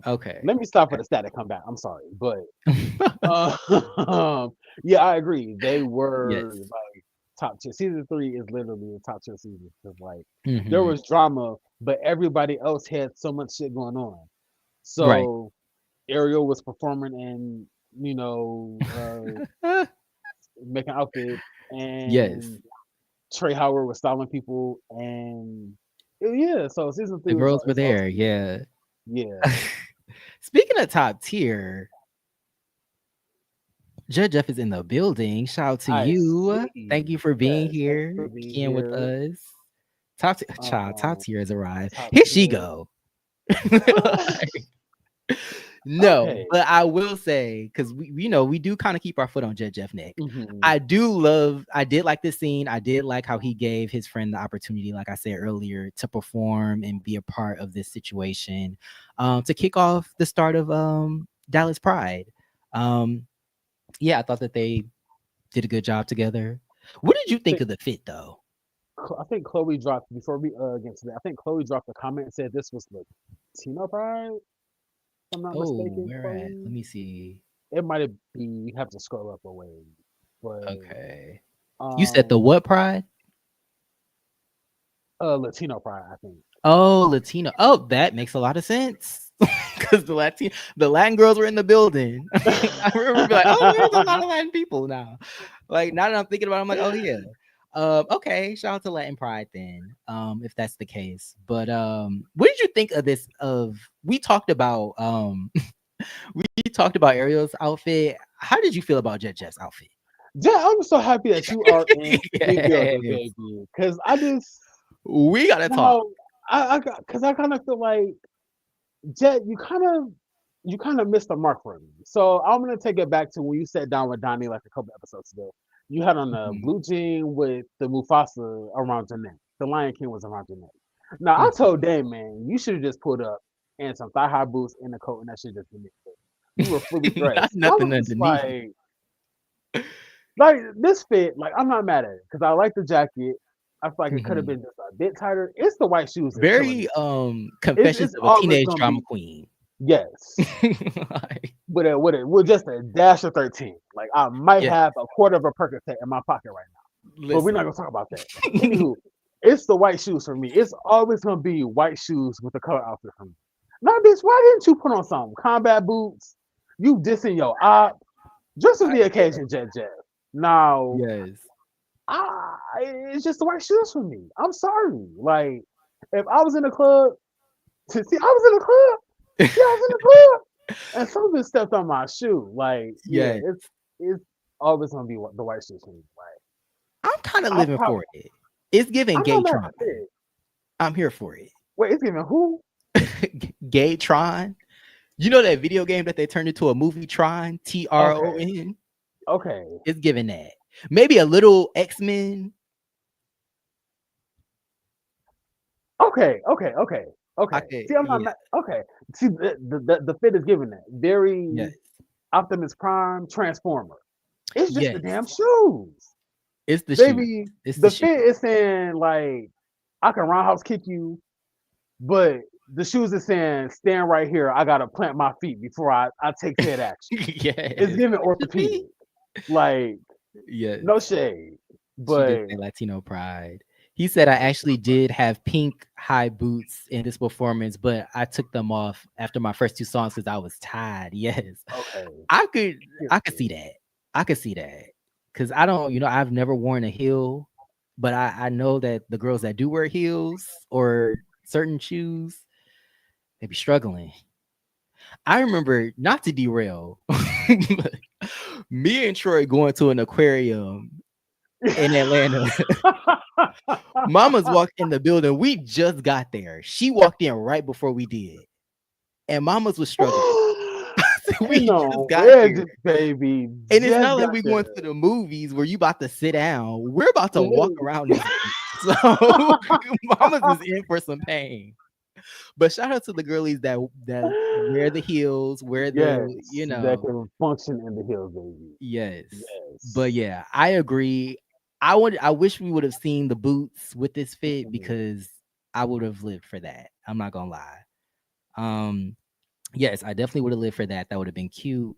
Okay. Let me stop for the static come back. I'm sorry, but uh, yeah, I agree. They were Yes. like top tier. Season 3 is literally the top tier season because like there Hmm. was drama, but everybody else had so much shit going on. Right. So Ariel was performing and making outfits, Yes. and Trey Howard was styling people, and yeah. So season 3 The was girls were is also there. Yeah. yeah. Speaking of top tier, Judge Jeff is in the building. Shout out to I you. Thank see. you for being Yes, thank you for here, being kicking with here. us. Top tier, child, top Um, tier has arrived. top Here she tier. go. Uh, No, okay. but I will say, because we do kind of keep our foot on Judge Jeff neck. Hmm. I did like this scene. I did like how he gave his friend the opportunity, like I said earlier, to perform and be a part of this situation, to kick off the start of Dallas Pride. Um, yeah, I thought that they did a good job together. What did you think Think of the fit though? I think Chloe dropped before we get to that. I think Chloe dropped a comment and said this was Latino Pride. If I'm not Oh, mistaken, where at? Let Chloe. me see. It might have been. You have to scroll up a way, but Okay. You said the um, what pride? Latino Pride, I think. Oh, Latino. Oh, that makes a lot of sense. Because the Latin girls were in the building. I remember being like, oh, there's a lot of Latin people now. Like now that I'm thinking about it, I'm like, oh yeah. Okay, shout out to Latin Pride then, if that's the case. But what did you think of this? We talked about we talked about Ariel's outfit. How did you feel about Jet Jeff's outfit? Yeah, I'm so happy that you are in the building, Yes. baby. Cause I just We gotta talk. now cause I kind of feel like Jet, you kind of missed the mark for me. So I'm gonna take it back to when you sat down with Donnie like a couple episodes ago. You had on the Mhm, blue jean with the Mufasa around your neck. The Lion King was around your neck. Now I mhm. told Dame, man, you should have just put up and some thigh high boots and a coat, and that should just been it. You were fully Not dressed. I nothing was just underneath. like this fit. Like I'm not mad at it because I like the jacket. I feel like it could have Mhm. been just a bit tighter. It's the white shoes that's killing Very me. Confessions It's of a always Teenage gonna Drama be Queen. yes. Like, With just a dash of 13. Like I might yeah, have a quarter of a Percocet in my pocket right now. But we're not listen. gonna talk about that. Anywho, it's the white shoes for me. It's always gonna be white shoes with the color outfit for me. Now, bitch, why didn't you put on some combat boots? You dissing your op. Just for I the get occasion, Jet Jet. Now, yes. I, it's just the white shoes for me. I'm sorry. Like, if I was in the club, see, I was in the club. See, I was in the club. And something stepped on my shoe. Like, yeah, Yeah. it's always gonna be the white shoes for me. Like, I'm kind of I living probably for it. It's giving I'm not mad Gaytron. at it. I'm here for it. Wait, it's giving who? Gaytron. You know that video game that they turned into a movie, Tron, Okay, Tron? okay, It's giving that. Maybe a little X-Men. okay. I Okay. could, See, I'm not yeah, mad. Okay. See, the fit is giving that very yes, Optimus Prime Transformer. It's just the yes. damn shoes, It's the shoe. baby. It's the The shoe. fit is saying like I can roundhouse kick you, but the shoes is saying stand right here. I gotta plant my feet before I take said action. It's Yes. giving What you mean? orthopedic. Like Yes. no shade, She did but say Latino pride. He said I actually did have pink high boots in this performance, but I took them off after my first two songs because I was tired. Yes. okay. I could I could see that. I could see that. Cause I don't, I've never worn a heel, but I know that the girls that do wear heels or certain shoes, they be struggling. I remember, not to derail, but me and Troy going to an aquarium in Atlanta. Mama's walked in the building. We just got there. She walked in right before we did. And Mama's was struggling. We Ain't just no got here. wedges, baby. And it's Just not like got we there. going to the movies where you about to sit down. We're about to walk Literally. around this. So Mama's is in for some pain. But shout out to the girlies that wear the heels, wear the, Yes, that can function in the hills, baby. yes. But Yes. yeah, I agree. I wish we would have seen the boots with this fit Mhm. because I would have lived for that. I'm not gonna lie. Um, yes, I definitely would have lived for that. That would have been cute.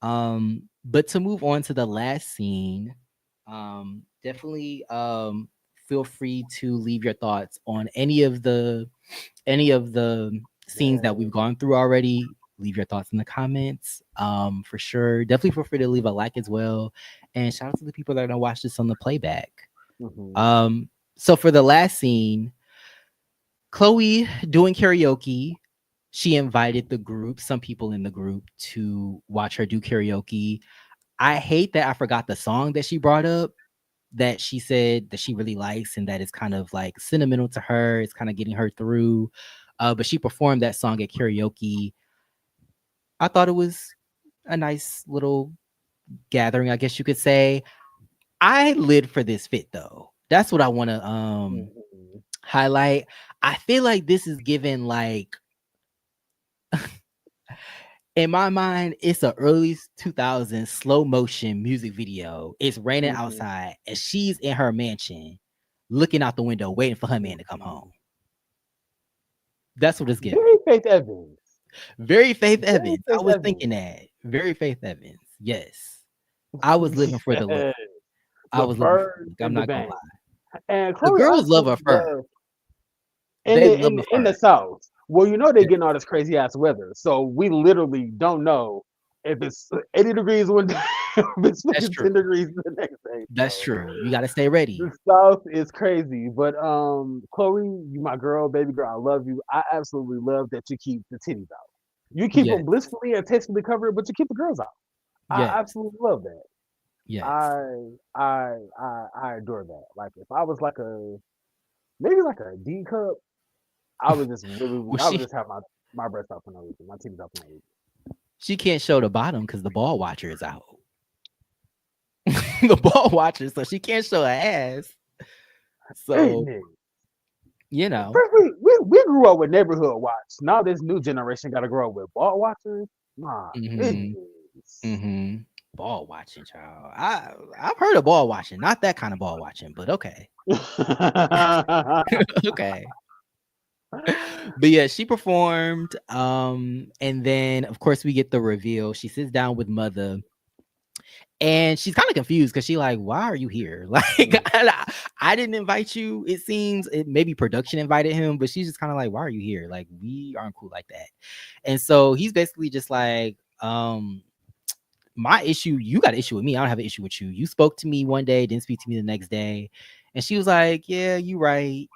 But to move on to the last scene, definitely feel free to leave your thoughts on any of the scenes that we've Yes. gone through already. Leave your thoughts in the comments. For sure. Definitely feel free to leave a like as well. And shout out to the people that are gonna watch this on the playback. Mhm. So for the last scene, Chloe doing karaoke. She invited the group, some people in the group, to watch her do karaoke. I hate that I forgot the song that she brought up that she said that she really likes and that is kind of like sentimental to her. It's kind of getting her through. But she performed that song at karaoke. I thought it was a nice little gathering, I guess you could say. I lived for this fit though. That's what I want to Mhm. highlight. I feel like this is given like in my mind, it's a early 2000s slow motion music video. It's raining Mhm. outside, and she's in her mansion, looking out the window, waiting for her man to come Mhm. home. That's what it's giving. Very Faith Evans. Very Faith Very Evans. I Faith was Evans. thinking that. Very Faith Evans. Yes. I was living for the look. Yes. I The was living for the birds look. I'm and the not gonna band. lie. And The Chloe girls love a absolutely fur. loves in They the love in a in fur. the South. Well, you know they're Yeah, getting all this crazy ass weather, so we literally don't know if it's 80 degrees one day, if it's that's fucking true. 10 degrees the next day. That's So true. You got to stay ready. the South is crazy, but Chloe, you my girl, baby girl, I love you. I absolutely love that you keep the titties out. You keep Yes. them blissfully and tastefully covered, but you keep the girls out. I Yes. absolutely love that. Yes. I adore that. Like if I was like a maybe like a D cup, I would just really Well, I would she just have my breasts out for no reason, my titties out for no reason. she can't show the bottom because the ball watcher is out. The ball watcher, so she can't show her ass. So Goodness. you know, First, we grew up with neighborhood watch. Now this new generation got to grow up with ball watchers. My Mm-hmm. goodness. Mm-hmm. Ball watching, child. I've heard of ball watching, not that kind of ball watching, but okay. Okay. But yeah, she performed. And then of course we get the reveal. She sits down with mother and she's kind of confused because she like, why are you here? Like, I didn't invite you. It seems it maybe production invited him, but she's just kind of like, why are you here? Like, we aren't cool like that. And so he's basically just like, my issue, you got an issue with me. I don't have an issue with you. You spoke to me one day, didn't speak to me the next day. And she was like, yeah, you right.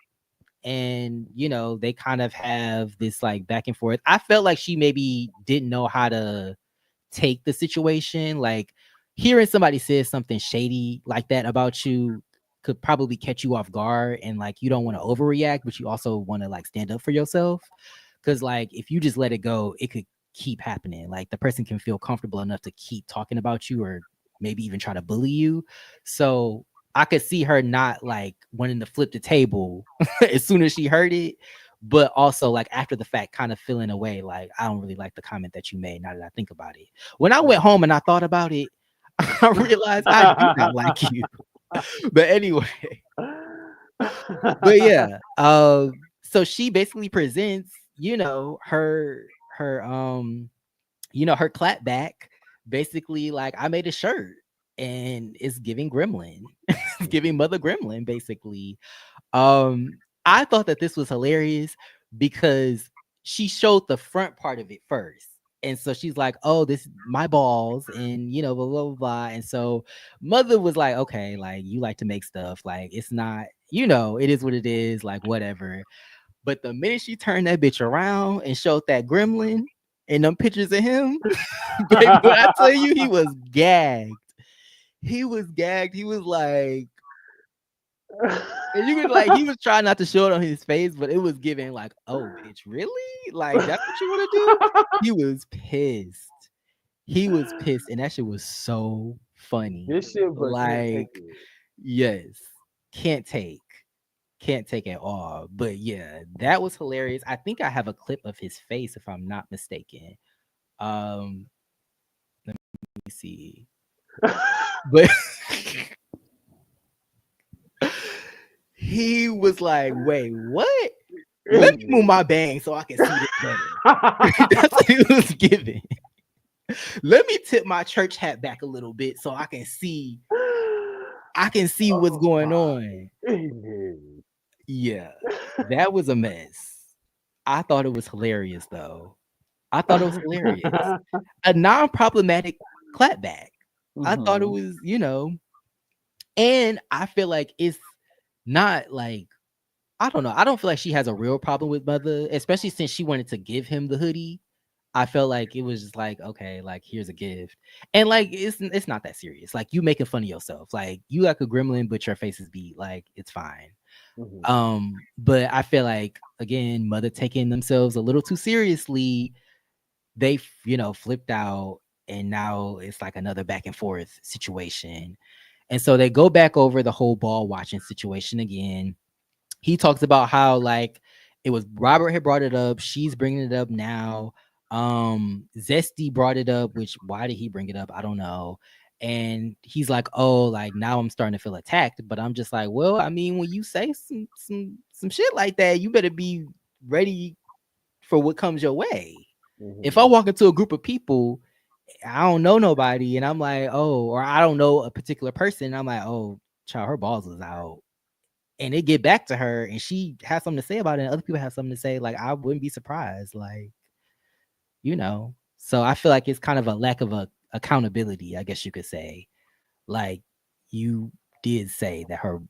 And they kind of have this like back and forth. I felt like she maybe didn't know how to take the situation. Like hearing somebody say something shady like that about you could probably catch you off guard, and like you don't want to overreact, but you also want to like stand up for yourself. Because like if you just let it go, it could keep happening. Like the person can feel comfortable enough to keep talking about you or maybe even try to bully you. So I could see her not like wanting to flip the table as soon as she heard it, but also like after the fact, kind of feeling away like, I don't really like the comment that you made now that I think about it. When I went home and I thought about it, I realized I do not like you. But anyway, but yeah, so she basically presents, her clap back, basically like I made a shirt and it's giving gremlin. It's giving mother gremlin basically. I thought that this was hilarious because she showed the front part of it first. And so she's like, oh, this my balls, and blah, blah, blah, blah. And so mother was like, okay, like you like to make stuff, like it's not, it is what it is, like whatever. But the minute she turned that bitch around and showed that gremlin and them pictures of him, baby, when I tell you he was gagged. He was gagged. He was like, and you could like he was trying not to show it on his face, but it was giving like, oh bitch, really? Like that's what you want to do? He was pissed. He was pissed, and that shit was so funny. This shit, but can't take Like, it. yes, can't take. Can't take at all. But yeah, that was hilarious. I think I have a clip of his face if I'm not mistaken. Um, let me see. But he was like, wait, what? Let me move my bang so I can see this better. That's what he was giving. Let me tip my church hat back a little bit so I can see what's Oh going my on. goodness. Yeah. That was a mess. I thought it was hilarious though. I thought it was hilarious. A non-problematic clapback. I thought it Mhm. was, and I feel like it's not like, I don't know. I don't feel like she has a real problem with mother, especially since she wanted to give him the hoodie. I felt like it was just like, okay, like here's a gift. And like it's not that serious. Like you making fun of yourself. Like you like a gremlin, but your face is beat. Like it's fine. Mhm. But I feel like again, mother taking themselves a little too seriously, they flipped out, and now it's like another back and forth situation. And so they go back over the whole ball watching situation again. He talks about how like it was Robert had brought it up, she's bringing it up now. Zesty brought it up, which why did he bring it up? I don't know. And he's like, oh, like now I'm starting to feel attacked. But I'm just like, well, I mean, when you say some shit like that, you better be ready for what comes your way. If I Mhm. walk into a group of people, I don't know nobody, and I'm like, oh, or I don't know a particular person, I'm like, oh, child, her balls is out. And it get back to her and she has something to say about it, and other people have something to say, like I wouldn't be surprised. Like, So I feel like it's kind of a lack of accountability, I guess you could say. Like you did say that her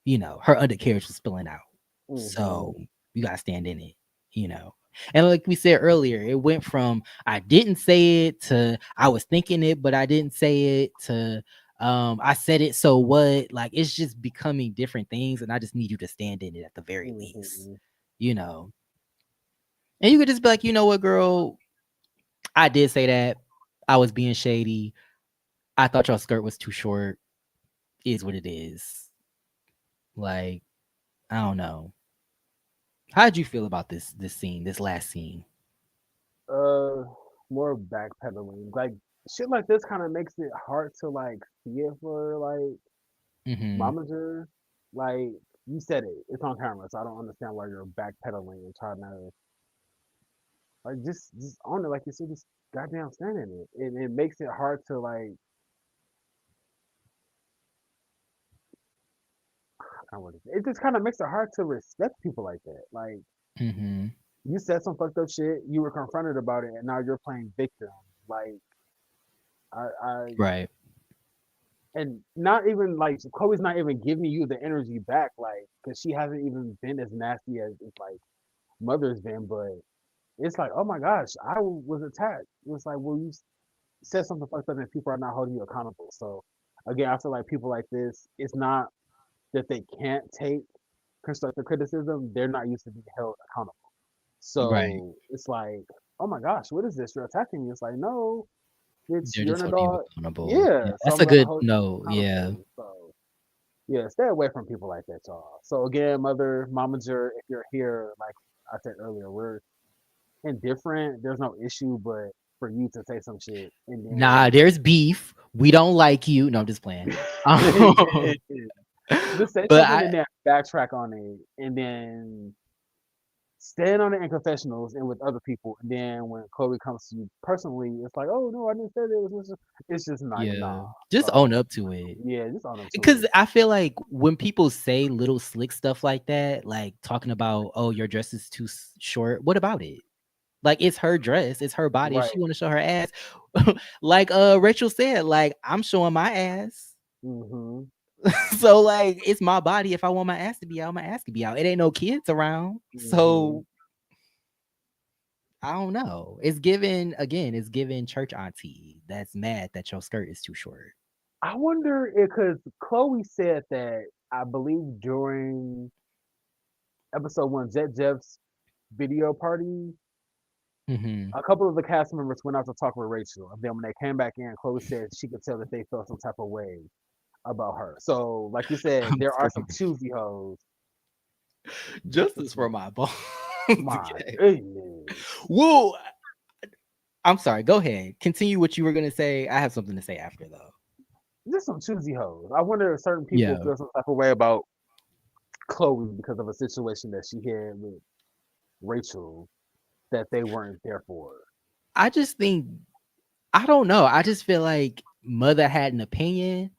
undercarriage was spilling out. Mhm. So you gotta stand in it, you know. And like we said earlier, it went from I didn't say it to I was thinking it, but I didn't say it to I said it, so what? Like it's just becoming different things, and I just need you to stand in it at the very least, Mhm. you know. And you could just be like, you know what, girl, I did say that. I was being shady. I thought your skirt was too short. Is what it is. Like, I don't know. How did you feel about this scene, this last scene? more backpedaling. Like shit like this kind of makes it hard to like see it for like Mm-hmm. momager. Like you said it, it's on camera, so I don't understand why you're backpedaling and trying to like just own it. Like you said, just goddamn stand in it. And it makes it hard to like I don't know, it just kind of makes it hard to respect people like that. Like Mm-hmm. you said some fucked up shit, you were confronted about it, and now you're playing victim. Like I Right. and not even like Chloe's not even giving you the energy back, like because she hasn't even been as nasty as like mother's been. But it's like, oh my gosh, was attacked. It's like, well, said something fucked up, and people are not holding you accountable. So again, I feel like people like this, it's not that they can't take constructive criticism; they're not used to being held accountable. Right. So it's like, oh my gosh, what is this? You're attacking me. It's like, no, it's They're you're just an holding you adult. accountable. Yeah, Yeah, so that's I'm a gonna good hold you no. Yeah. accountable. So yeah, stay away from people like that, y'all. So again, mother, momager, if you're here, like I said earlier, we're indifferent. There's no issue, but for you to say some shit and Nah, then there's beef. We don't like you. No, I'm just playing. yeah, just say But something I and then backtrack on it, and then stand on it in confessionals and with other people. And then when Chloe comes to you personally, it's like, oh no, I didn't say that. It's just like nah. yeah, just own So up to it. yeah, just own up to Because it. I feel like when people say little slick stuff like that, like talking about, oh, your dress is too short. What about it? Like it's her dress, it's her body. If Right. she want to show her ass, like Rachel said, like I'm showing my ass. Hmm. So like it's my body. If I want my ass to be out, my ass to be out. It ain't no kids around. Hmm. So I don't know. It's given again, it's given church auntie that's mad that your skirt is too short. I wonder if because Chloe said that I believe during episode one, Jet Jeff's video party, Hmm. a couple of the cast members went out to talk with Rachel. And then when they came back in, Chloe said she could tell that they felt some type of way about her. So, like you said, I'm there are some screaming. choosy hoes. Justice for my balls. My Okay. goodness. Whoa. I'm sorry. Go ahead. Continue what you were gonna say. I have something to say after though. Just some choosy hoes. I wonder if certain people Yeah. feel some type of way about Chloe because of a situation that she had with Rachel that they weren't there for. I just think I don't know. I just feel like mother had an opinion,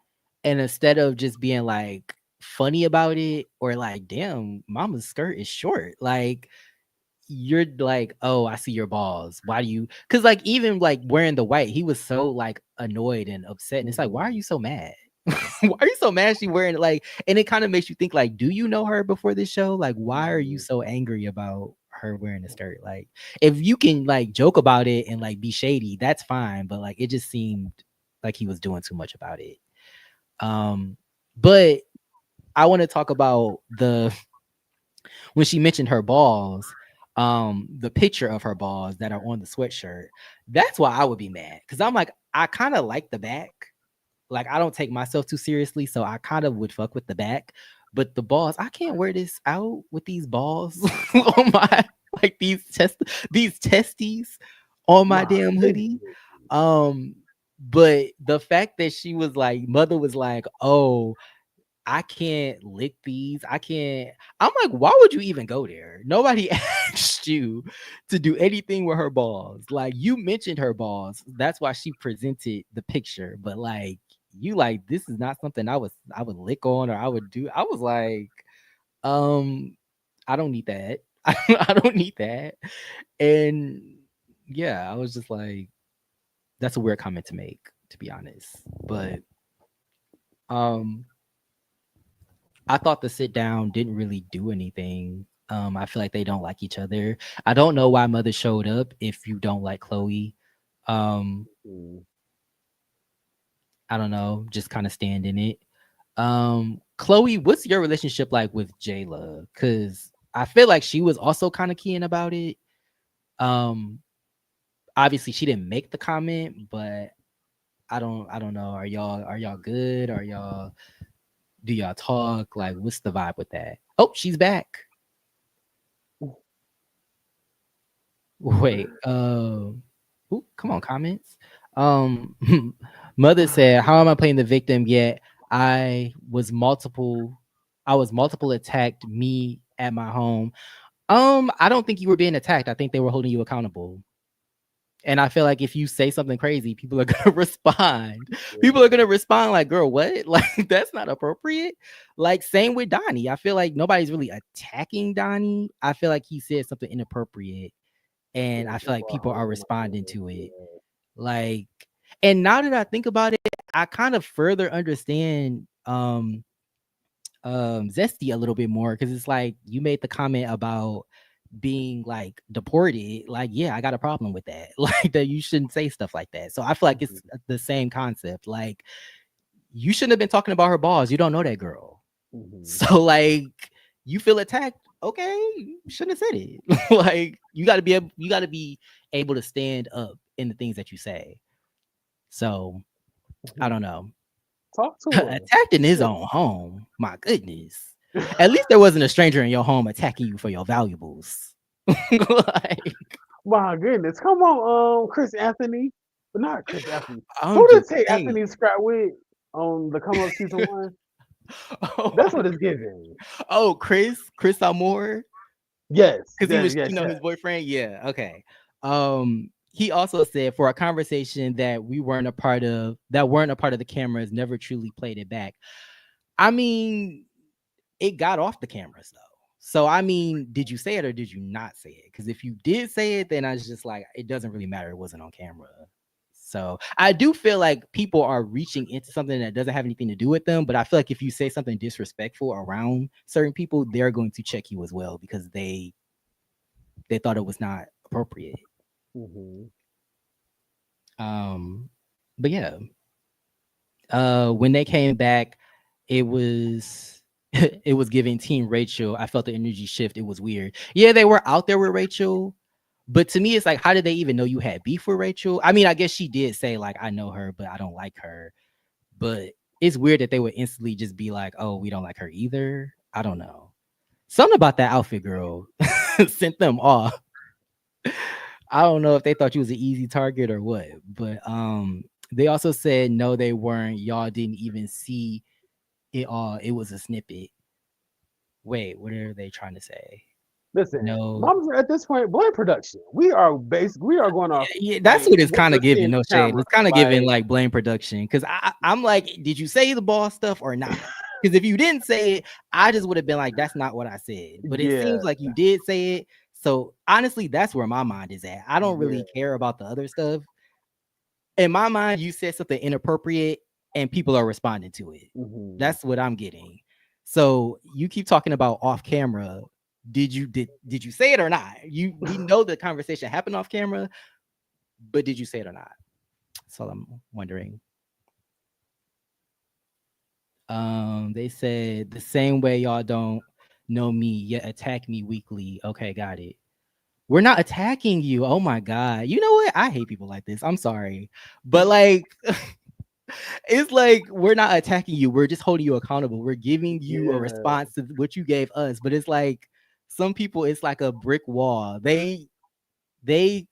and instead of just being like funny about it or like, damn, mama's skirt is short. Like you're like, oh, I see your balls. Why do you? Because like even like wearing the white, he was so like annoyed and upset, and it's like, why are Hmm. you so mad? Why are you so mad she wearing it? Like, and it kind of makes you think like, do you know her before this show? Like, why are you Hmm. so angry about her wearing a skirt? Like, if you can like joke about it and like be shady, that's fine. But like, it just seemed like he was doing too much about it. Um, but I want to talk about the when she mentioned her balls, the picture of her balls that are on the sweatshirt. That's why I would be mad because I'm like, I kind of like the back. Like I don't take myself too seriously, so I kind of would fuck with the back. But the balls, I can't wear this out with these balls on my like these testes on my My damn hoodie. goodness. Um, but the fact that she was like, mother was like, oh, I can't lick these. I can't. I'm like, why would you even go there? Nobody asked you to do anything with her balls. Like you mentioned her balls. That's why she presented the picture. But like you like this is not something I would lick on or I would do. I was like, um, I don't need that. I don't need that. And yeah, I was just like, that's a weird comment to make, to be honest. But um I thought the sit down didn't really do anything. I feel like they don't like each other. I don't know why mother showed up if you don't like Chloe. Um, Mm. I don't know, just kind of stand in it. Chloe, what's your relationship like with Jayla? Because I feel like she was also kind of keen about it. Um, obviously she didn't make the comment, but I don't know. Are y'all good? Are y'all do y'all talk? Like what's the vibe with that? Oh, she's back. Wait, Ooh, come on, comments. Um, Mother said, "How am I playing the victim yet? I was multiple. I was multiple attacked me at my home. I don't think you were being attacked. I think they were holding you accountable. And I feel like if you say something crazy, people are gonna respond. People are Yeah. gonna respond like, "Girl, what? Like that's not appropriate." Like same with Donnie. I feel like nobody's really attacking Donnie. I feel like he said something inappropriate, and Yeah, I feel like people are people are holding on responding to it. to it. Yeah. Like, and now that I think about it, I kind of further understand Zesty a little bit more because it's like you made the comment about being like deported. Like, yeah, I got a problem with that. Like that you shouldn't say stuff like that. So I feel like it's Mhm. the same concept. Like you shouldn't have been talking about her balls. You don't know that girl. Mhm. So like you feel attacked. Okay, you shouldn't have said it. Like you gotta be able to stand up in the things that you say. So I Mhm. don't know. Talk to her. Attacked in his Shit. own home. My goodness. At least there wasn't a stranger in your home attacking you for your valuables. Like, My goodness. Come on, Chris Anthony. But not Chris Anthony. I'm Who did just take saying. Anthony scrap with on the come up season one? Oh, That's what it's giving. oh, Chris Amore, Yes, because he yes, was yes, cheating on yes. his boyfriend. Yeah, okay. He also said for a conversation that we weren't a part of, that weren't a part of the cameras, never truly played it back. I mean, it got off the cameras though. So I mean, did you say it or did you not say it? Because if you did say it, then I was just like, it doesn't really matter. It wasn't on camera. So I do feel like people are reaching into something that doesn't have anything to do with them. But I feel like if you say something disrespectful around certain people, they're going to check you as well because they thought it was not appropriate. Hmm. Um, but yeah, when they came back, it was it was giving Team Rachel. I felt the energy shift. It was weird. Yeah, they were out there with Rachel, but to me, it's like, how did they even know you had beef with Rachel? I mean, I guess she did say like, I know her, but I don't like her. But it's weird that they would instantly just be like, oh, we don't like her either. I don't know. Something about that outfit girl sent them off. I don't know if they thought you was an easy target or what, but they also said no, they weren't. Y'all didn't even see it all. It was a snippet. Wait, what are they trying to say? Listen, No, Mama's at this point, blame production. We are going off yeah, that's like what it's what kind we're of giving. seeing No on shade. camera. It's kind of giving Like, like blame production because I'm like, did you say the ball stuff or not? Because if you didn't say it, I just would have been like, that's not what I said. But it yeah, seems like you did say it. So honestly, that's where my mind is at. I don't yeah. really care about the other stuff. In my mind, you said something inappropriate and people are responding to it. Hmm. That's what I'm getting. So you keep talking about off camera. Did you say it or not? We know the conversation happened off camera, but did you say it or not? That's all I'm wondering. They said the same way y'all don't know me yet attack me weekly. Okay, got it. We're not attacking you. Oh my god. You know what? I hate people like this. I'm sorry. But like it's like we're not attacking you. We're just holding you accountable. We're giving you a Yeah. response to what you gave us. But it's like some people, it's like a brick wall. They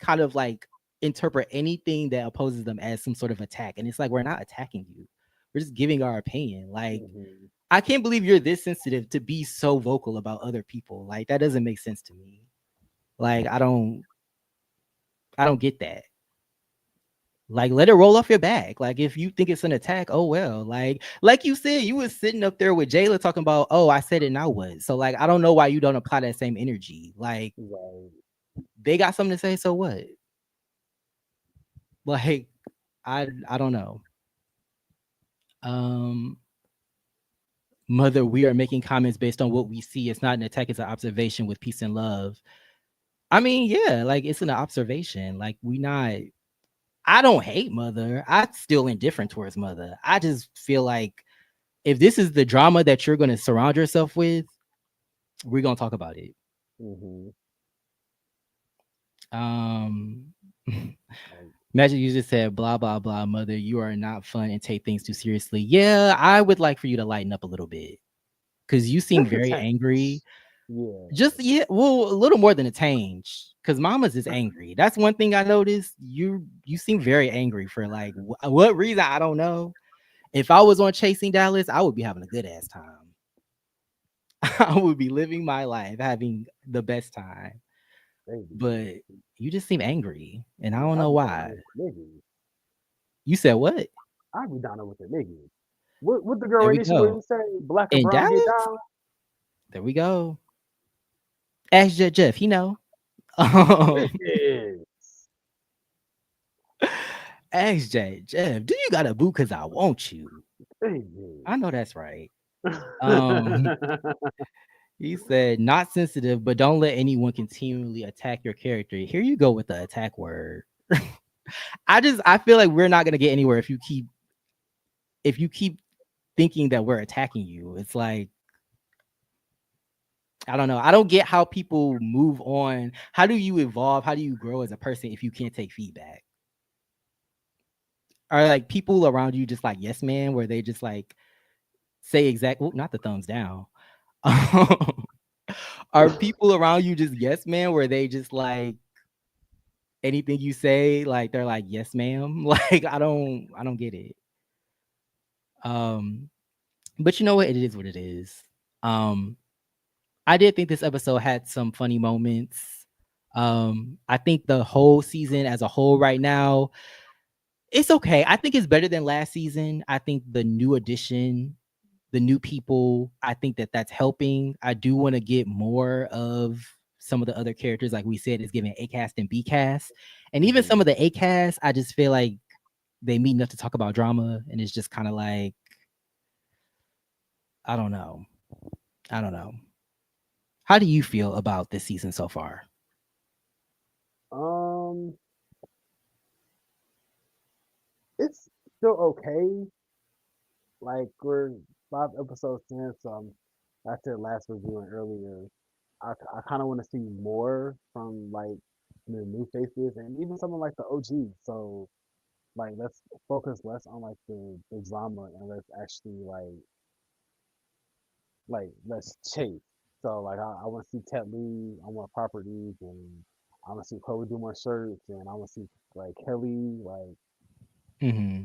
kind of like interpret anything that opposes them as some sort of attack. And it's like we're not attacking you. We're just giving our opinion. Like Hmm. I can't believe you're this sensitive to be so vocal about other people. Like that doesn't make sense to me. Like I don't get that. Like let it roll off your back. Like if you think it's an attack, oh well. Like you said, you was sitting up there with Jayla talking about, oh, I said it now what? So like I don't know why you don't apply that same energy. Like Right. they got something to say, so what? Like I don't know. Um Mother, we are making comments based on what we see. It's not an attack, it's an observation with peace and love. I mean, yeah, like it's an observation. Like we not I don't hate Mother. I'm still indifferent towards Mother. I just feel like if this is the drama that you're going to surround yourself with, we're going to talk about it. Hmm. Um, Like, Magic user said, blah, blah, blah, Mother, you are not fun and take things too seriously. Yeah, I would like for you to lighten up a little bit because you seem just a very tank. angry. Yeah. Just yeah, well, a little more than a tinge, because Mama's is angry. That's one thing I noticed. You seem very angry for like what reason I don't know. If I was on Chasing Dallas, I would be having a good ass time. I would be living my life, having the best time. Baby. But you just seem angry, and I Yeah, don't I know be down there why. with the niggas. You said what? I be down there with the niggas. What the girl There we Ranisha go. Williams say? Black and In brown get Dallas, down. there we go. Ask Jeff, he know. Yes. Ask Jeff, do you got a boo? Cause I want you. I Baby. know that's right. Um, he said, not sensitive, but don't let anyone continually attack your character. Here you go with the attack word. I feel like we're not gonna get anywhere if you keep thinking that we're attacking you. It's like I don't know. I don't get how people move on. How do you evolve? How do you grow as a person if you can't take feedback? Are like people around you just like yes man, where they just like say not the thumbs down. Are people around you just yes man, where they just like anything you say, like they're like yes ma'am? Like I don't get it. Um, but you know what? It is what it is. Um, I did think this episode had some funny moments. I think the whole season as a whole right now, it's okay. I think it's better than last season. I think the new addition, the new people, I think that that's helping. I do want to get more of some of the other characters, like we said, is giving A cast and B cast, and even some Mhm. of the A cast. I just feel like they meet enough to talk about drama, and it's just kind of like I don't know. I don't know. How do you feel about this season so far? Um, it's still okay. Like we're 5 episodes in, so I said last review and earlier. I kind of want to see more from like the new faces and even someone like the OG. So like let's focus less on like the drama and let's actually let's chase. So like I want to see Ted Lee, I want properties, and I want to see Chloe do more shirts, and I want to see like Kelly Hmm.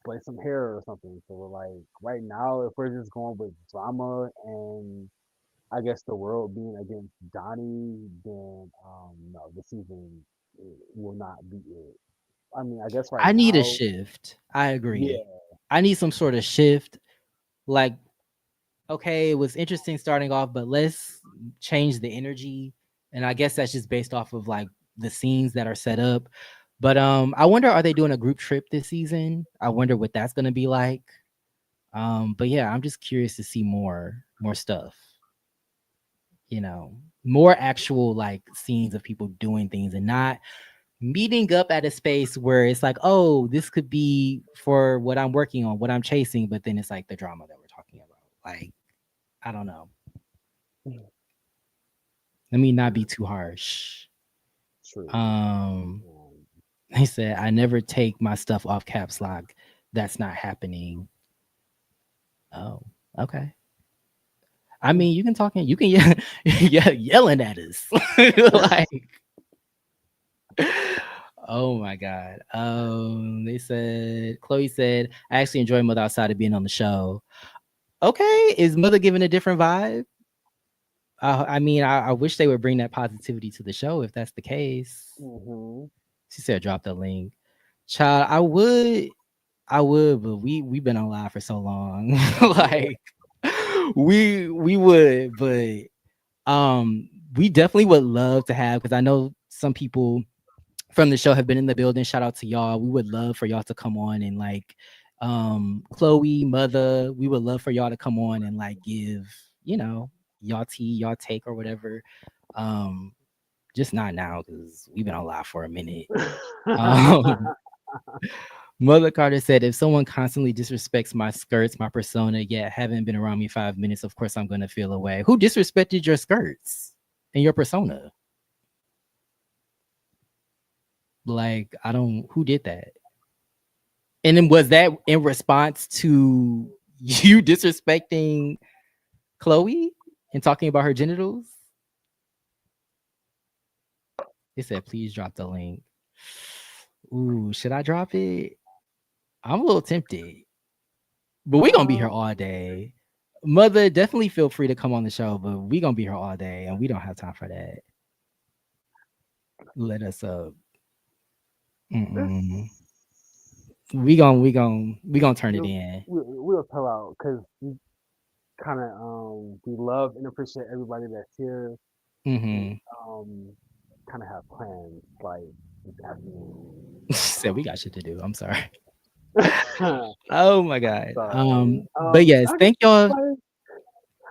play some hair or something. So like right now, if we're just going with drama and I guess the world being against Donnie, then no, the season will not be it. I mean, I guess right I need a now, shift. I yeah, agree. I need some sort of shift. Like, okay, it was interesting starting off, but let's change the energy. And I guess that's just based off of like the scenes that are set up. But I wonder, are they doing a group trip this season? I wonder what that's gonna be like. But yeah, I'm just curious to see more stuff. You know, more actual like scenes of people doing things and not meeting up at a space where it's like, oh, this could be for what I'm working on, what I'm chasing, but then it's like the drama that we're talking about. Like, I don't know. Let me not be too harsh. true. Um, Um, he said, I never take my stuff off caps lock. That's not happening. Oh, okay. I mean, you can talk and you can yell, yeah, yelling at us. Like, oh my god. They said Chloe said, I actually enjoy Mother outside of being on the show. Okay, is Mother giving a different vibe? I mean, I wish they would bring that positivity to the show if that's the case. hmm She said, drop the link. Child, I would, but we've been on live for so long. Yeah. Like we would, but we definitely would love to have because I know some people from the show have been in the building. Shout out to y'all. We would love for y'all to come on and like Chloe, Mother, we would love for y'all to come on and like give, you know, y'all tea, y'all take or whatever. Um, just not now because we've been on live for a minute. Um, Mother Carter said, if someone constantly disrespects my skirts, my persona, yet haven't been around me 5 minutes, of course I'm gonna feel away. Who disrespected your skirts and your persona? Like, I don't who did that? And then was that in response to you disrespecting Chloe and talking about her genitals. It said, please drop the link. Ooh, should I drop it? I'm a little tempted, but we gonna be here Um, all day. Mother, definitely feel free to come on the show, but we gonna be here all day, and we don't have time for that. Let us up. Mm-mm. this We gonna turn it we'll in. we'll pull out because we kind of we love and appreciate everybody that's here. We Mm-hmm. kind of have plans like this afternoon. Said we got shit to do. I'm sorry. So Oh my god. sorry. But yes, I guess thank y'all. like,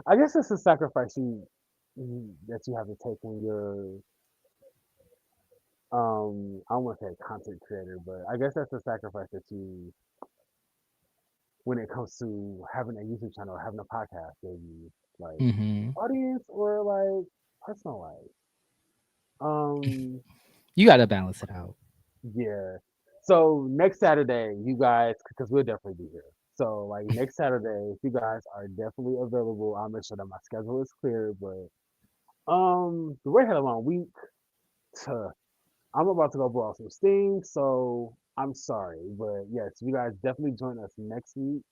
I guess it's a sacrifice that you have to take when you're I don't want to say a content creator, but I guess that's a sacrifice that you when it comes to having a YouTube channel or having a podcast, maybe like Mm-hmm. audience or like personal life. Um, You gotta balance it out. yeah. So next Saturday, you guys, because we'll definitely be here. So like next Saturday, if you guys are definitely available, I'll make sure that my schedule is clear. But we had a long week. To, I'm about to go blow out some steam, so I'm sorry, but yes, you guys definitely join us next week.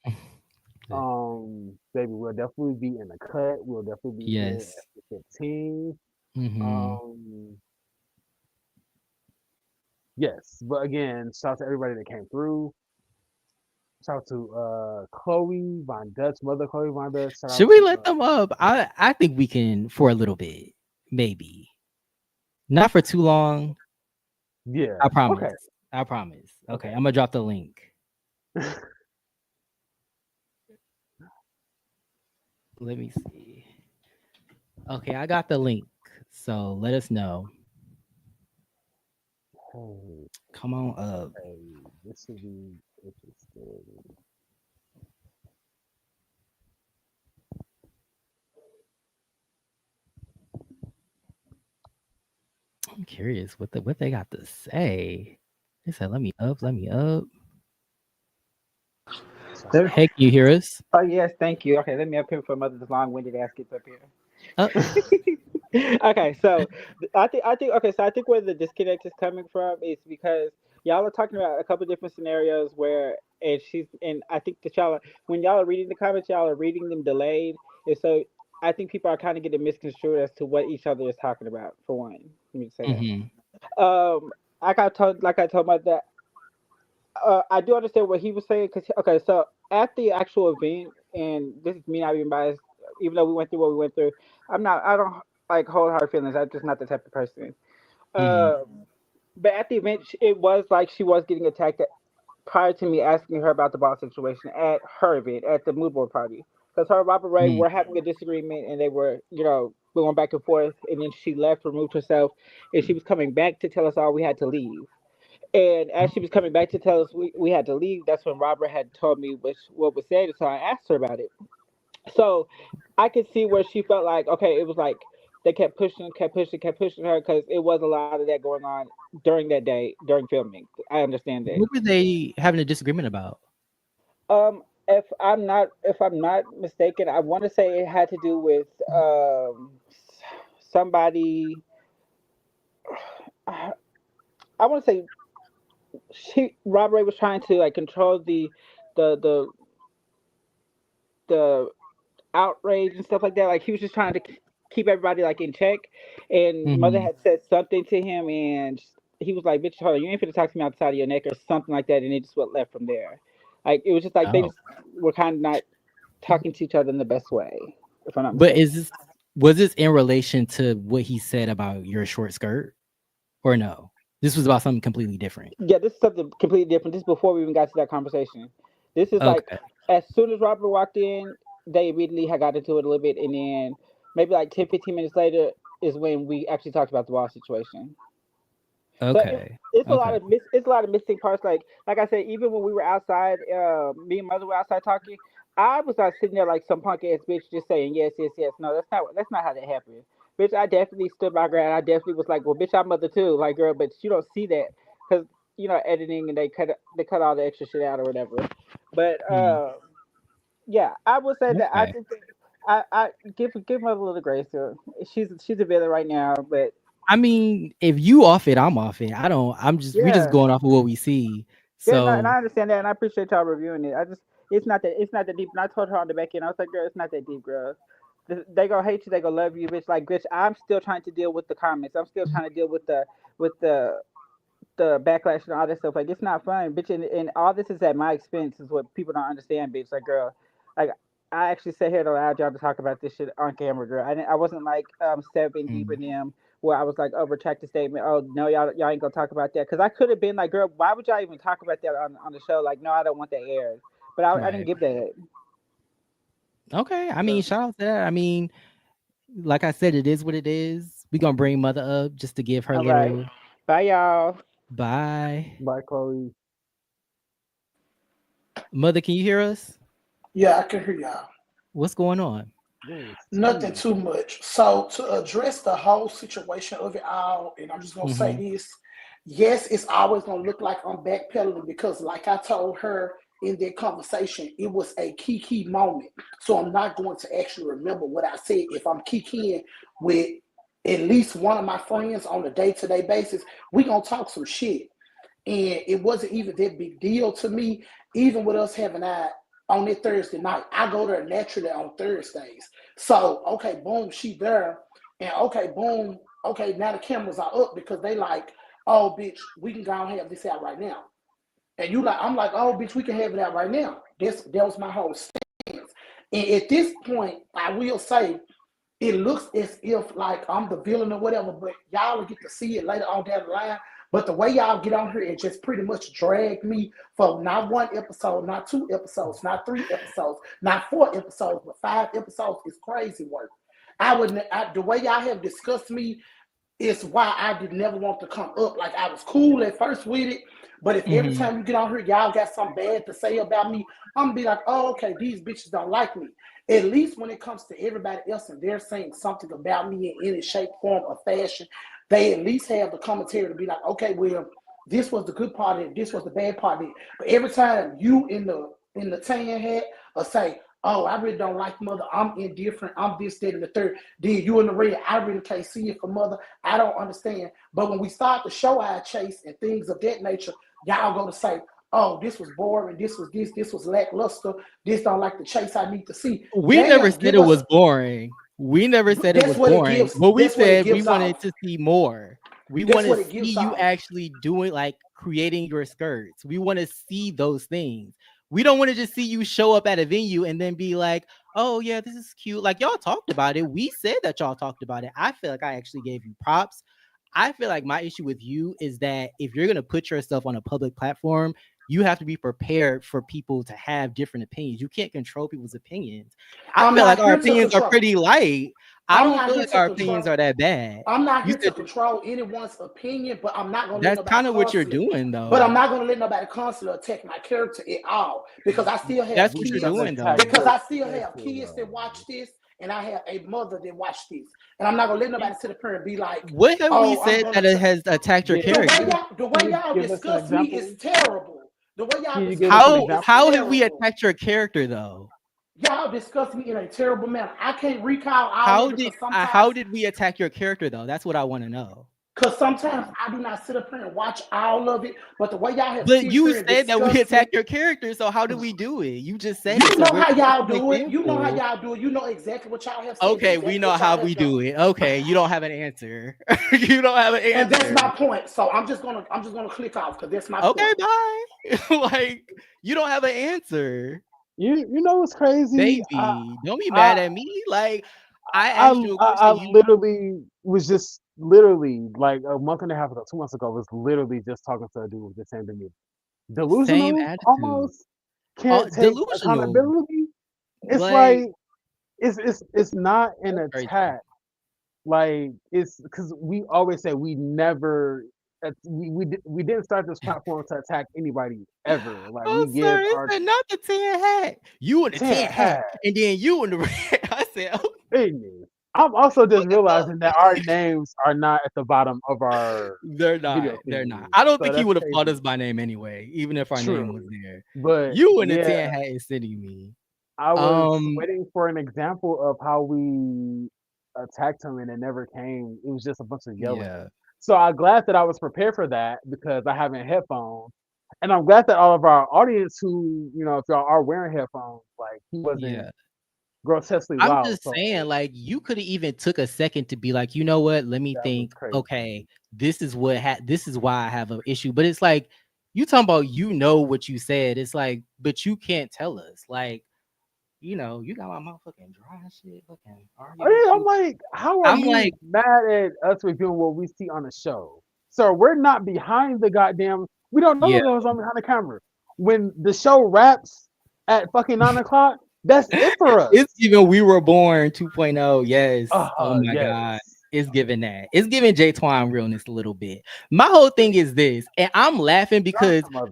Baby, we'll definitely be in the cut. We'll definitely be here Yes. at the 15. Mm-hmm. Um, yes, but again, shout out to everybody that came through. Shout out to Chloe Von Dutch, Mother Chloe Von Dutch. Shout out Should we to let them up? I think we can for a little bit, maybe. Not for too long. yeah. I Okay. promise. I promise. Okay, Okay. I'm gonna drop the link. Let me see. Okay, I got the link. So let us know. Hey, Come on up. hey, this should be interesting. I'm curious what they got to say. They said, "Let me up, let me up." Shout There- Hey, can you hear us? Oh yes, thank you. Okay, let me up here for mother's long-winded ass gets up here. Uh, Okay, so I think okay, so I think where the disconnect is coming from is because y'all are talking about a couple different scenarios where and I think that when y'all are reading the comments, y'all are reading them delayed, and so I think people are kind of getting misconstrued as to what each other is talking about. For one, let me just say that. mm-hmm. Like I told my dad, I do understand what he was saying because okay, so at the actual event, and this is me not being biased, even though we went through what we went through, I don't like hold hard feelings. I'm just not the type of person. Mm-hmm. But at the event, it was like she was getting attacked prior to me asking her about the ball situation at her event at the mood board party because her and Robert Ray Mm-hmm. were having a disagreement and they were going back and forth, and then she left, removed herself, and she was coming back to tell us all we had to leave. And as she was coming back to tell us we had to leave, that's when Robert had told me what was said. So I asked her about it. So I could see where she felt like, okay, it was like they kept pushing her because it was a lot of that going on during that day during filming. I understand that. What were they having a disagreement about? If I'm not mistaken, I want to say it had to do with somebody. I, I want to say Robert Ray was trying to like control the the the outrage and stuff like that. Like he was just trying to keep everybody like in check. And Mother Mm-hmm. had said something to him, and he was like, "Bitch, hold on, you ain't finna talk to me outside of your neck" or something like that. And it just went left from there. Like it was just like they Oh, just were kind of not talking to each other in the best way, if I'm not but mistaken. is this was this in relation to what he said about your short skirt, or no? This was about something completely different. Yeah, this is something completely different. This is before we even got to that conversation. This is like Okay. as soon as Robert walked in, they immediately had got into it a little bit, and then maybe like 10, 15 minutes later is when we actually talked about the ball situation. So Okay. it's a lot Okay. of it's a lot of missing parts. Like I said, even when we were outside, me and Mother were outside talking. I was not sitting there like some punk ass bitch just saying yes, yes, yes. No, that's not how that happened. Bitch, I definitely stood my ground. I definitely was like, well, bitch, I'm Mother too. Like, girl, but you don't see that because editing and they cut all the extra shit out or whatever. But Mm, yeah, I would say that I okay. think that. I give Mother a little grace to her. She's a villain right now, but I mean, if you off it, I'm off it. I don't. We just yeah, going off of what we see. yeah, no, and So I understand that, and I appreciate y'all reviewing it. I just it's not that deep. And I told her on the back end, I was like, girl, it's not that deep, girl. They gonna hate you, they gonna love you, bitch. Like, bitch, I'm still trying to deal with the comments. I'm still trying to deal with with the the backlash and all that stuff. Like, it's not fun, bitch. And all this is at my expense, is what people don't understand, bitch. Like, girl, like I actually sat here and allowed y'all to talk about this shit on camera, girl. I wasn't like stepping deep mm, in them where I was like, oh, retract the statement. Oh no, y'all ain't gonna talk about that. Because I could have been like, girl, why would y'all even talk about that on the show? Like, no, I don't want that aired. But I didn't right. give that. Okay. I mean, So, shout out to that. I mean, like I said, it is what it is. We gonna bring Mother up just to give her all right, little bye, y'all. bye. By Chloe. Mother, can you hear us? Yeah, I can hear y'all. What's going on? There is Nothing tea. too much. So to address the whole situation of it all, and I'm just gonna say Mm-hmm. this: yes, it's always gonna look like I'm backpedaling because, like I told her in that conversation, it was a key moment. So I'm not going to actually remember what I said. If I'm kicking with at least one of my friends on a day-to-day basis, we gonna talk some shit. And it wasn't even that big deal to me, even with us having that on that Thursday night. I go there naturally on Thursdays. So, okay, boom, she there. And okay, boom, okay, now the cameras are up because they like, oh, bitch, we can go and have this out right now. And you like, I'm like, oh, bitch, we can have it out right now. That was my whole stance. And at this point, I will say, it looks as if like I'm the villain or whatever, but y'all will get to see it later on down the line. But the way y'all get on here and just pretty much drag me for not one episode, not two episodes, not three episodes, not four episodes, but 5 episodes is crazy work. I wouldn't. The way y'all have discussed me is why I did never want to come up. Like I was cool at first with it, but if every Mm-hmm. time you get on here, y'all got something bad to say about me, I'm gonna be like, oh, okay, these bitches don't like me. At least when it comes to everybody else and they're saying something about me in any shape, form, or fashion, they at least have the commentary to be like, okay, well, this was the good part of it, this was the bad part of it. But every time you in the tan hat or say, oh, I really don't like Mother, I'm indifferent, I'm this, that, and the third. Then you in the red, I really can't see it for Mother. I don't understand. But when we start the show I chase and things of that nature, y'all go to say, oh, this was boring, this was lackluster, this don't like the chase I need to see. We never Damn, said give it us was boring. We never said it was boring. What we that's what it said, we gives wanted off. to see more. We want That's to what it see gives you off. actually doing like creating your skirts. We want to see those things. We don't want to just see you show up at a venue and then be like, oh yeah, this is cute. Like y'all talked about it. We said that y'all talked about it. I feel like I actually gave you props. I feel like my issue with you is that if you're gonna put yourself on a public platform, you have to be prepared for people to have different opinions. You can't control people's opinions. I I'm feel like not our here to opinions are control. pretty light. I I'm don't not feel here like to our opinions control. are that bad. I'm not You here to said control anyone's opinion, but I'm not gonna let that's nobody kind of what you're constantly. doing, But I'm though. not gonna let nobody constantly attack my character at all because I still have That's what We you're never kids. doing, attacked though. Because your I still have character kids that though. watch this, and I have a mother that watch this, and I'm not gonna let nobody sit up here and be like, What have we "Oh, I'm said gonna." that it has attacked your Yeah, character? The can way you y'all give us an discuss me is example? terrible. The way y'all Can you give discuss us an me is example? How have we terrible. attacked your character, though? Y'all discuss me in a terrible manner. I can't recall all of it How did we attack your character, though? That's what I want to know. because sometimes I do not sit up here and watch all of it. But the way y'all have But sit you here and said that we discuss me, attacked your character, so how do we do it? You just said it, you so know we're how y'all an do it. You know how example. y'all do it. You know exactly what y'all have said, Okay, we exactly know what y'all how have we done. do it. Okay, you don't have an answer. You don't have an And that's answer. my point. So I'm just gonna click off because that's my Okay, point. bye. Like you don't have an answer, You know what's crazy? baby. Don't be mad I at me. Like I I asked you a I question. You literally was just literally like a month and a half ago, 2 months ago, was literally just talking to a dude with the same to me. same Delusional, attitude. almost can't take Delusional. accountability. It's Like like it's not an that's crazy. attack. Like it's because we always say we never. We didn't start this platform to attack anybody ever. Like Oh, we give sorry. our I said not the tan hat. You in the ten tan hat, hat. and then you in the red. I said, oh, Goodness. I'm also what just the fuck? realizing that our names are not at the bottom of our They're not. video They're not. feed. I don't So think he that's would have called crazy. us by name anyway, even if our name was True. there. But You in the yeah, tan hat is sitting me. I was Um, waiting for an example of how we attacked him and it never came. It was just a bunch of yelling. yeah, So I'm glad that I was prepared for that because I have headphones. And I'm glad that all of our audience who, if y'all are wearing headphones, like he wasn't yeah. grotesquely I'm loud. just So saying, like, you could have even took a second to be like, you know what? Let me that was think. crazy. Okay, this is why I have an issue. But it's like you talking about, what you said. It's like, but you can't tell us. Like, you got my motherfucking dry shit, fucking Oh arguing yeah, with I'm you. like, how are I'm you like, mad at us reviewing what we see on the show? So we're not behind the goddamn. We don't know yeah, what goes on behind the camera. When the show wraps at fucking 9 o'clock, that's it for us. it's even We Were Born 2.0. Yes. Oh my Yes. God. It's giving that. It's giving J Twine realness a little bit. My whole thing is this, and I'm laughing Shout out because to Mother.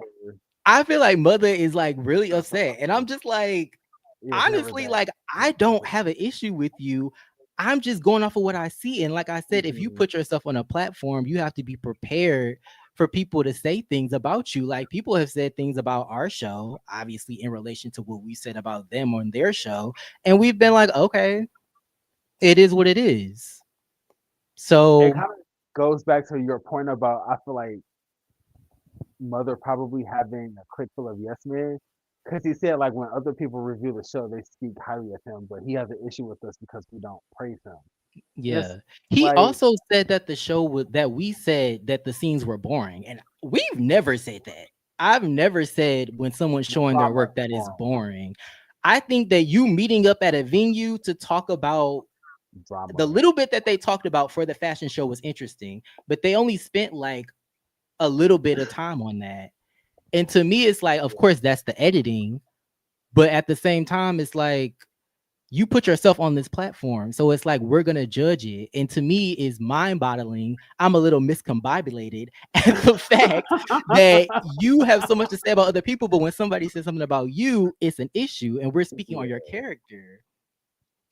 I feel like Mother is like really upset. And I'm just like, It was never honestly, that. like, I don't have an issue with you. I'm just going off of what I see. And like I said, if you Mhm. put yourself on a platform, you have to be prepared for people to say things about you. Like, people have said things about our show, obviously in relation to what we said about them on their show. And we've been like, okay, it is what it is. It So kind of goes back to your point about I feel like Mother probably having a clique full of yes men. Because he said, like, when other people review the show, they speak highly of him, but he has an issue with us because we don't praise him. It's yeah. He like, also said that the show was that we said that the scenes were boring. And we've never said that. I've never said when someone's showing their drama work is that is boring. boring. I think that you meeting up at a venue to talk about the Drama. little bit that they talked about for the fashion show was interesting, but they only spent like a little bit of time on that. And to me, it's like, of course, that's the editing, but at the same time, it's like you put yourself on this platform, so it's like we're gonna judge it. And to me, is mind-boggling. I'm a little miscombobulated at the fact that you have so much to say about other people, but when somebody says something about you, it's an issue, and we're speaking on your Yeah. character.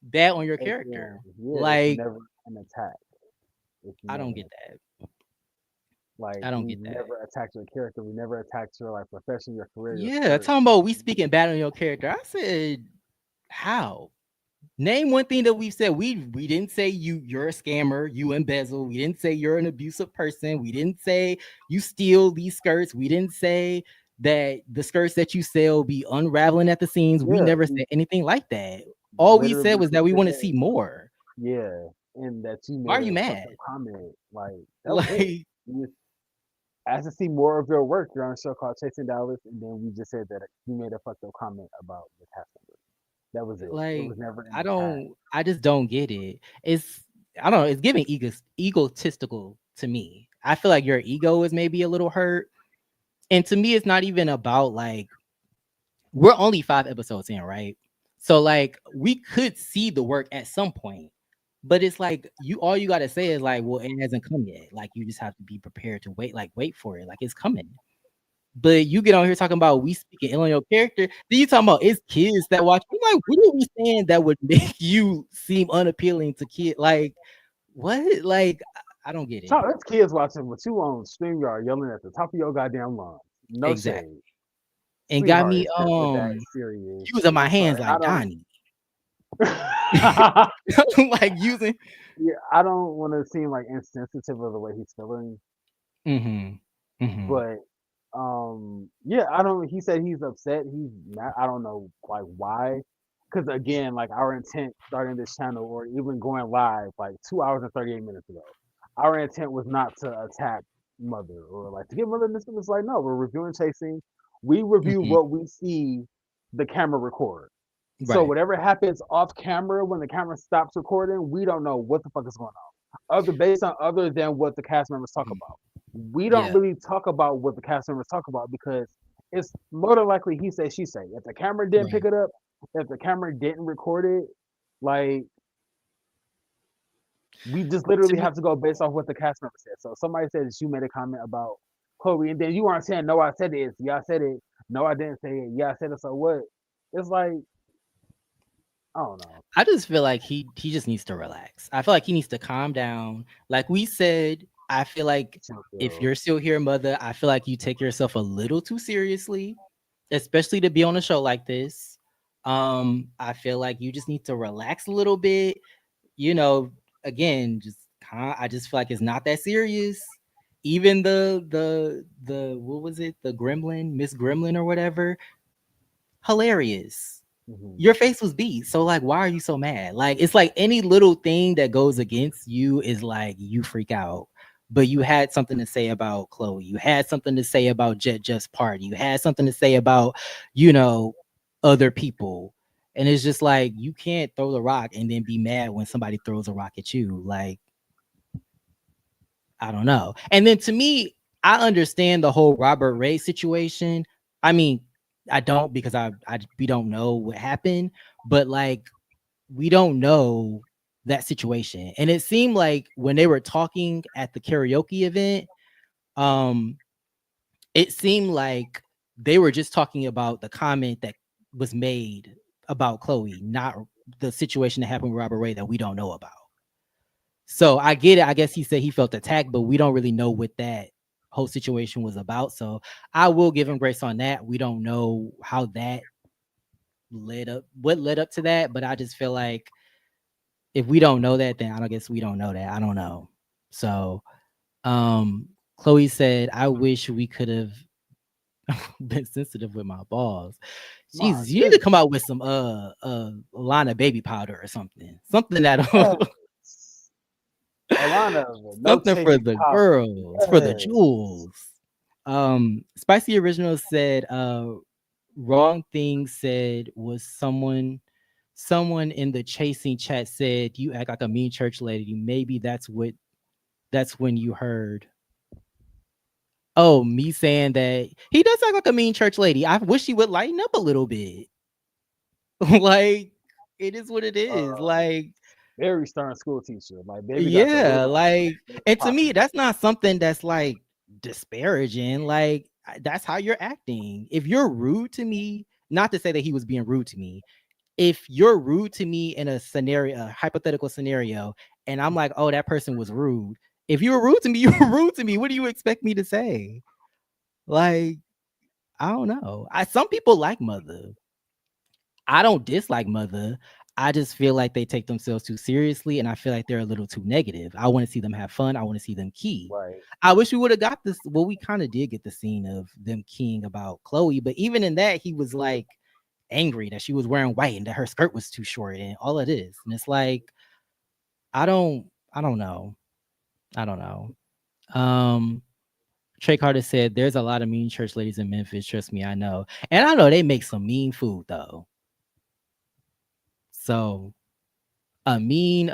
Bad on your Yeah. character. Yeah. It's Like, never an attack. It's I never don't an get attack. that. Like, I don't we've get that. never attacked your character. We never attacked your, like, profession, your career, your Yeah, spirit. talking about we speaking bad on your character. I said, how? Name one thing that we've said. We didn't say you're a scammer, you embezzle. We didn't say you're an abusive person. We didn't say you steal these skirts. We didn't say that the skirts that you sell be unraveling at the seams. We Yeah. never We said anything like that. All we said literally was that just we want to said, see more. yeah. And that you Why made are you a fucked up mad? comment. Like, that was it. Like, We just asked to see more of your work. You're on a show called Chasing Dallas, and then we just said that you made a fucked up comment about the cast member. That was it. It like was never an I attack. don't. I just don't get it. It's I don't know. It's giving egotistical to me. I feel like your ego is maybe a little hurt. And to me, it's not even about like we're only 5 episodes in, right? So like we could see the work at some point, but it's like all you gotta say is like, well, it hasn't come yet. Like you just have to be prepared to wait for it. Like it's coming. But you get on here talking about we speaking ill on your character. Then you talking about it's kids that watch. I'm like, what are we saying that would make you seem unappealing to kids? Like what? Like I don't get it. So that's kids watching, but you on StreamYard yelling at the top of your goddamn lungs. No Exactly. shade. And got Sweetheart, me it's never that serious. using my I'm hands sorry. like Donnie. I don't. Like using Yeah, I don't want to seem like insensitive of the way he's feeling, Mhm. Mhm. but yeah, I don't. He said he's upset. He's not. I don't know like why. Because again, like our intent starting this channel or even going live like 2 hours and 38 minutes ago, our intent was not to attack Mother or like to get Mother in this. It's like no, we're reviewing Chasing. We review Mhm. what we see the camera record. So Right. whatever happens off camera when the camera stops recording, we don't know what the fuck is going on. Other than what the cast members talk Mhm. about. We don't Yeah. really talk about what the cast members talk about because it's more than likely he say she say. If the camera didn't pick Right. it up, if the camera didn't record it, like we just To literally me, have to go based off what the cast member said. So if somebody says you made a comment about Chloe, and then you aren't saying no, I said it. Yeah, I said it. No, I didn't say it. Yeah, I said it. So what? It's like I don't know. I just feel like he just needs to relax. I feel like he needs to calm down. Like we said, I feel like Chill if pill. you're still here, Mother, I feel like you take yourself a little too seriously, especially to be on a show like this. I feel like you just need to relax a little bit. You know, again, I just feel like it's not that serious. Even the what was it? The Gremlin, Miss Gremlin or whatever, hilarious. Mhm. Your face was beat. So like why are you so mad? Like it's like any little thing that goes against you is like you freak out. But you had something to say about Chloe. You had something to say about Jet Just Party. You had something to say about, you know, other people. And it's just like you can't throw the rock and then be mad when somebody throws a rock at you. Like, I don't know. And then to me, I understand the whole Robert Ray situation. I mean, I don't because I we don't know what happened, but like we don't know that situation. And it seemed like when they were talking at the karaoke event, um, it seemed like they were just talking about the comment that was made about Chloe, not the situation that happened with Robert Ray that we don't know about. So I get it. I guess he said he felt attacked, but we don't really know what that whole situation was about. So I will give him grace on that. We don't know how that what led up to that, but I just feel like if we don't know that, then I don't guess we don't know that. I don't know. So Chloe said, I wish we could have been sensitive with my balls. My Jesus, you need to goodness. come out with some line of baby powder or something. Something that Yes. Alana, no something for chasing the powder. girls, for the Yes. jewels. Spicy Original said, wrong thing said was someone in the chasing chat said you act like a mean church lady. Maybe that's when you heard. Oh, me saying that he does act like a mean church lady. I wish he would lighten up a little bit. Like, it is what it is. Uh, Like, very stern school teacher. Like, baby got the yeah, hood on. like, It's and to me, popping. that's not something that's like disparaging. Like, that's how you're acting. If you're rude to me, not to say that he was being rude to me, if you're rude to me in a hypothetical scenario, and I'm like, oh, that person was rude. If you were rude to me, you were rude to me. What do you expect me to say? Like, I don't know. Some people like Mother. I don't dislike Mother. I just feel like they take themselves too seriously, and I feel like they're a little too negative. I want to see them have fun. I want to see them key. Right. I wish we would have got this. Well, we kind of did get the scene of them keying about Chloe, but even in that, he was like angry that she was wearing white and that her skirt was too short and all of this. And it's like, I don't know. I don't know. Um, Trey Carter said, "There's a lot of mean church ladies in Memphis. Trust me, I know, and I know they make some mean food though. So a mean,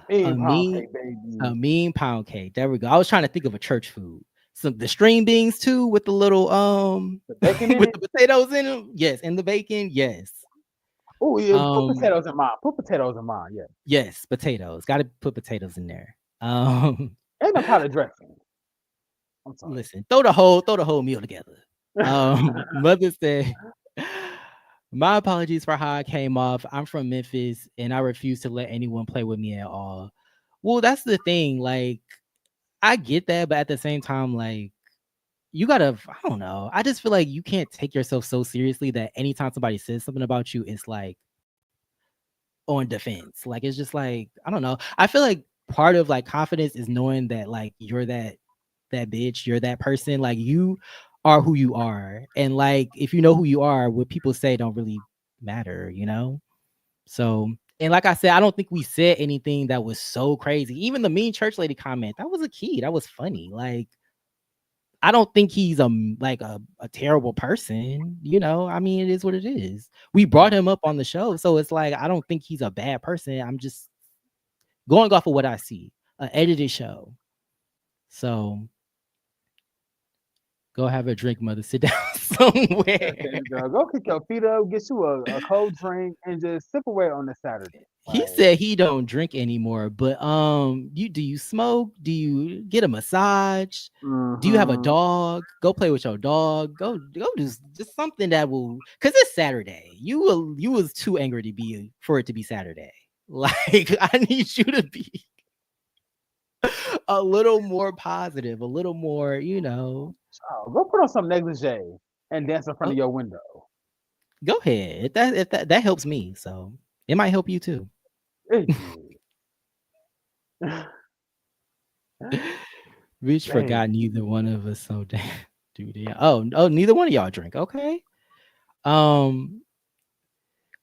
Big a pound mean, cake, baby. a mean pound cake. There we go. I was trying to think of a church food. Some the string beans too, with the little The bacon in with it. the potatoes in them. Yes, and the bacon. Yes, Oh yeah, put um, potatoes in mine. Put potatoes in mine. Yeah. yes, potatoes. Got to put potatoes in there. Um, Ain't no pot of dressing. I'm sorry. listen, throw the whole meal together. Mother said, my apologies for how I came off. I'm from Memphis and I refuse to let anyone play with me at all. Well, that's the thing. Like, I get that, but at the same time, like, you gotta, I don't know. I just feel like you can't take yourself so seriously that anytime somebody says something about you, it's like on defense. Like, it's just like, I don't know. I feel like part of like confidence is knowing that like you're that bitch, you're that person. Like you are who you are. And like if you know who you are, what people say don't really matter, you know? So and like I said, I don't think we said anything that was so crazy. Even the mean church lady comment, that was a key. That was funny. Like I don't think he's like a terrible person, you know. I mean, it is what it is. We brought him up on the show, so it's like I don't think he's a bad person. I'm just going off of what I see, an edited show. So go have a drink, mother. Sit down somewhere. Okay, girl, go kick your feet up, get you a cold drink, and just sip away on this Saturday. He Like, said he don't drink anymore, but you smoke? Do you get a massage? Do you have a mm-hmm. dog? Go play with your dog. Go do just something that will, because it's Saturday. You was too angry to be for it to be Saturday. Like I need you to be a little more positive, a little more, Oh, go put on some negligee and dance in front oh, of your window. Go ahead. If that helps me, so it might help you too. Rich Dang. forgot neither one of us. So damn, dude. Yeah. Oh, neither one of y'all drink. Okay. Um,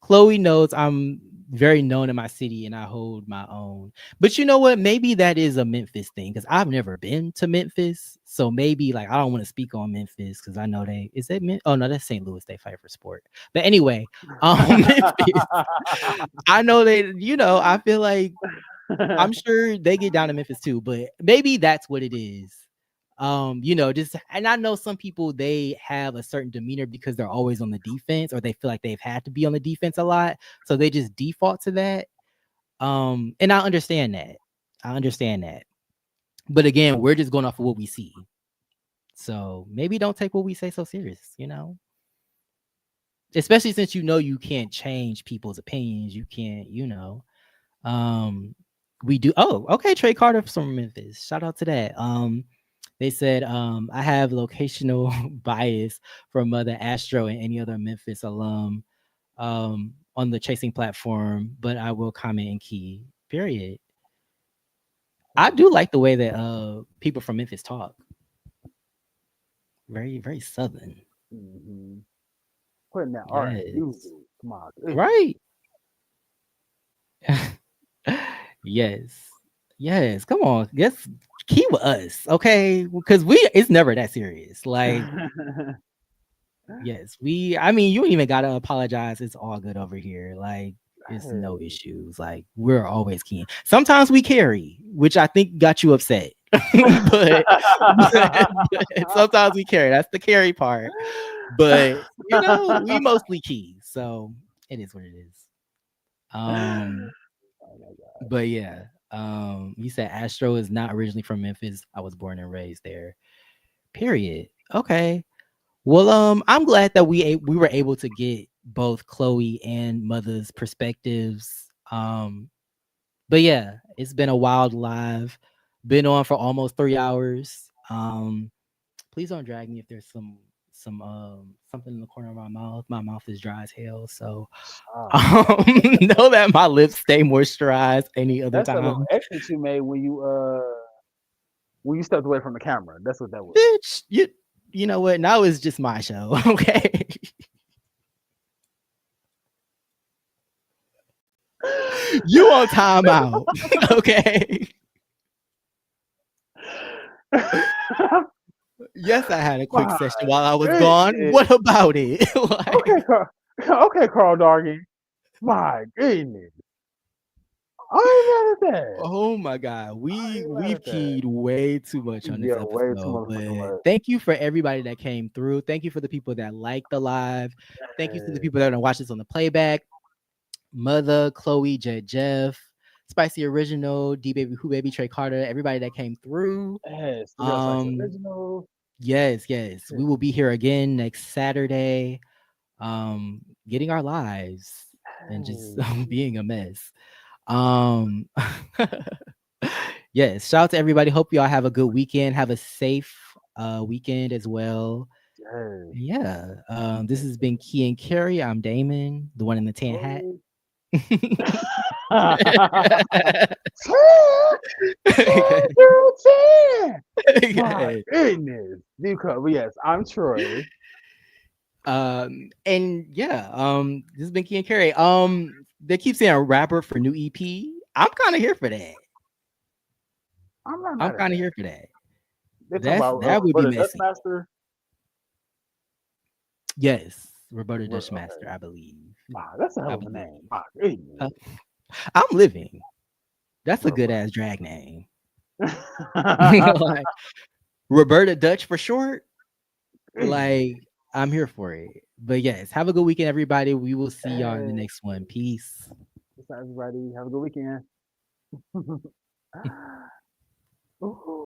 Chloe knows I'm very known in my city and I hold my own. But you know what? Maybe that is a Memphis thing because I've never been to Memphis. So maybe like I don't want to speak on Memphis because I know they is that oh no, that's St. Louis. They fight for sport. But anyway, Memphis. I know they, I feel like I'm sure they get down to Memphis too, but maybe that's what it is. Just and I know some people they have a certain demeanor because they're always on the defense or they feel like they've had to be on the defense a lot. So they just default to that. And I understand that. I understand that. But again, we're just going off of what we see. So maybe don't take what we say so serious. Especially since you can't change people's opinions. You can't. We do. Oh, okay. Trey Carter from Memphis. Shout out to that. They said, I have locational bias from Mother Astro and any other Memphis alum on the Chasing platform, but I will comment in key. Period. I do like the way that people from Memphis talk. Very, very southern. Mm-hmm. Putting that art in Yes. music. Come on. Right. Yes. Yes. Come on. Yes. Key with us, okay? Because it's never that serious. Like, yes, I mean, you don't even gotta apologize. It's all good over here. Like, it's no issues. Like, we're always keen. Sometimes we carry, which I think got you upset. but sometimes we carry. That's the carry part. But we mostly key. So it is what it is. But yeah. You said Astro is not originally from Memphis. I was born and raised there. Period. Okay. Well, I'm glad that we were able to get both Chloe and Mother's perspectives. But yeah, it's been a wild live. Been on for almost 3 hours. Please don't drag me if there's some something in the corner of my mouth. My mouth is dry as hell, so know that my lips stay moisturized any other That's a little time. exit you made when you stepped away from the camera. That's what that was. Bitch, you know what? Now it's just my show, okay? You on timeout, okay? Yes, I had a quick session while I was gone. What about it? Okay, Carl Dargy. My goodness. I ain't mad at that. Oh my god, we've keyed way too much on this Yeah, way too episode. much. But thank you for everybody that came through. Thank you for the people that liked the live. Thank you to the people that are gonna watch this on the playback. Mother, Chloe, Jeff, Spicy Original, D Baby, Who Baby, Trey Carter, everybody that came through. Yes, Original. Yes. We will be here again next Saturday. Getting our lives and just being a mess. Yes, shout out to everybody. Hope y'all have a good weekend. Have a safe weekend as well. Yeah. This has been Key and Carrie. I'm Damon, the one in the tan hat. My goodness. Yes, I'm Troy. And yeah, this has been Key and Carrie. They keep saying a rapper for new EP. I'm kind of here for that. I'm kind of here for that. That would be messy. Yes, Roberta Dutchmaster, I believe. Wow, that's a hell of a name. I'm living. That's a good ass drag name. Like, Roberta Dutch for short. Like, I'm here for it. But yes, have a good weekend, everybody. We will see y'all in the next one. Peace. Everybody, have a good weekend.